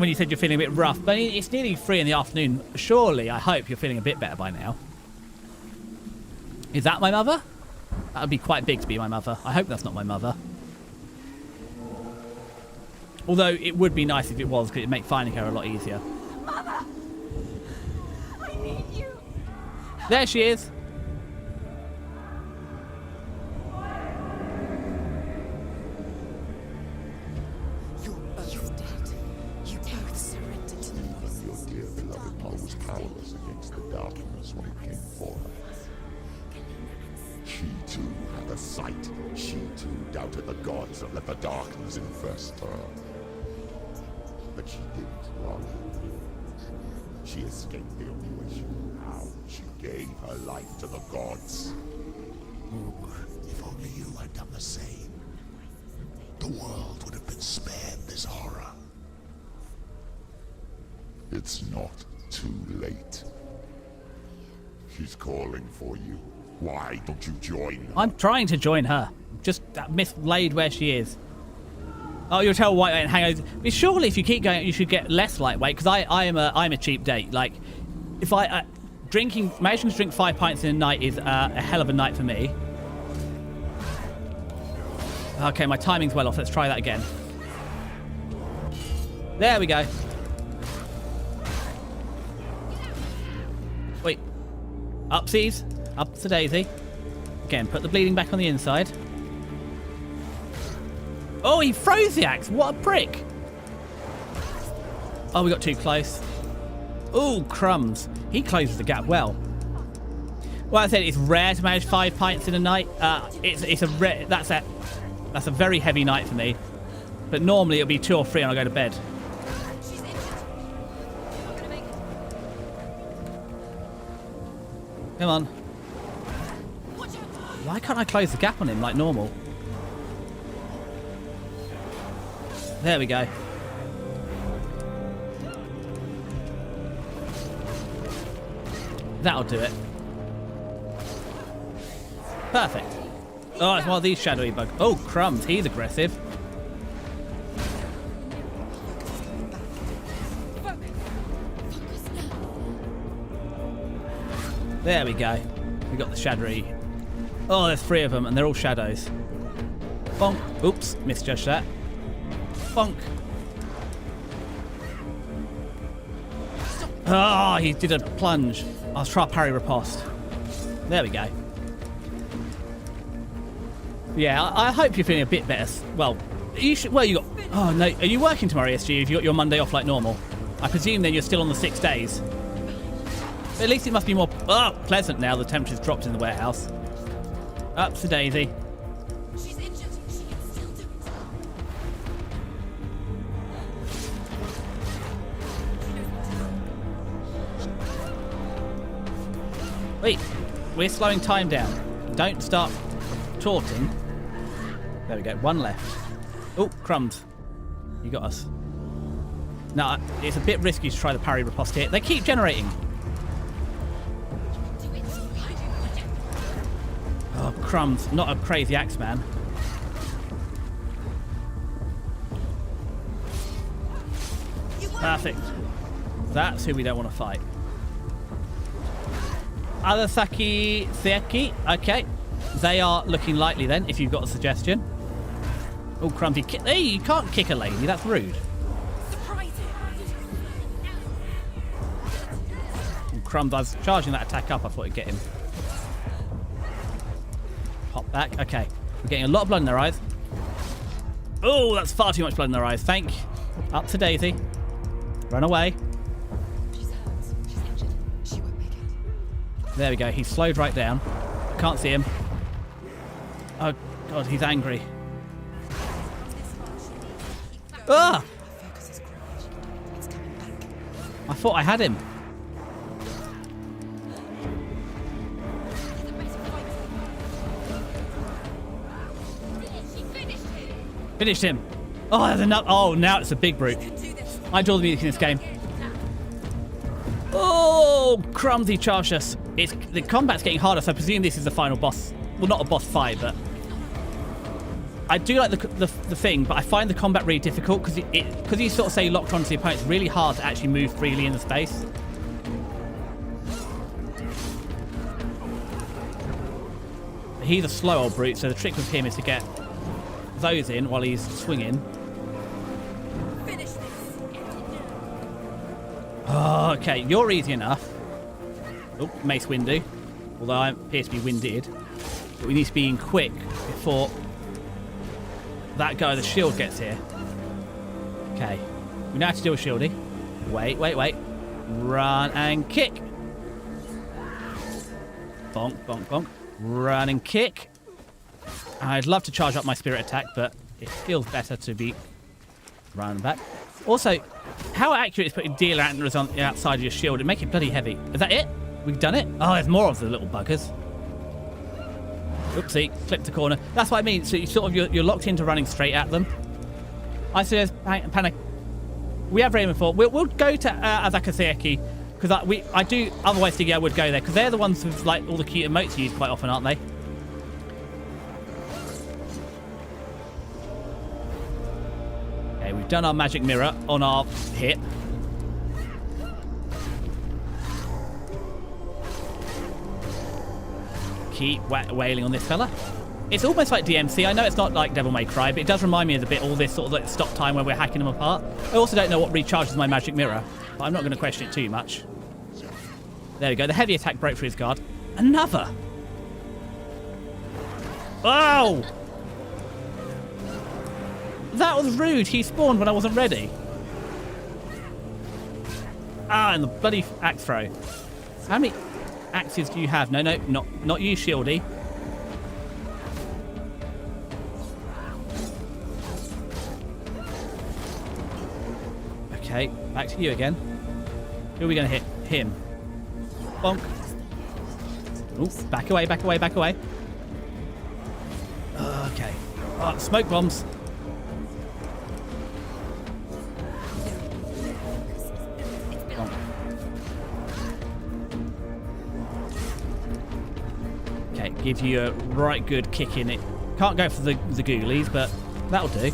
when you said you're feeling a bit rough, but it's nearly 3 in the afternoon. Surely, I hope you're feeling a bit better by now. Is that my mother? That would be quite big to be my mother. I hope that's not my mother. Although it would be nice if it was, because it'd make finding her a lot easier. Mother! I need you! There she is! You're both dead. You both surrendered to the voices. Your dear beloved mother was powerless against the darkness when it came for her. She too had a sight. She too doubted the gods and let the darkness infest her. But she didn't run. She escaped the only way she knew how. She gave her life to the gods. If only you had done the same, the world would have been spared this horror. It's not too late. She's calling for you. Why don't you join her? I'm trying to join her. Just mislaid where she is. Oh, you'll tell lightweight and hang over. But surely, if you keep going, you should get less lightweight. Because I'm a cheap date. Like, if managing to drink 5 pints in a night is a hell of a night for me. Okay, my timing's well off. Let's try that again. There we go. Wait. Upsies. Up to Daisy. Again, put the bleeding back on the inside. Oh, he froze the axe. What a prick. Oh, we got too close. Oh, crumbs. He closes the gap well. Well, I said it's rare to manage 5 pints in a night. It's a rare. That's a very heavy night for me. But normally it'll be 2 or 3 and I'll go to bed. She's injured. Not gonna make it. Come on. Watch out. Why can't I close the gap on him like normal? There we go. That'll do it. Perfect. Oh, it's one of these shadowy bugs. Oh, crumbs. He's aggressive. There we go. We got the shadowy. Oh, there's 3 of them, and they're all shadows. Bonk. Oops, misjudged that. Bonk. Ah, he did a plunge. I'll try parry riposte. There we go. Yeah, I hope you're feeling a bit better. Well, you should. Well, you got. Oh no, are you working tomorrow, SG? Have you got your Monday off like normal? I presume then you're still on the 6 days. But at least it must be more pleasant now. The temperature's dropped in the warehouse. Up to Daisy. She's injured. She can still do it. Wait, we're slowing time down. Don't start taunting. There we go. 1 left. Oh, crumbs. You got us. No, it's a bit risky to try the parry riposte here. They keep generating. Oh, crumbs. Not a crazy axe man. Perfect. That's who we don't want to fight. Arasaki Seiki. Okay. They are looking likely then, if you've got a suggestion. Oh, crumbs. Hey, you can't kick a lady. That's rude. Crumbs, I was charging that attack up. I thought I'd get him. Hop back. Okay. We're getting a lot of blood in their eyes. Oh, that's far too much blood in their eyes. Thank you. Up to Daisy. Run away. She's hurt. She's injured. She won't make it. There we go. He's slowed right down. Can't see him. Oh, God, he's angry. Ah! I thought I had him. Finished him. Oh, there's another. Oh, now it's a big brute. I adore the music in this game. Oh, crumbs, he charged us. The combat's getting harder, so I presume this is the final boss. Well, not a boss fight, but I do like the thing, but I find the combat really difficult because you sort of say locked onto the opponent. It's really hard to actually move freely in the space. He's a slow old brute, so the trick with him is to get those in while he's swinging. Finish this. Oh, okay, you're easy enough. Oh, Mace Windu. Although I appear to be winded. But we need to be in quick before that guy with the shield gets here. Okay. We know how to deal with Shieldy. Wait. Run and kick. Bonk, bonk, bonk. Run and kick. I'd love to charge up my spirit attack, but it feels better to be run back. Also, how accurate is putting dealer antlers on the outside of your shield? It make it bloody heavy. Is that it? We've done it? Oh, there's more of the little buggers. Oopsie, clipped the corner. That's what I mean. So you sort of you're locked into running straight at them. I suggest panic. We have Raymond for. We'll go to Azakaseki because I do. Otherwise, Stiggy, I would go there because they're the ones with like all the cute emotes you use quite often, aren't they? Okay, we've done our magic mirror on our hit. Keep wailing on this fella. It's almost like DMC. I know it's not like Devil May Cry, but it does remind me of a bit all this sort of like stop time where we're hacking them apart. I also don't know what recharges my magic mirror, but I'm not going to question it too much. There we go. The heavy attack broke through his guard. Another. Oh! That was rude. He spawned when I wasn't ready. Ah, and the bloody axe throw. How many axes do you have? No, not you, Shieldy. Okay, back to you again. Who are we going to hit? Him. Bonk. Ooh, back away, back away, back away. Okay. Oh, smoke bombs. Bonk. Okay, give you a right good kick in it. Can't go for the ghoulies, but that'll do.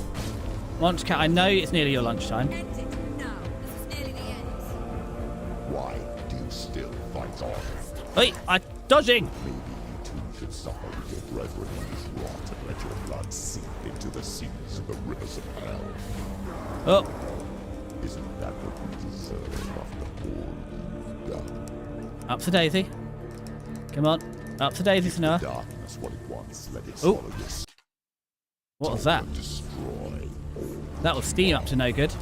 Lunch cat, I know it's nearly your lunchtime. Why do you still fight on? Wait, I'm dodging! Maybe you too should suffer with your brethren in this rot and let your blood sink into the seas of the rivers of hell. Oh. Isn't that what you deserve after all you've done? Up to Daisy. Come on. Up to Daisy, Senua. Darkness what it wants, let it swallow your soul. What was that? Destroy. That was Steam up to no good.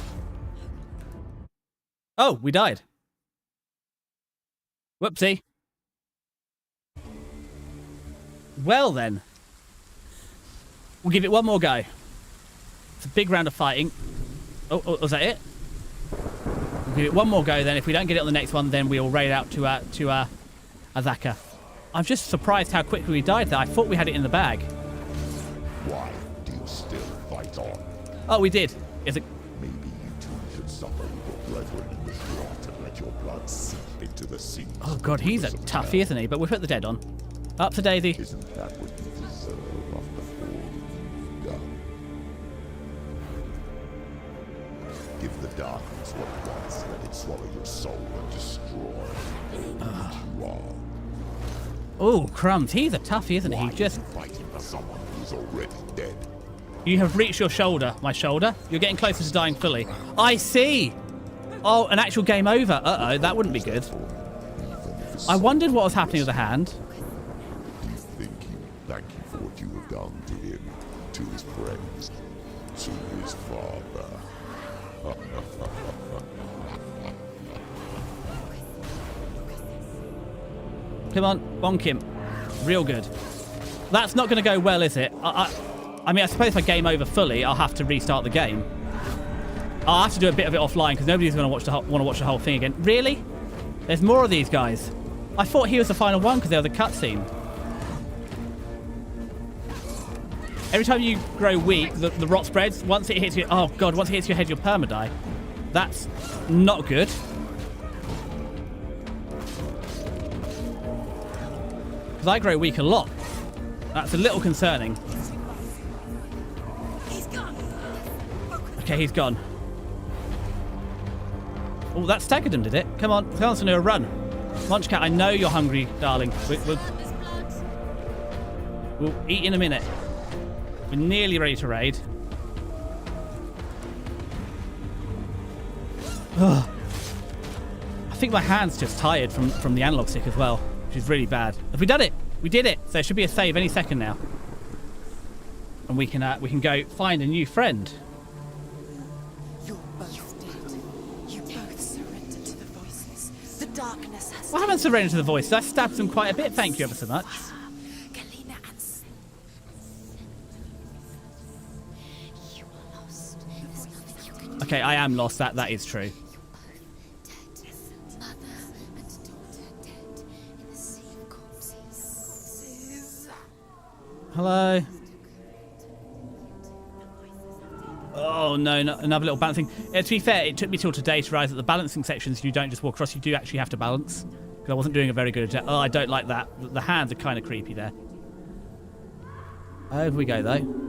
Oh, we died. Whoopsie. Well then. We'll give it one more go. It's a big round of fighting. Oh, was that it? We'll give it one more go then. If we don't get it on the next one, then we'll raid out to Azaka. I'm just surprised how quickly we died there. I thought we had it in the bag. Why do you still fight on? Oh, we did. Is it? Maybe you too should suffer with your brethren in this rot and let your blood sink into the seas. Oh god, he's a toughie, isn't he? But we'll put the dead on. Up to Daisy. Isn't that what you deserve after all you've done? Give the darkness what it wants, let it swallow your soul and destroy all that you are. Oh, crumbs. He's a toughie, isn't he? Why Just are you fighting for someone who's already dead? You have reached your shoulder. My shoulder? You're getting closer to dying fully. I see! Oh, an actual game over. Uh-oh, that wouldn't be good. I wondered what was happening with the hand. Do you think he will thank you for what you have done to him, to his friends, to his father? Come on, bonk him. Real good. That's not going to go well, is it? I mean, I suppose if I game over fully, I'll have to restart the game. I'll have to do a bit of it offline because nobody's going to want to watch the whole thing again. Really? There's more of these guys. I thought he was the final one because there was a cutscene. Every time you grow weak, the rot spreads. Once it hits you, oh god, once it hits your head, you'll perma-die. That's not good. Because I grow weak a lot. That's a little concerning. Okay, he's gone. Oh, that staggered him, did it? Come on, Senua, run. Munchcat, I know you're hungry, darling. We'll eat in a minute. We're nearly ready to raid. Ugh. I think my hand's just tired from the analog stick as well, which is really bad. Have we done it? We did it. So there should be a save any second now, and we can go find a new friend. You're both dead. You both surrendered to the voices. The darkness has. Well, I haven't surrendered to the voices. I stabbed them quite a bit. Thank you ever so much. Okay, I am lost. That is true. Hello. Oh no, another little balancing. To be fair, it took me till today to realise that the balancing sections you don't just walk across, you do actually have to balance. Because I wasn't doing a very good job. Oh, I don't like that. The hands are kind of creepy there. Over we go though.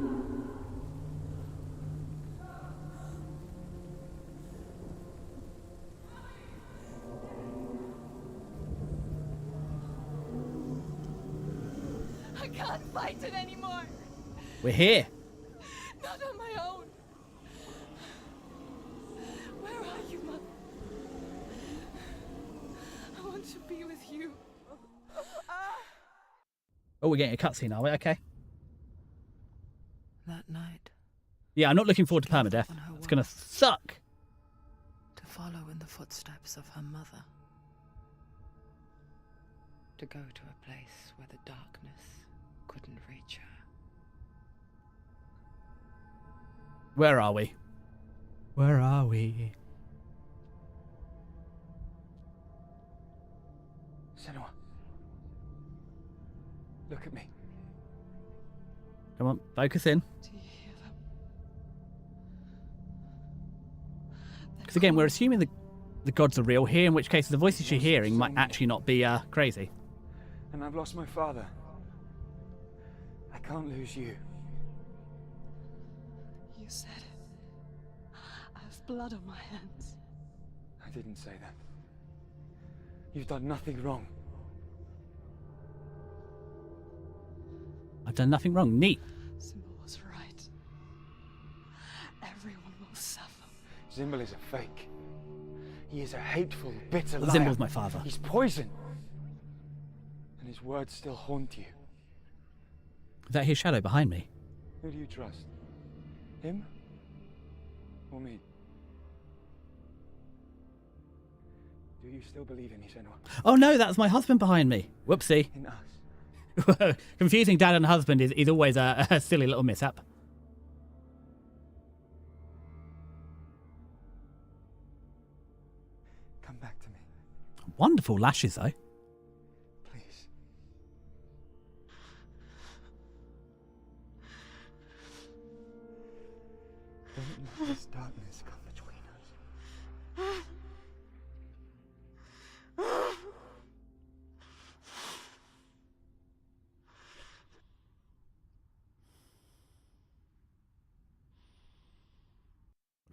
I can't fight it anymore. We're here. Not on my own. Where are you, Mother? I want to be with you. Oh, we're getting a cutscene, are we? Okay. That night, Yeah, I'm not looking forward to permadeath. It's gonna suck. to follow in the footsteps of her mother. To go to a place where the darkness couldn't reach her. Where are we? Where are we? Senua. Look at me. Come on, focus in. Do you hear them? Because again, we're assuming the gods are real here, in which case the voices you're hearing might actually not be crazy. And I've lost my father. I can't lose you. You said it. I have blood on my hands. I didn't say that. You've done nothing wrong. I've done nothing wrong. Neat. Symbol was right. Everyone will suffer. Zimbel is a fake. He is a hateful, bitter Well, liar. Zimbel's my father. He's poison. And his words still haunt you. Is that his shadow behind me? Who do you trust? Him? Or me? Do you still believe in me, Senua? Oh no, that's my husband behind me. Whoopsie. In us? Confusing dad and husband is always a silly little mishap. Come back to me, Wonderful lashes though. please. Don't let this darkness come between us.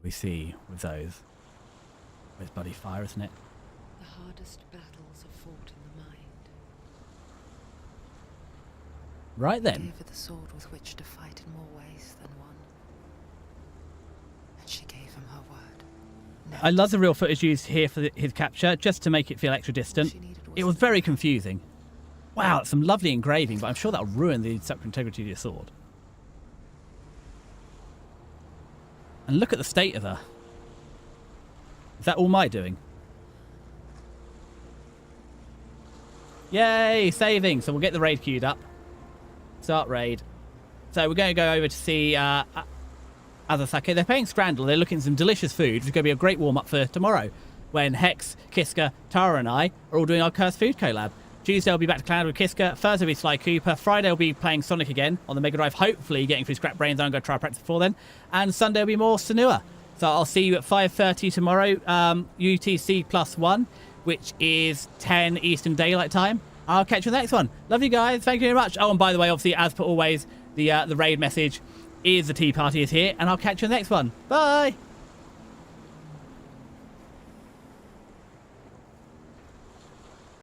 We see with those. It's bloody fire, isn't it? The hardest battles are fought in the mind. Right then. Gave her the sword with which to fight in more ways than one. And she gave him her word. I love the real footage used here for his capture, just to make it feel extra distant. It was very confusing. Wow, it's some lovely engraving, but I'm sure that'll ruin the structural integrity of your sword. And look at the state of her. Is that all my doing? Yay, saving. So we'll get the raid queued up. Start raid. So we're going to go over to see Azasake. They're playing Scrandle. They're looking at some delicious food, which is going to be a great warm-up for tomorrow, when Hex, Kiska, Tara and I are all doing our Cursed Food collab. Tuesday will be back to Cloud with Kiska. Thursday will be Sly Cooper. Friday will be playing Sonic again on the Mega Drive, hopefully getting through Scrap Brains. I'm going to try practice before then. And Sunday will be more Senua. So I'll see you at 5:30 tomorrow, UTC +1, which is 10 Eastern Daylight Time. I'll catch you in the next one. Love you guys. Thank you very much. Oh, and by the way, obviously, as per always, the raid message is the tea party is here, and I'll catch you in the next one. Bye.